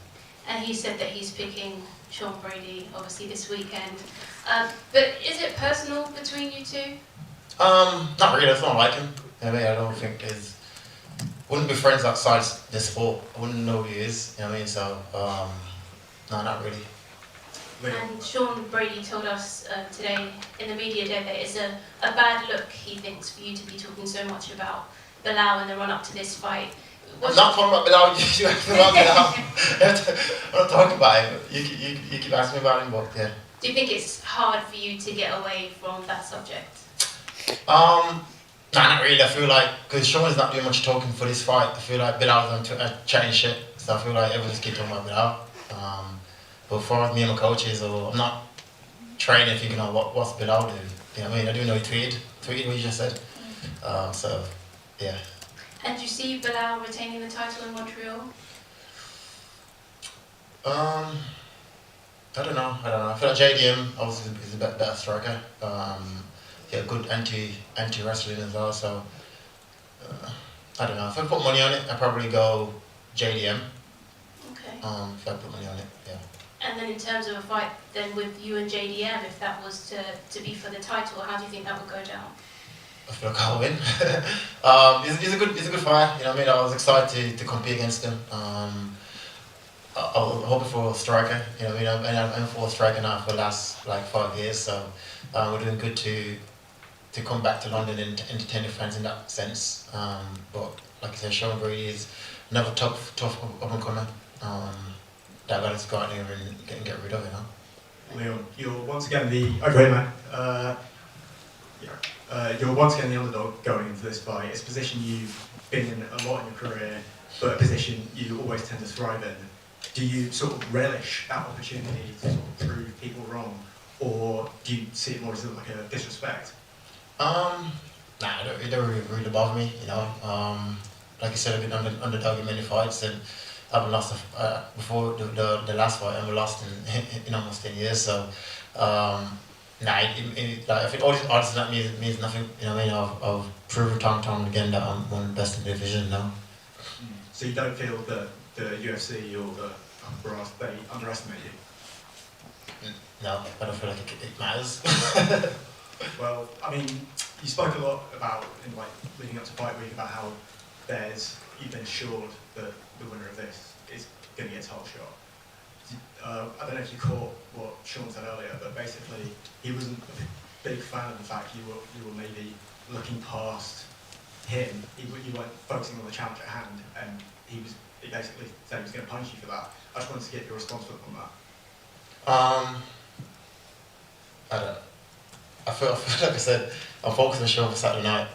And he said that he's picking Sean Brady, obviously this weekend. But is it personal between you two? Not really. It's not like him. You know what I mean? I don't think there's. Wouldn't be friends outside the sport. I wouldn't know who he is. You know what I mean? So no, not really. And Sean Brady told us today in the media day that it's a bad look, he thinks, for you to be talking so much about Belal in the run-up to this fight. I'm not talking about Belal. You asked me about Belal. I'm not talking about him. You keep asking me about him, but yeah. Do you think it's hard for you to get away from that subject? Nah, not really. I feel like, because Sean is not doing much talking for this fight, I feel like Belal's on chatting shit, so I feel like everyone just keep talking about Belal. But as far as me and my coaches, or I'm not training thinking, oh, what's Belal doing? You know what I mean? I do know he tweeted what you just said. So, yeah. And do you see Belal retaining the title in Montreal? I don't know. I feel like JDM obviously is a better striker. Yeah, good anti-wrestling as well, so I don't know. If I put money on it, I'd probably go JDM. Okay. If I put money on it, yeah. And then in terms of a fight then with you and JDM, if that was to be for the title, how do you think that would go down? I feel like I'll win. He's a good fighter, you know what I mean? I was excited to compete against him. I was hoping for a striker, you know what I mean? I'm for a striker now for the last like 5 years, so we're doing good to come back to London and entertain the fans in that sense. But like I said, Sean Brady is another tough up and comer. That guy to go out there and get rid of, you know. Leon, you're once again the great man. You're once again the underdog going into this fight. It's a position you've been in a lot in your career, but a position you always tend to thrive in. Do you sort of relish that opportunity to sort of prove people wrong, or do you see it more as like a disrespect? Nah, it don't really bother me, you know. Like I said, I've been underdog in many fights, and I haven't lost before the last fight. I haven't lost in almost 10 years, so nah. Like, I think all this odds that means nothing. You know what I mean? I've proven time and time again that I'm one of the best in the division now. So you don't feel that the UFC or the brass, they underestimate you? No, I don't feel like it matters. Well, I mean, you spoke a lot about, in like leading up to fight week, about how you've been assured that the winner of this is going to get a title shot. I don't know if you caught what Sean said earlier, but basically he wasn't a big fan of the fact you were maybe looking past him. You weren't focusing on the challenge at hand, and he basically said he was going to punish you for that. I just wanted to get your response on that. I feel like I said, I'm focused on Sean for Saturday night,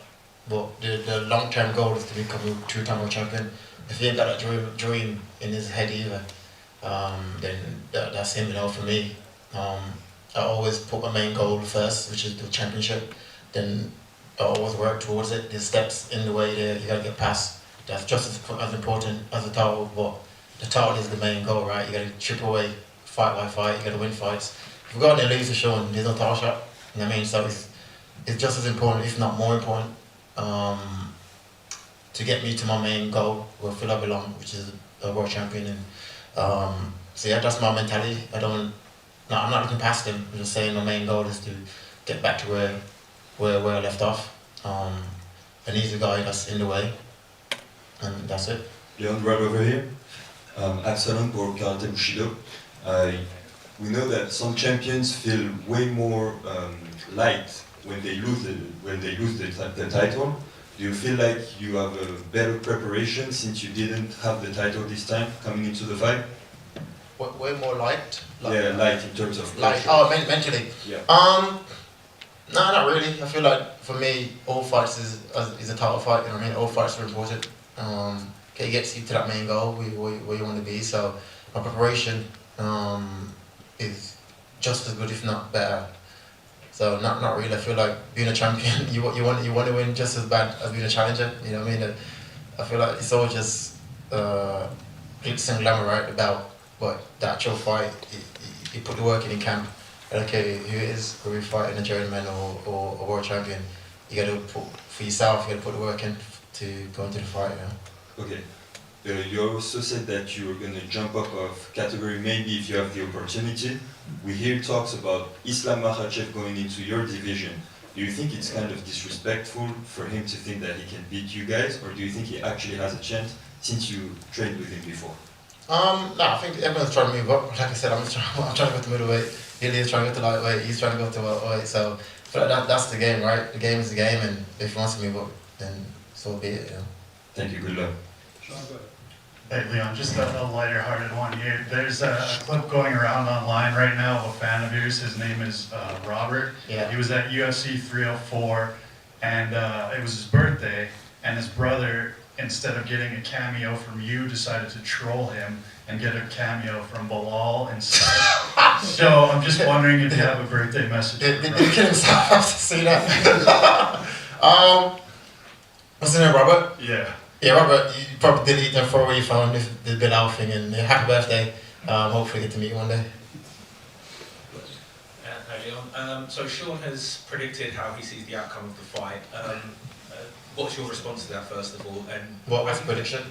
but the long-term goal is to become a two-time world champion. If he ain't got that dream in his head either, then that's him, you know, for me. I always put my main goal first, which is the championship. Then I always work towards it. There's steps in the way there you gotta get past. That's just as important as the title, but the title is the main goal, right? You gotta chip away fight by fight, you gotta win fights. If you go out there and lose to Sean, there's no title shot. You know what I mean? So it's just as important, if not more important, to get me to my main goal, where I feel I belong, which is a world champion. And so yeah, that's my mentality. I'm not looking past him. I'm just saying my main goal is to get back to where I left off. And he's the guy that's in the way, and that's it. Leon, right over here. Excellent for Karate Bushido. We know that some champions feel way more light when they lose the title. Do you feel like you have a better preparation since you didn't have the title this time coming into the fight? Way more light? Yeah, light in terms of like pressure. oh, mentally. Yeah. No, not really. I feel like for me, all fights is a title fight. You know what I mean? All fights are important. It gets you to that main goal where you want to be. So my preparation is just as good, if not better. So not really. I feel like being a champion, you want to win just as bad as being a challenger. You know what I mean? I feel like it's all just glitz and glamour, right? About but the actual fight, you put the work in camp. Okay, who it is, who we fight in a journeyman or a world champion, you got to put for yourself. You got to put the work in to go into the fight. Okay. You also said that you were going to jump up of category maybe if you have the opportunity. We hear talks about Islam Makhachev going into your division. Do you think it's kind of disrespectful for him to think that he can beat you guys, or do you think he actually has a chance since you trained with him before? No, I think everyone's trying to move up. Like I said, I'm trying to go to middleweight. Ilya's trying to go to lightweight. He's trying to go to welterweight. So, but that's the game, right? The game is the game, and if he wants to move up, then so be it. Thank you. Good luck. Hey Leon, just a lighter-hearted one here. There's a clip going around online right now of a fan of yours. His name is Robert. Yeah. He was at UFC 304, and it was his birthday, and his brother, instead of getting a cameo from you, decided to troll him and get a cameo from Bilal instead. So I'm just wondering if you have a birthday message. Did he kill himself after seeing that? What's his name, Robert? Yeah. Yeah, Robert, you probably deleted and throw away your phone with the Bilal thing, and happy birthday. Hopefully get to meet you one day. Hi Leon. So Sean has predicted how he sees the outcome of the fight. What's your response to that first of all? And What was the prediction?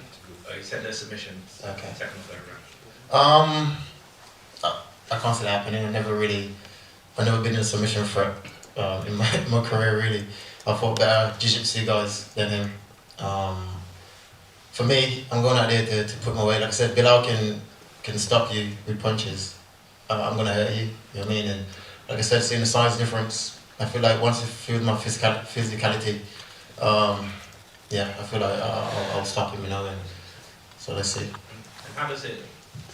He said there's submission. Okay. Second or third round. I can't see that happening. I've never been in a submission threat in my career really. I fought better jiu-jitsu guys than him. For me, I'm going out there to put my weight. Like I said, Bilal can stop you with punches. I'm going to hurt you, you know what I mean? And like I said, seeing the size difference, I feel like once I feel my physicality, yeah, I feel like I'll stop him, you know, and so let's see. And how does it,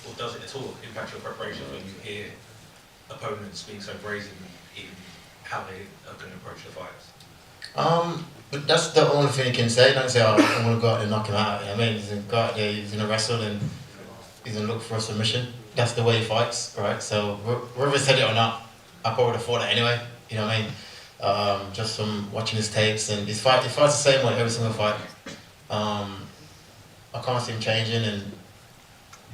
or does it at all, impact your preparation when you hear opponents being so brazen in how they are going to approach the fights? But that's the only thing you can say. Don't say, oh, I'm going to go out there and knock him out. You know what I mean? He's going to go out there, he's going to wrestle and he's going to look for a submission. That's the way he fights, right? So whether he said it or not, I probably would have fought it anyway. You know what I mean? Just from watching his tapes and he fights the same way every single fight. I can't see him changing, and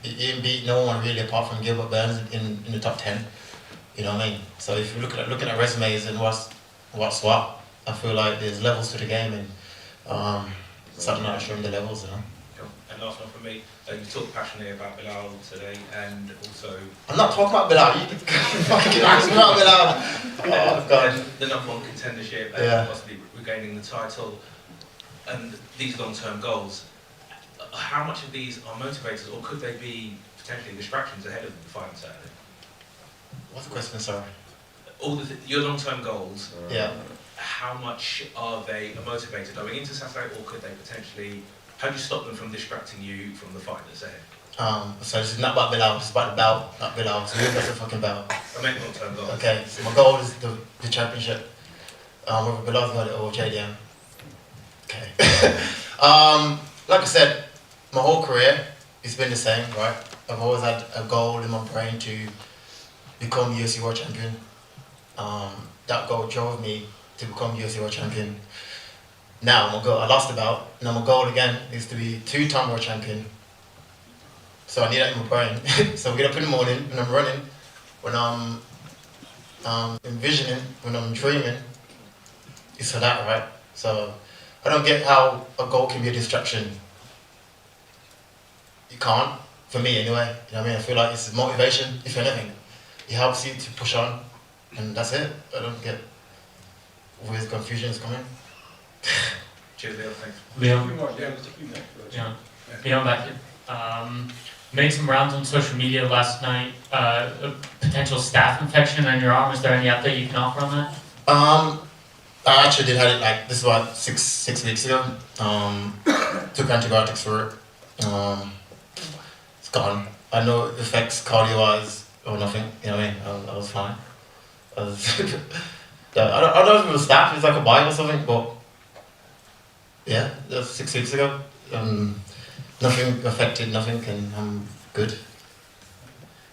he didn't beat no one really apart from Gilbert Burns in the top 10. You know what I mean? So if you looking at resumes and what's what, I feel like there's levels to the game, and something like showing the levels, you know. Cool. And last one from me. You talked passionately about Bilal today, and also. I'm not talking about Bilal. You fucking asking about Bilal. Oh God. The number one contendership, and Yeah. possibly regaining the title, and these long-term goals. How much of these are motivators, or could they be potentially distractions ahead of the fight on Saturday? What's the question, sorry? Your long-term goals. Yeah. How much are they a motivator going into Saturday, or could they potentially? How do you stop them from distracting you from the fight that's ahead? So this is not about Bilal. It's about the belt, not Bilal. So who gets the fucking belt? I meant long-term goals. Okay. So my goal is the championship. Whether Bilal's got it or JDM. Okay. Like I said, my whole career it's been the same, right? I've always had a goal in my brain to become UFC World Champion. That goal drove me to become UFC World Champion. Now my goal, I lost the belt. Now my goal again is to be 2-time World Champion. So I need that in my brain. So I get up in the morning when I'm running, when I'm envisioning, when I'm dreaming. It's for that, right? So I don't get how a goal can be a distraction. You can't, for me anyway. You know what I mean? I feel like it's motivation, if anything. It helps you to push on, and that's it. I don't get where the confusion is coming. Cheers, Leo. Thanks. Leon back here. Made some rounds on social media last night. A potential staph infection on your arm. Is there any update you can offer on that? I actually did have it like this is about six weeks ago. Took antibiotics for it. It's gone. I know it affects cardio-wise or nothing. You know what I mean? I was fine. I don't know if it was staph. It's like a bite or something, but. Yeah, that was 6 weeks ago. Nothing affected, nothing, and I'm good.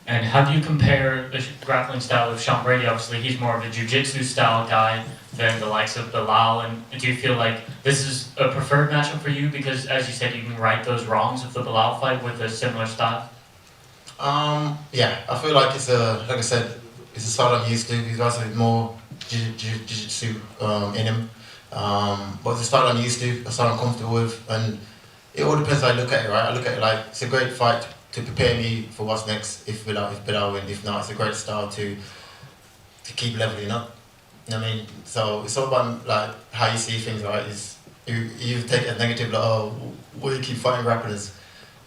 And how do you compare the grappling style of Sean Brady? Obviously, he's more of a jiu-jitsu style guy than the likes of Bilal. And do you feel like this is a preferred matchup for you? Because, as you said, you can right those wrongs of the Bilal fight with a similar style. Yeah, I feel like it's like I said, it's a style I'm used to. He's also more jiu-jitsu in him. But it's a style I'm used to, a style I'm comfortable with, and it all depends how I look at it, right? I look at it like it's a great fight to prepare me for what's next if Bilal win. If not, it's a great style to keep leveling up. You know what I mean? So it's all about like how you see things, right? Is you take it as negative, like, oh, why you keep fighting grapplers?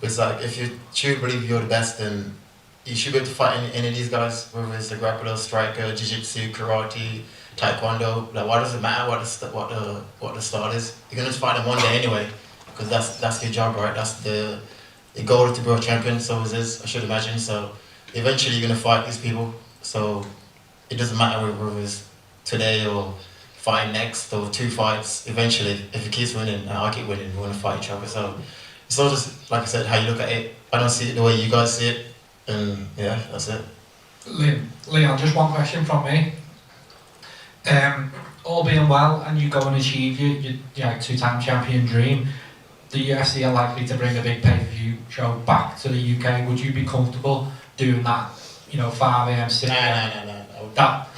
It's like, if you truly believe you're the best, then you should be able to fight any of these guys, whether it's a grappler, striker, jiu-jitsu, karate, taekwondo. Like, why does it matter what the style is? You're gonna fight them one day anyway, because that's your job, right? That's the goal is to be a champion. So is this, I should imagine. So eventually you're gonna fight these people. So it doesn't matter whether it's today or fight next or 2 fights. Eventually, if he keeps winning and I keep winning, we're gonna fight each other. So it's all just, like I said, how you look at it. I don't see it the way you guys see it, and yeah, that's it. Leon, just one question from me. All being well, and you go and achieve your 2-time champion dream, the UFC are likely to bring a big pay-per-view show back to the UK. Would you be comfortable doing that? 5 AM, 6 AM? No. That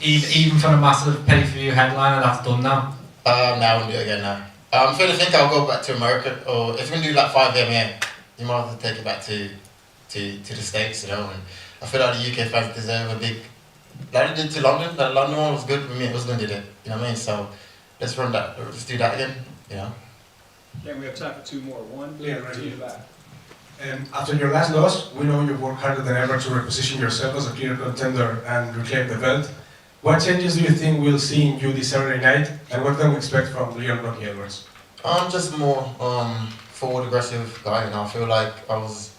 even for a massive pay-per-view headliner, that's done now. No, I wouldn't do it again now. I'm trying to think I'll go back to America, or if you're going to do like 5 MMA, you might have to take it back to the States, And I feel like the UK fans deserve a big, like they did to London. That London one was good for me, it was going to do it, you know what I mean? So let's do that again, Yeah, we have time for 2 more. One, Leon, right to the back. After your last loss, we know you've worked harder than ever to reposition yourself as a clear contender and reclaim the belt. What changes do you think we'll see in you this Saturday night, and what can we expect from Leon Rocky Edwards? I'm just more forward aggressive guy, and I feel like I was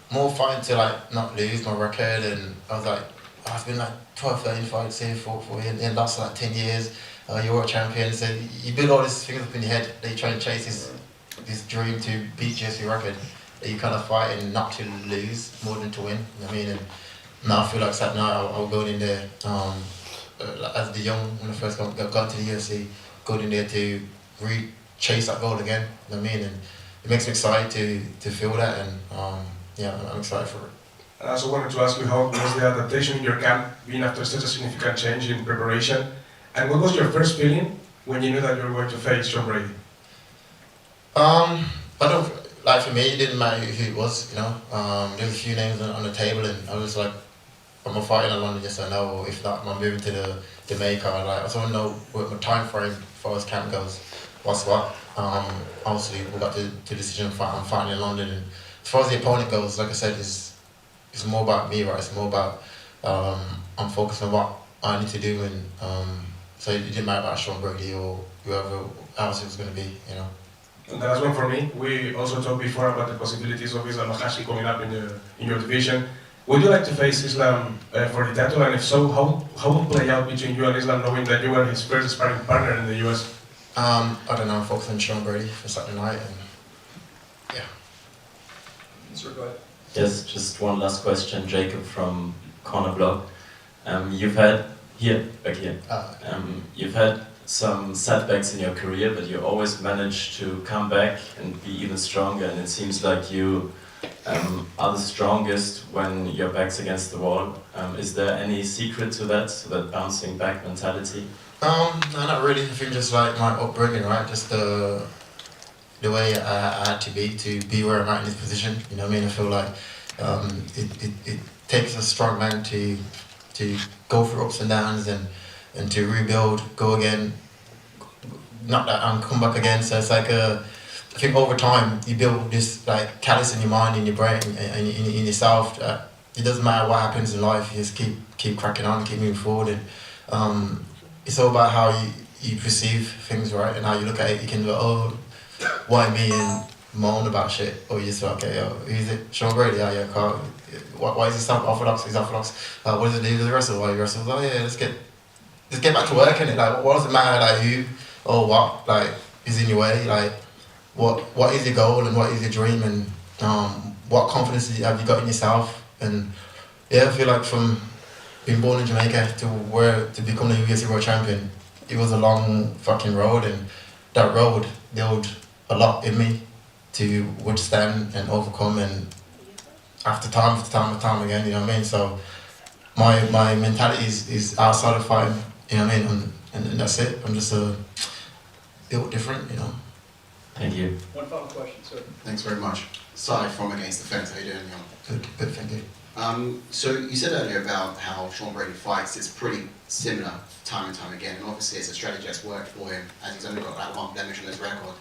more fighting to like not lose my record, and I was like, I've been like 12, 13 fights here for in the last like 10 years. You're a champion, so you build all these things up in your head that you try and chase this dream to beat UFC record. That you kind of fighting not to lose more than to win. You know what I mean? And now I feel like Saturday night I'll go in there as the young when I first got to the UFC, going in there to chase that goal again. You know what I mean? And it makes me excited to feel that, and yeah, I'm excited for it. I also wanted to ask you how was the adaptation in your camp, being after such a significant change in preparation, and what was your first feeling when you knew that you were going to face Sean Brady? I don't. Like for me, it didn't matter who it was, There was a few names on the table, and I was like, am I fighting in London, yes or no? Or if not, am I moving to the Jamaica? Like, I just want to know what my time frame as far as camp goes. What's what? Obviously, we got the decision. I'm fighting in London, and as far as the opponent goes, like I said, it's more about me, right? It's more about I'm focused on what I need to do, and so it didn't matter about Sean Brady or whoever else it was going to be, And the last one for me, we also talked before about the possibilities of Islam Makhashi coming up in your division. Would you like to face Islam for the title, and if so, how will it play out between you and Islam, knowing that you were his first sparring partner in the US? I don't know, I'm focused on Sean Brady for Saturday night, and yeah. Sir, go ahead. Yes, just one last question, Jacob from Corner Blog. You've had you've had some setbacks in your career, but you always manage to come back and be even stronger, and it seems like you are the strongest when your back's against the wall. Is there any secret to that bouncing back mentality? No, not really. I think just like my upbringing, right? Just the way I had to be where I'm at in this position. You know what I mean? I feel like it takes a strong man to go through ups and downs and to rebuild, go again, not that and come back again. So it's like I think over time you build this like callus in your mind, in your brain, in yourself. It doesn't matter what happens in life, you just keep cracking on, keep moving forward, and it's all about how you perceive things, right? And how you look at it. You can go, oh, why me, and moan about shit, or you just say, okay, who's it? Sean Brady, yeah, Carl. Why is he so orthodox? He's orthodox. What does it do to the wrestle? Why you wrestle? Oh yeah, let's get back to work, innit? Like, what does it matter, like, who or what, like, is in your way? Like, what is your goal and what is your dream, and what confidence have you got in yourself? And yeah, I feel like from being born in Jamaica to become the UFC World Champion, it was a long fucking road, and that road built a lot in me to withstand and overcome, and after time again, you know what I mean? So my mentality is outside of fighting, you know what I mean? And that's it. I'm just built different, you know. Thank you. One final question, sir. Thanks very much. Sai from Against the Fence. How you doing, Jan? Good, thank you. So you said earlier about how Sean Brady fights. It's pretty similar time and time again, and obviously it's a strategy that's worked for him, as he's only got that one blemish on his record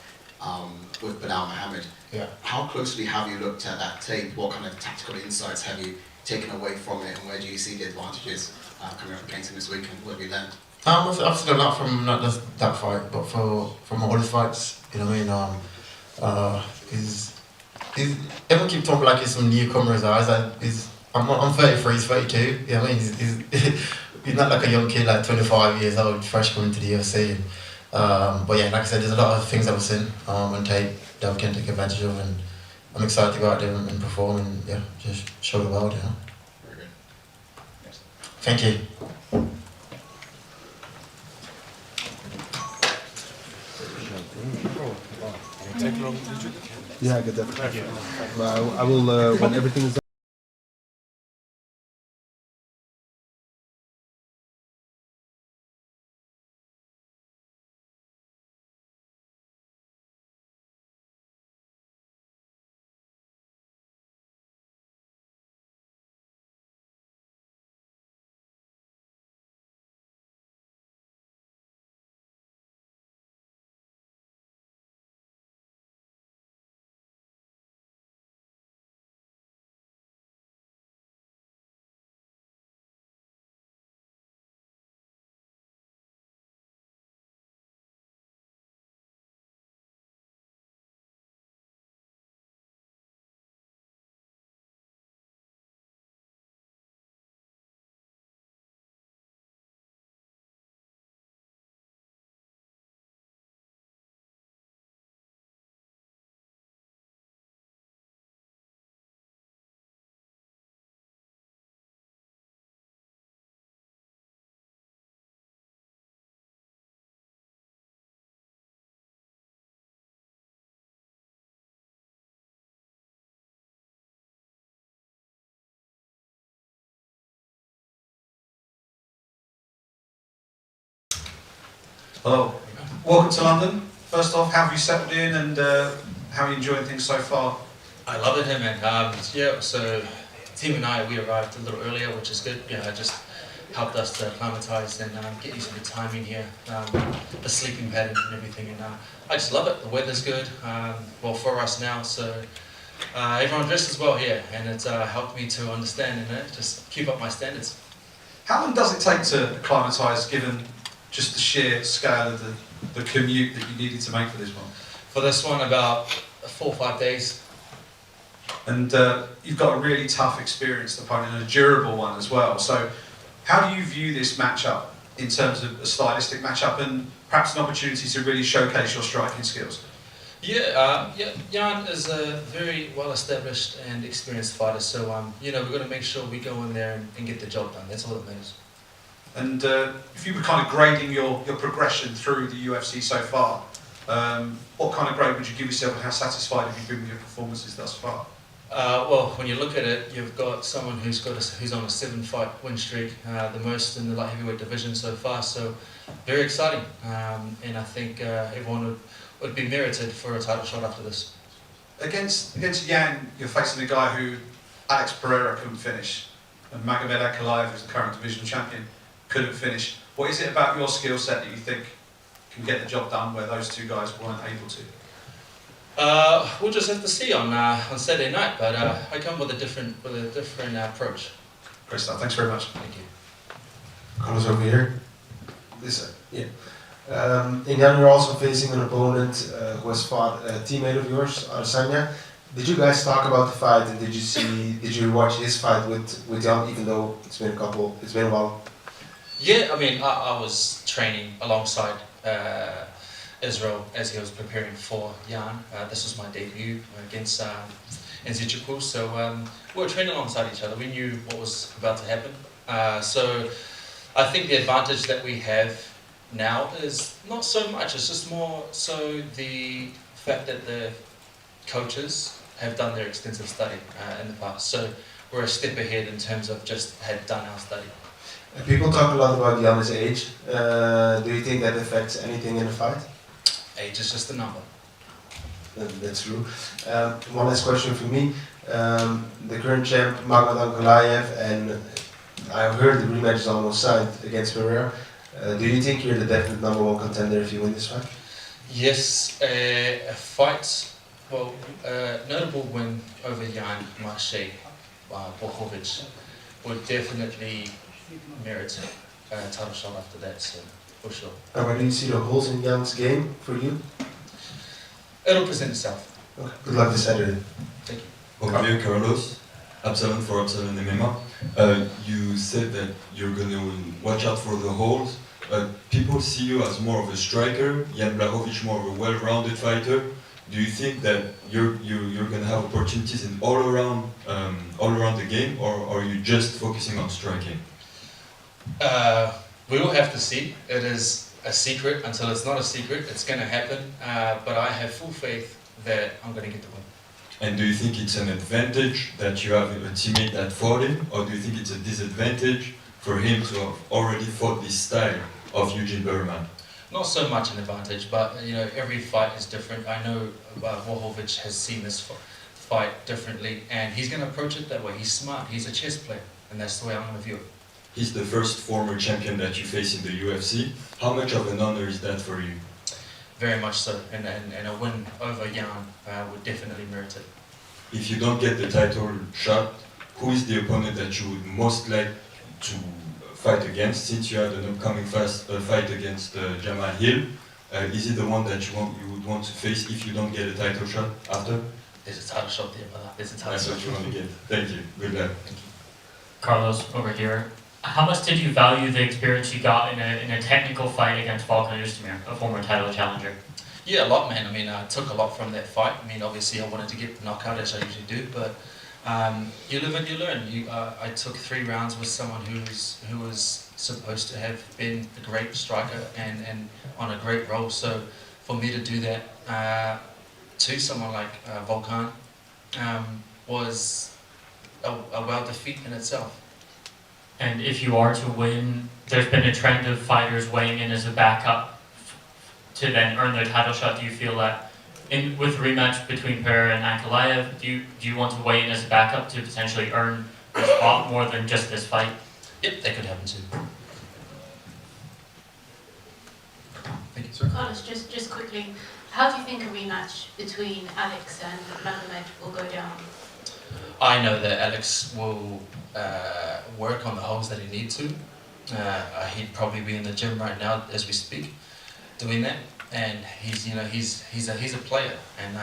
with Bilal Muhammad. Yeah. How closely have you looked at that tape? What kind of tactical insights have you taken away from it, and where do you see the advantages coming up against him this weekend? What have you learned? I've seen a lot from not just that fight, but from all his fights. You know what I mean? He's everyone keep talking like he's some newcomer as I'm 33, he's 32. You know what I mean? He's not like a young kid, like 25 years old, fresh coming to the UFC. But yeah, like I said, there's a lot of things I've seen on tape that we can take advantage of, and I'm excited to go out there and perform and yeah, just show the world. You know. Very good. Thank you. Yeah, I get that. I will, when everything is done. Hello, welcome to London. First off, how have you settled in and how are you enjoying things so far? I love it here, man. Yeah, so team and I, we arrived a little earlier, which is good. You know, it just helped us to acclimatise and get used to the timing here, the sleeping pattern and everything. And I just love it. The weather's good, well for us now. So everyone dresses well here, and it's helped me to understand and just keep up my standards. How long does it take to acclimatise, given just the sheer scale of the commute that you needed to make for this one? For this one, about 4 or 5 days. And you've got a really tough, experienced opponent and a durable one as well. So how do you view this matchup in terms of a stylistic matchup and perhaps an opportunity to really showcase your striking skills? Yeah, Jan is a very well-established and experienced fighter, so you know, we've got to make sure we go in there and get the job done. That's all that matters. And if you were kind of grading your progression through the UFC so far, what kind of grade would you give yourself, and how satisfied have you been with your performances thus far? Well, when you look at it, you've got someone who's on a 7-fight win streak, the most in the light heavyweight division so far. So very exciting, and I think everyone would be merited for a title shot after this. Against Jan, you're facing a guy who Alex Pereira couldn't finish, and Magomed Ankalaev, who's the current division champion, couldn't finish. What is it about your skill set that you think can get the job done where those two guys weren't able to? We'll just have to see on Saturday night, but I come with a different approach. Great stuff. Thanks very much. Thank you. Carlos over here. This side. Yeah. In Jan, you're also facing an opponent who has fought a teammate of yours, Adesanya. Did you guys talk about the fight, and did you watch his fight with Jan, even though it's been a while? Yeah, I mean, I was training alongside Israel as he was preparing for Jan. This was my debut against Nzichukwu, so we were training alongside each other. We knew what was about to happen. So I think the advantage that we have now is not so much, it's just more so the fact that the coaches have done their extensive study in the past. So we're a step ahead in terms of just had done our study. People talk a lot about Jan's age. Do you think that affects anything in the fight? Age is just a number. That's true. One last question for me. The current champ, Ankalaev, and I heard the rematch is almost signed against Charriere. Do you think you're the definite #1 contender if you win this fight? Yes, a fight, well, notable win over Jan Blachowicz would definitely merit a title shot after that, so for sure. And where do you see the holes in Jan's game for you? It'll present itself. Okay. Good luck this Saturday. Thank you. Over here, Carlos, Absalon for Absalon MMA. You said that you're going to watch out for the holes. People see you as more of a striker, Jan Blachowicz more of a well-rounded fighter. Do you think that you're going to have opportunities in all around the game, or are you just focusing on striking? We will have to see. It is a secret until it's not a secret. It's going to happen, but I have full faith that I'm going to get the win. And do you think it's an advantage that you have a teammate that fought him, or do you think it's a disadvantage for him to have already fought this style of Eugene Berman? Not so much an advantage, but you know, every fight is different. I know Blachowicz has seen this fight differently, and he's going to approach it that way. He's smart. He's a chess player, and that's the way I'm going to view it. He's the first former champion that you face in the UFC. How much of an honor is that for you? Very much so, and a win over Jan would definitely merit it. If you don't get the title shot, who is the opponent that you would most like to fight against, since you had an upcoming fight against Jamal Hill? Is it the one that you would want to face if you don't get a title shot after? There's a title shot there, brother. There's a title That's shot. what you want to get. Thank you. Good luck. Thank you. Carlos, over here. How much did you value the experience you got in a technical fight against Volkan Oezdemir, a former title challenger? Yeah, a lot, man. I mean, I took a lot from that fight. I mean, obviously, I wanted to get the knockout, as I usually do, but you live and you learn. I took 3 rounds with someone who was supposed to have been a great striker and on a great roll. So for me to do that to someone like Volkan was a well defeat in itself. And if you are to win, there's been a trend of fighters weighing in as a backup to then earn their title shot. Do you feel that with the rematch between Charriere and Ankalaev, do you want to weigh in as a backup to potentially earn a spot more than just this fight? Yep, that could happen too. Thank you, sir. Carlos, just quickly, how do you think a rematch between Alex and Mohamed will go down? I know that Alex will work on the holes that he needs to. He'd probably be in the gym right now as we speak, doing that. And he's a player, and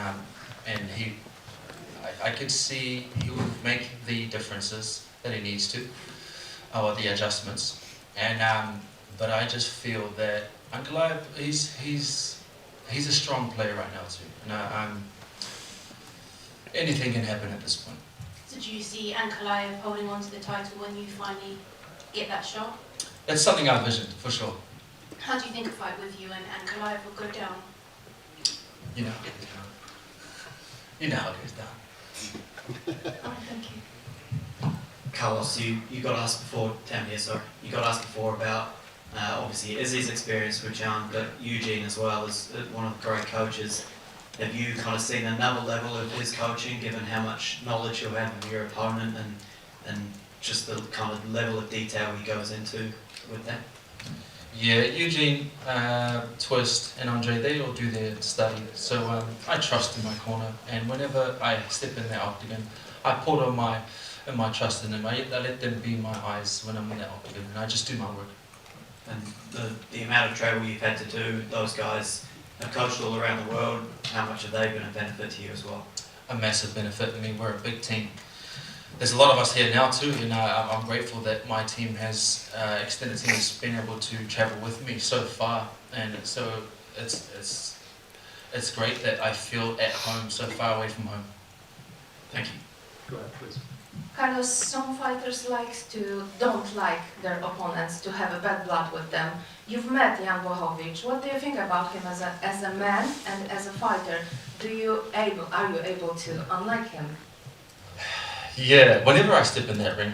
I could see he would make the differences that he needs to, or the adjustments. And but I just feel that Ankalaev, he's a strong player right now too. And anything can happen at this point. So do you see Ankalaev holding on to the title when you finally get that shot? That's something I envisioned, for sure. How do you think a fight with you and Ankalaev will go down? You know how it goes down. You know how it goes down. Oh, thank you. Carlos, you got asked before, Tam here, sorry. You got asked before about, obviously, Izzy's experience with Jan, but Eugene as well as one of the great coaches. Have you kind of seen another level of his coaching, given how much knowledge you have of your opponent and just the kind of level of detail he goes into with that? Yeah, Eugene, Twist and Andre, they all do their study. So I trust in my corner, and whenever I step in the octagon, I put on my trust in them. I let them be my eyes when I'm in the octagon, and I just do my work. And the amount of travel you've had to do, those guys have coached all around the world. How much have they been a benefit to you as well? A massive benefit. I mean, we're a big team. There's a lot of us here now too, and I'm grateful that my team has, extended team has been able to travel with me so far, and so it's great that I feel at home so far away from home. Thank you. Go ahead, please. Carlos, some fighters don't like their opponents to have a bad blood with them. You've met Jan Blachowicz. What do you think about him as a man and as a fighter? Are you able to unlike him? Yeah, whenever I step in that ring,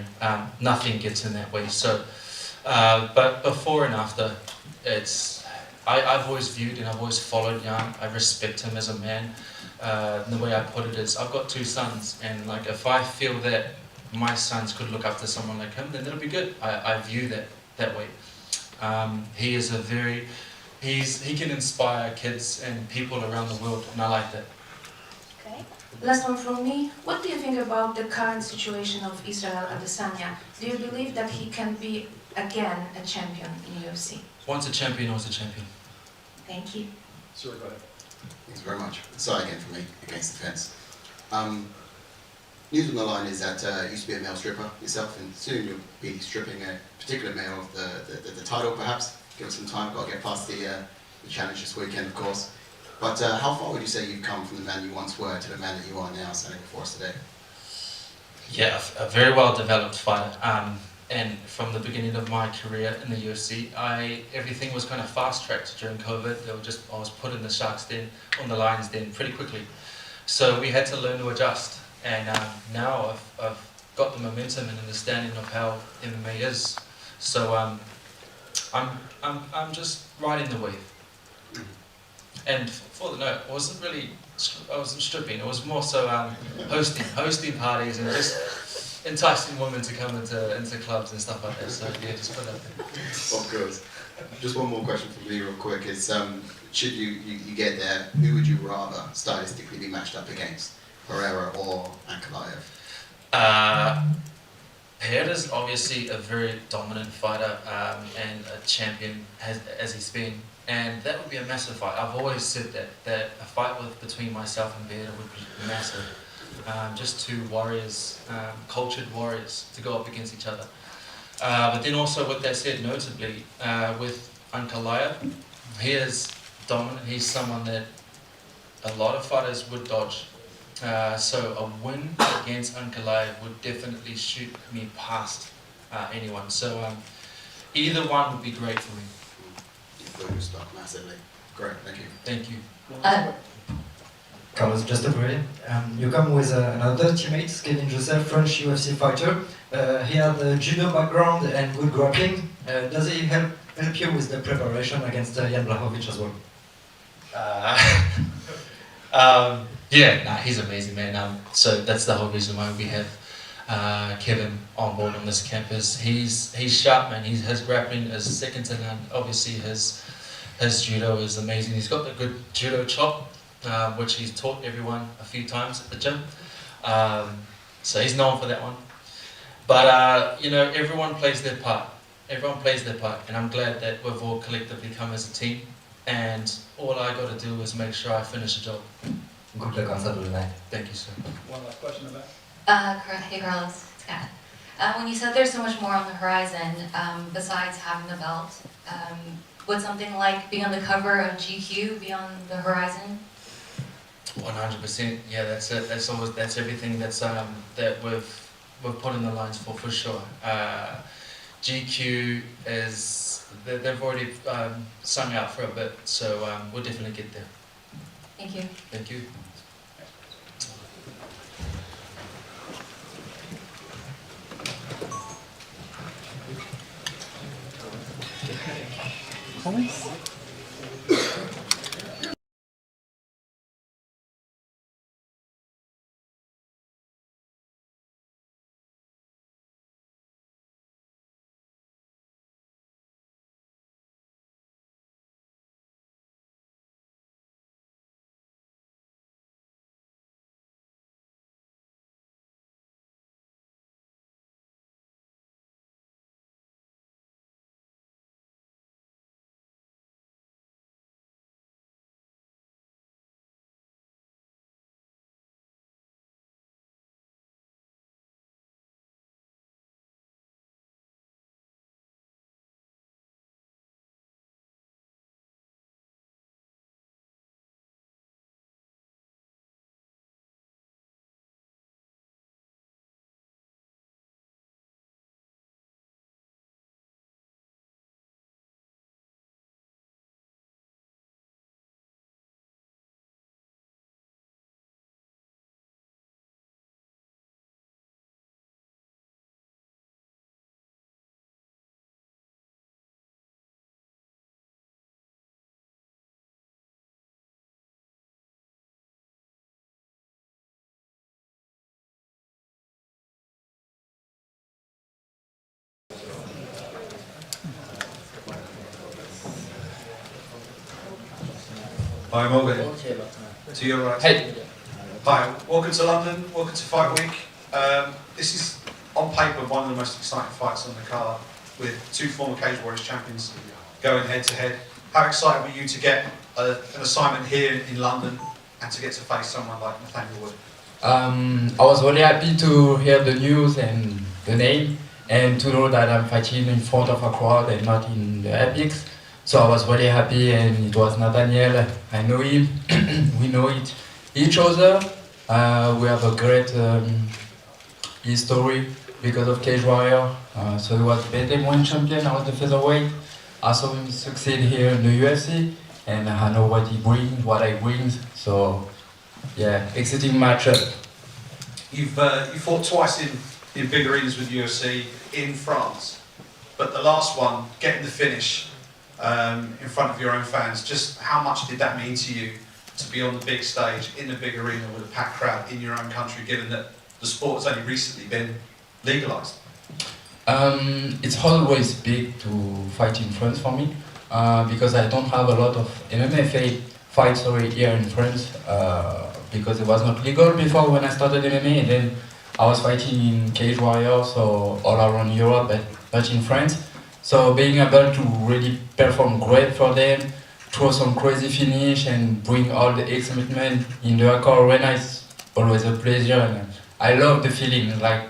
nothing gets in that way. So, but before and after, I've always viewed and I've always followed Jan. I respect him as a man. And the way I put it is, I've got 2 sons, and like if I feel that my sons could look up to someone like him, then it'll be good. I view that way. He is he can inspire kids and people around the world, and I like that. Okay. Last one from me. What do you think about the current situation of Israel Adesanya? Do you believe that he can be again a champion in UFC? Once a champion, always a champion. Thank you. Sir, go ahead. Thanks very much. Sorry again for me, against the fence. News on the line is that you used to be a male stripper yourself, and soon you'll be stripping a particular male of the title, perhaps. Give us some time, got to get past the challenge this weekend, of course. But how far would you say you've come from the man you once were to the man that you are now standing before us today? Yeah, a very well developed fighter. And from the beginning of my career in the UFC, everything was kind of fast tracked during COVID. I was put in the Sharks den, on the Lions den pretty quickly. So we had to learn to adjust. And now I've got the momentum and understanding of how MMA is. So I'm just riding the wave. And for the note, I wasn't stripping. It was more so hosting parties and just enticing women to come into clubs and stuff like that. So yeah, just put that there. Of course. Just one more question from me real quick is, should you get there, who would you rather stylistically be matched up against? Charriere or Ankalaev? Pereira's obviously a very dominant fighter and a champion as he's been. And that would be a massive fight. I've always said that a fight between myself and Pereira would be massive. Just 2 warriors, cultured warriors, to go up against each other. But then also, with that said, notably, with Ankalaev, he is dominant. He's someone that a lot of fighters would dodge. So a win against Ankalaev would definitely shoot me past anyone. So either one would be great for me. You stuck massively. Great, thank you. Thank you. Carlos, just a break. You come with another teammate, Kevin Joseph, French UFC fighter. He had a judo background and good grappling. Does he help you with the preparation against Jan Blachowicz as well? Yeah, he's amazing, man. So that's the whole reason why we have Kevin on board on this campus. He's sharp, man. His grappling is second to none. Obviously, his judo is amazing. He's got the good judo chop, which he's taught everyone a few times at the gym. So he's known for that one. But everyone plays their part. Everyone plays their part, and I'm glad that we've all collectively come as a team. And all I got to do is make sure I finish the job. Good luck on Saturday night. Thank you, sir. One last question about. Hey Carlos, it's Kat. When you said there's so much more on the horizon, besides having the belt, would something like being on the cover of GQ be on the horizon? 100%. Yeah, that's it. That's everything that we've put in the lines for sure. GQ they've already sung out for a bit, so we'll definitely get there. Thank you. Thank you. Comments? Hi, Morgan. To your right. Hey. Hi, welcome to London, welcome to Fight Week. This is, on paper, one of the most exciting fights on the card, with two former Cage Warriors champions going head to head. How excited were you to get an assignment here in London and to get to face someone like Nathaniel Wood? I was really happy to hear the news and the name, and to know that I'm fighting in front of a crowd and not in the Epics. So I was really happy, and it was Nathaniel. I know him, we know each other. We have a great history because of Cage Warrior. So he was BT1 champion, I was the featherweight. I saw him succeed here in the UFC, and I know what he brings, what I bring. So yeah, exciting matchup. You fought twice in big arenas with UFC in France, but the last one, getting the finish in front of your own fans, just how much did that mean to you to be on the big stage, in the big arena with a packed crowd in your own country, given that the sport has only recently been legalised? It's always big to fight in France for me, because I don't have a lot of MMA fights here in France, because it was not legal before when I started MMA, and then I was fighting in Cage Warrior, so all around Europe, but not in France. So being able to really perform great for them, throw some crazy finish and bring all the excitement in the hardcore arena is always a pleasure, and I love the feeling. Like,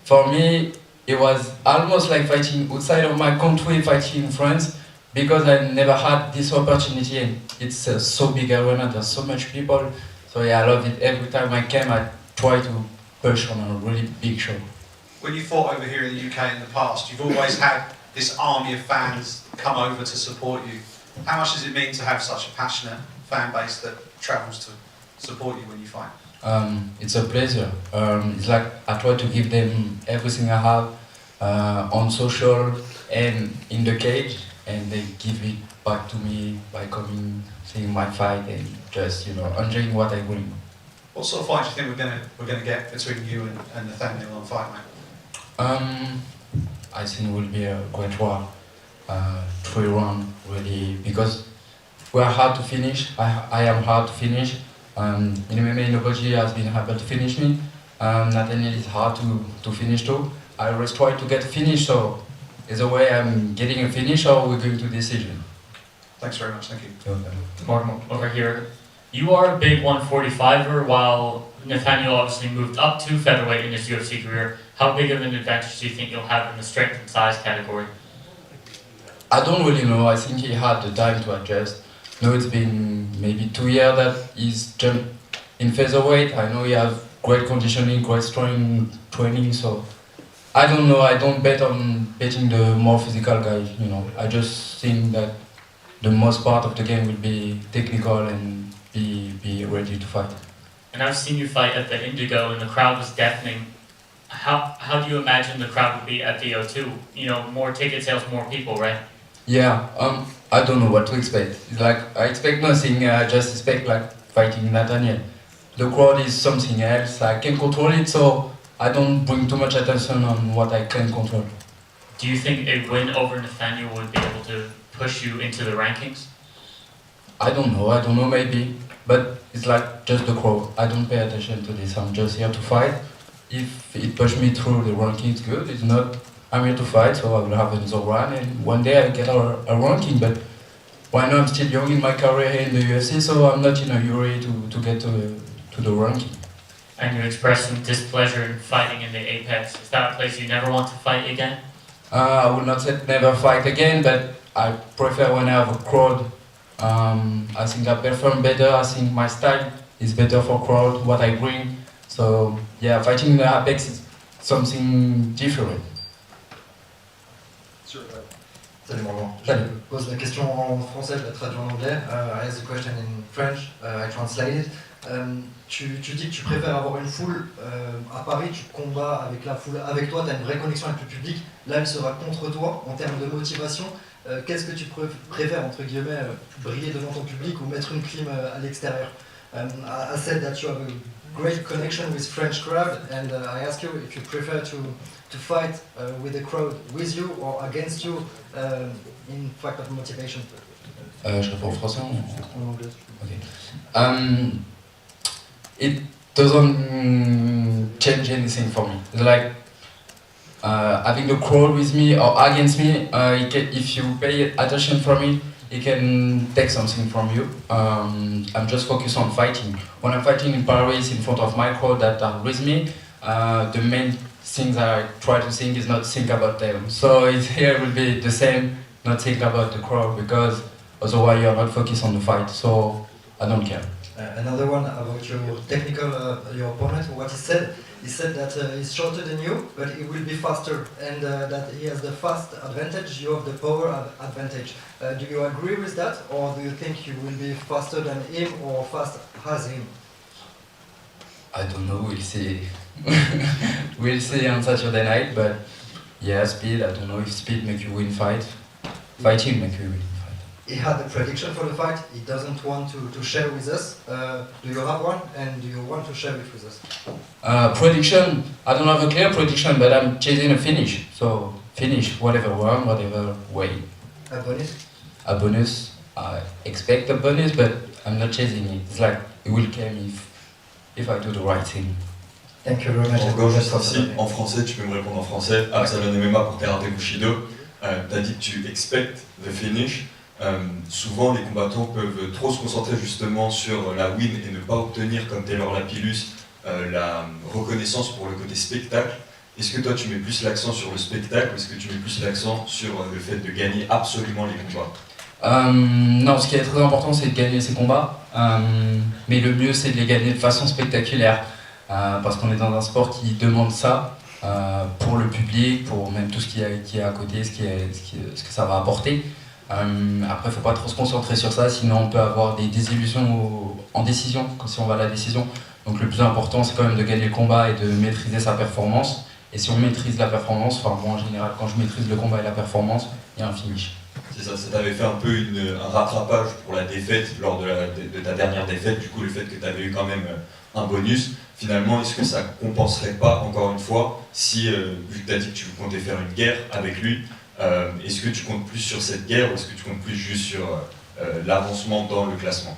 for me, it was almost like fighting outside of my country, fighting in France, because I never had this opportunity, and it's a so big arena, there's so much people. So yeah, I love it. Every time I came, I try to push on a really big show. When you fought over here in the UK in the past, you've always had this army of fans come over to support you. How much does it mean to have such a passionate fan base that travels to support you when you fight? It's a pleasure. It's like I try to give them everything I have on social and in the cage, and they give it back to me by coming, seeing my fight, and just enjoying what I bring. What sort of fight do you think we're gonna get between you and Nathaniel on Fight Night? I think it will be a great war. 3 rounds, really, because we are hard to finish. I am hard to finish. In MMA, nobody has been able to finish me. Nathaniel is hard to finish too. I always try to get a finish, so either way I'm getting a finish or we're going to decision. Thanks very much, thank you. Mark, over here. You are a big 145er, while Nathaniel obviously moved up to featherweight in his UFC career. How big of an advantage do you think you'll have in the strength and size category? I don't really know. I think he had the time to adjust. No, it's been maybe 2 years that he's jumped in featherweight. I know he has great conditioning, great strength training, so I don't know. I don't bet on betting the more physical guy, I just think that the most part of the game will be technical and be ready to fight. And I've seen you fight at the Indigo, and the crowd was deafening. How do you imagine the crowd would be at the O2? More ticket sales, more people, right? Yeah, I don't know what to expect. It's like, I expect nothing, I just expect like fighting Nathaniel. The crowd is something else, I can't control it, so I don't bring too much attention on what I can control. Do you think a win over Nathaniel would be able to push you into the rankings? I don't know, maybe. But it's like just the crowd. I don't pay attention to this, I'm just here to fight. If it pushes me through the ranking, it's good. If not, I'm here to fight, so I will have another run, and one day I get a ranking, but right now I'm still young in my career here in the UFC, so I'm not in a hurry to get to the ranking. And you expressed some displeasure in fighting in the Apex. Is that a place you never want to fight again? I would not say never fight again, but I prefer when I have a crowd. I think I perform better, I think my style is better for crowd, what I bring. So yeah, fighting in the Apex is something different. Salut Morgan. Je pose la question en français, je la traduis en anglais. I ask the question in French, I translate it. Tu dis que tu préfères avoir une foule à Paris, tu combats avec la foule, avec toi, tu as une vraie connexion avec le public. Là, elle sera contre toi en termes de motivation. Qu'est-ce que tu préfères, entre guillemets, briller devant ton public ou mettre une clim à l'extérieur? I said that you have a great connection with French crowd, and I ask you if you prefer to fight with the crowd with you or against you in fact of motivation. Je réponds en français. En anglais. Okay. It doesn't change anything for me. It's like having the crowd with me or against me, if you pay attention for me, it can take something from you. I'm just focused on fighting. When I'm fighting in Paris in front of my crowd that are with me, the main things I try to think is not think about them. So here will be the same, not think about the crowd, because otherwise you're not focused on the fight. So I don't care. Another one about your technical, your opponent, what he said that he's shorter than you, but he will be faster, and that he has the fast advantage, you have the power advantage. Do you agree with that, or do you think you will be faster than him or fast as him? I don't know, we'll see. We'll see on Saturday night, but yeah, speed, I don't know if speed make you win fight. Fighting make you win. He had a prediction for the fight, he doesn't want to share with us. Do you have one, and do you want to share it with us? Prediction, I don't have a clear prediction, but I'm chasing a finish. So finish, whatever one, whatever way. A bonus? A bonus, I expect a bonus, but I'm not chasing it. It's like, it will come if I do the right thing. Thank you very much. Encore juste ici, en français, tu peux me répondre en français. Absalon MMA pour Karate Bushido. T'as dit que tu expectes the finish. Souvent, les combattants peuvent trop se concentrer justement sur la win et ne pas obtenir, comme Taylor Lapillus, la reconnaissance pour le côté spectacle. Est-ce que toi, tu mets plus l'accent sur le spectacle ou est-ce que tu mets plus l'accent sur le fait de gagner absolument les combats? Non, ce qui est très important, c'est de gagner ces combats. Mais le mieux, c'est de les gagner de façon spectaculaire. Parce qu'on est dans un sport qui demande ça pour le public, pour même tout ce qui est à côté, ce que ça va apporter. Après, il ne faut pas trop se concentrer sur ça, sinon on peut avoir des désillusions en décision, si on va à la décision. Donc le plus important, c'est quand même de gagner le combat et de maîtriser sa performance. Et si on maîtrise la performance, enfin moi en général, quand je maîtrise le combat et la performance, il y a un finish. C'est ça, ça t'avait fait un peu un rattrapage pour la défaite lors de ta dernière défaite, du coup le fait que tu avais eu quand même un bonus. Finalement, est-ce que ça compenserait pas, encore une fois, si, vu que tu as dit que tu comptais faire une guerre avec lui, est-ce que tu comptes plus sur cette guerre ou est-ce que tu comptes plus juste sur l'avancement dans le classement?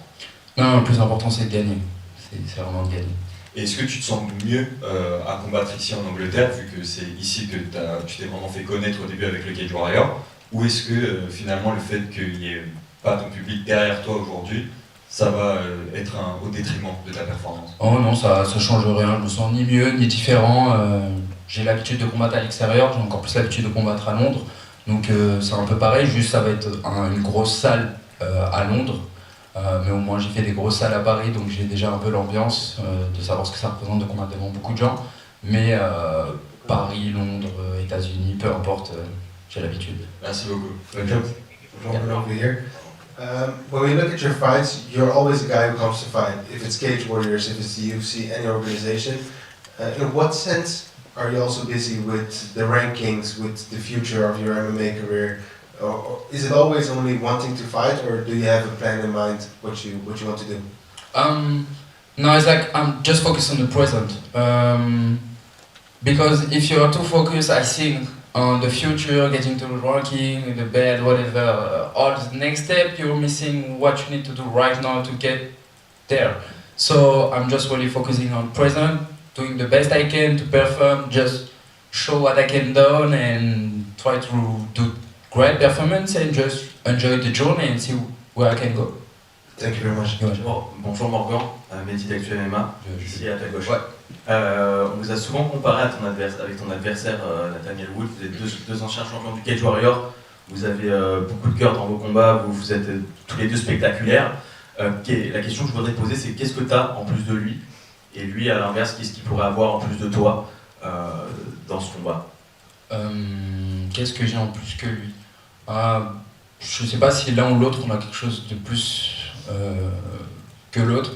Non, le plus important c'est de gagner, c'est vraiment de gagner. Et est-ce que tu te sens mieux à combattre ici en Angleterre, vu que c'est ici que tu t'es vraiment fait connaître au début avec le Cage Warrior, ou est-ce que finalement le fait qu'il n'y ait pas ton public derrière toi aujourd'hui, ça va être au détriment de ta performance? Oh non, ça change rien, je me sens ni mieux ni différent. J'ai l'habitude de combattre à l'extérieur, j'ai encore plus l'habitude de combattre à Londres. Donc c'est un peu pareil, juste ça va être une grosse salle à Londres. Mais au moins j'ai fait des grosses salles à Paris, donc j'ai déjà un peu l'ambiance de savoir ce que ça représente de combattre devant beaucoup de gens. Mais Paris, Londres, États-Unis, peu importe, j'ai l'habitude. Merci beaucoup. Over here. When we look at your fights, you're always a guy who comes to fight. If it's Cage Warriors, if it's the UFC, any organization. In what sense are you also busy with the rankings, with the future of your MMA career? Or is it always only wanting to fight, or do you have a plan in mind what you want to do? No, it's like I'm just focused on the present. Because if you are too focused, I think, on the future, getting to the ranking, the bed, whatever, all the next step, you're missing what you need to do right now to get there. So I'm just really focusing on present, doing the best I can to perform, just show what I can do and try to do great performance and just enjoy the journey and see where I can go. Thank you very much. Bonjour Morgan, Mehdi d'Actu MMA, ici à ta gauche. On vous a souvent comparé avec ton adversaire Nathaniel Wood. Vous êtes deux anciens champions du Cage Warrior. Vous avez beaucoup de cœur dans vos combats, vous êtes tous les deux spectaculaires. La question que je voudrais te poser, c'est qu'est-ce que tu as en plus de lui? Et lui, à l'inverse, qu'est-ce qu'il pourrait avoir en plus de toi dans ce combat? Qu'est-ce que j'ai en plus que lui? Je ne sais pas si l'un ou l'autre on a quelque chose de plus que l'autre.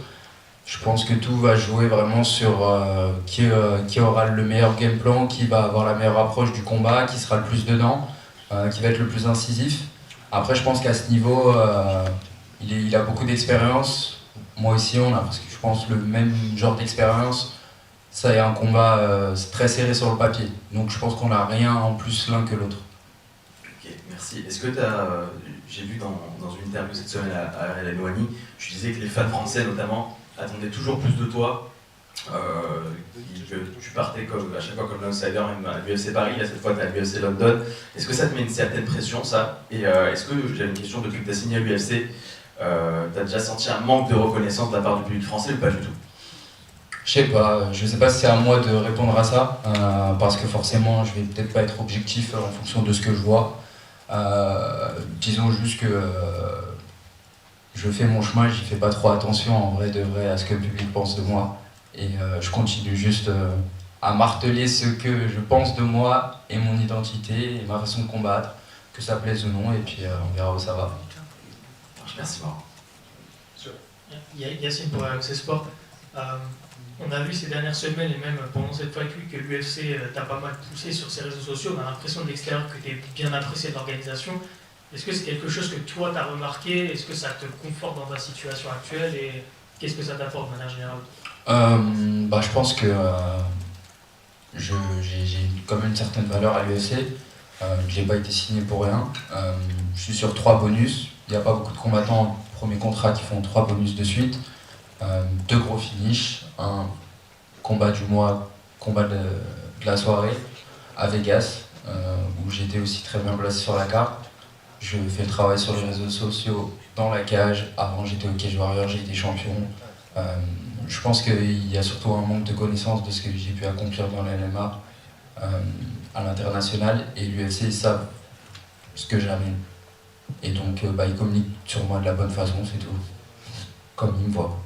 Je pense que tout va jouer vraiment sur qui aura le meilleur game plan, qui va avoir la meilleure approche du combat, qui sera le plus dedans, qui va être le plus incisif. Après, je pense qu'à ce niveau, il a beaucoup d'expérience. Moi aussi, on a parce que je pense le même genre d'expérience. Ça est un combat très serré sur le papier. Donc je pense qu'on n'a rien en plus l'un que l'autre. Ok, merci. Est-ce que tu as j'ai vu dans une interview cette semaine à Ariel Noani, tu disais que les fans français notamment attendaient toujours plus de toi, que tu partais à chaque fois comme l'outsider, même à l'UFC Paris, là cette fois tu es à l'UFC London. Est-ce que ça te met une certaine pression ça? Et est-ce que, j'ai une question, depuis que tu as signé à l'UFC, tu as déjà senti un manque de reconnaissance de la part du public français ou pas du tout? Je sais pas si c'est à moi de répondre à ça, parce que forcément je vais peut-être pas être objectif en fonction de ce que je vois. Disons juste que je fais mon chemin, j'y fais pas trop attention en vrai de vrai à ce que le public pense de moi. Et je continue juste à marteler ce que je pense de moi et mon identité et ma façon de combattre, que ça plaise ou non, et puis on verra où ça va. Merci Marc. Yacine pour RMC Sport. On a vu ces dernières semaines et même pendant cette Fight Week que l'UFC t'a pas mal poussé sur ses réseaux sociaux. On a l'impression de l'extérieur que tu es bien apprécié de l'organisation. Est-ce que c'est quelque chose que toi tu as remarqué? Est-ce que ça te conforte dans ta situation actuelle et qu'est-ce que ça t'apporte de manière générale? Je pense que j'ai quand même une certaine valeur à l'UFC. J'ai pas été signé pour rien. Je suis sur 3 bonus. Il n'y a pas beaucoup de combattants en premier contrat qui font 3 bonus de suite. 2 gros finishes, un combat du mois, combat de la soirée à Vegas, où j'étais aussi très bien placé sur la carte. Je fais le travail sur les réseaux sociaux, dans la cage. Avant j'étais au Cage Warrior, j'ai été champion. Je pense qu'il y a surtout un manque de connaissance de ce que j'ai pu accomplir dans la MMA à l'international, et l'UFC ils savent ce que j'amène. Et donc ils communiquent sur moi de la bonne façon, c'est tout. Comme ils me voient.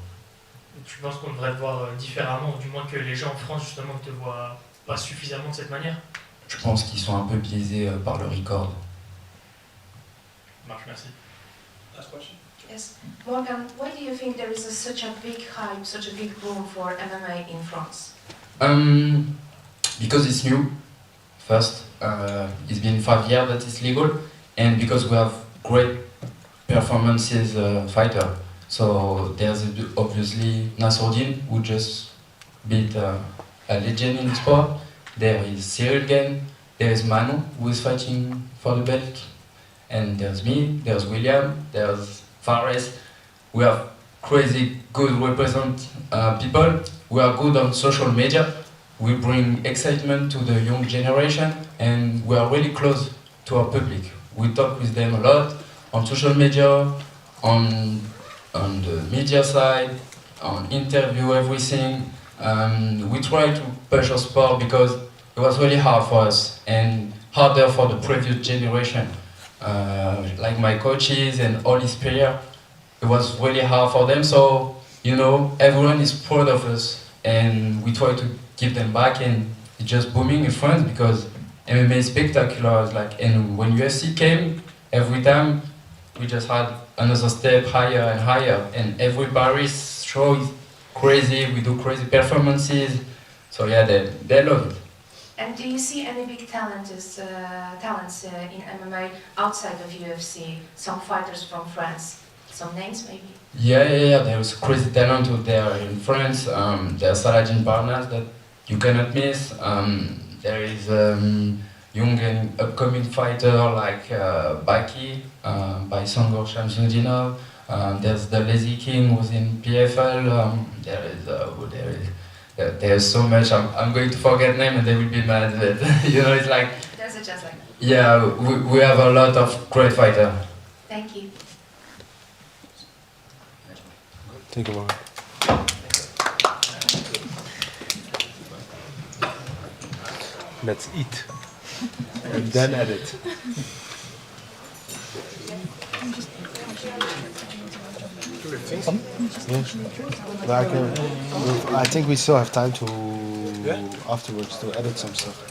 Tu penses qu'on devrait te voir différemment, ou du moins que les gens en France justement ne te voient pas suffisamment de cette manière? Je pense qu'ils sont un peu biaisés par le record. Marche, merci. Last question. Yes. Morgan, why do you think there is such a big hype, such a big boom for MMA in France? Because it's new, first. It's been 5 years that it's legal, and because we have great performances fighter. So there's obviously Nasruddin, who just beat a legend in the sport. There is Cyril Gane, there is Manu, who is fighting for the belt. And there's me, there's William, there's Fares. We have crazy good represent people. We are good on social media. We bring excitement to the young generation, and we are really close to our public. We talk with them a lot on social media, on the media side, on interview, everything. We try to push our sport because it was really hard for us and harder for the previous generation. Like my coaches and all his players, it was really hard for them. So, everyone is proud of us, and we try to give them back, and it's just booming in France because MMA is spectacular. And when UFC came, every time we just had another step higher and higher, and every Paris show is crazy. We do crazy performances, so yeah, they love it. And do you see any big talents in MMA outside of UFC? Some fighters from France, some names maybe? Yeah. There's crazy talent out there in France. There's Saladin Parnas that you cannot miss. There is young and upcoming fighter like Baki by Sangor Shamsuddinov. There's the Lazy King who's in PFL. There's so much. I'm going to forget name and they will be mad. But, it's like. There's a just like. Yeah, we have a lot of great fighters. Thank you. Thank you, Mark. Let's eat and then edit. Yeah. I think we still have time to afterwards to edit some stuff.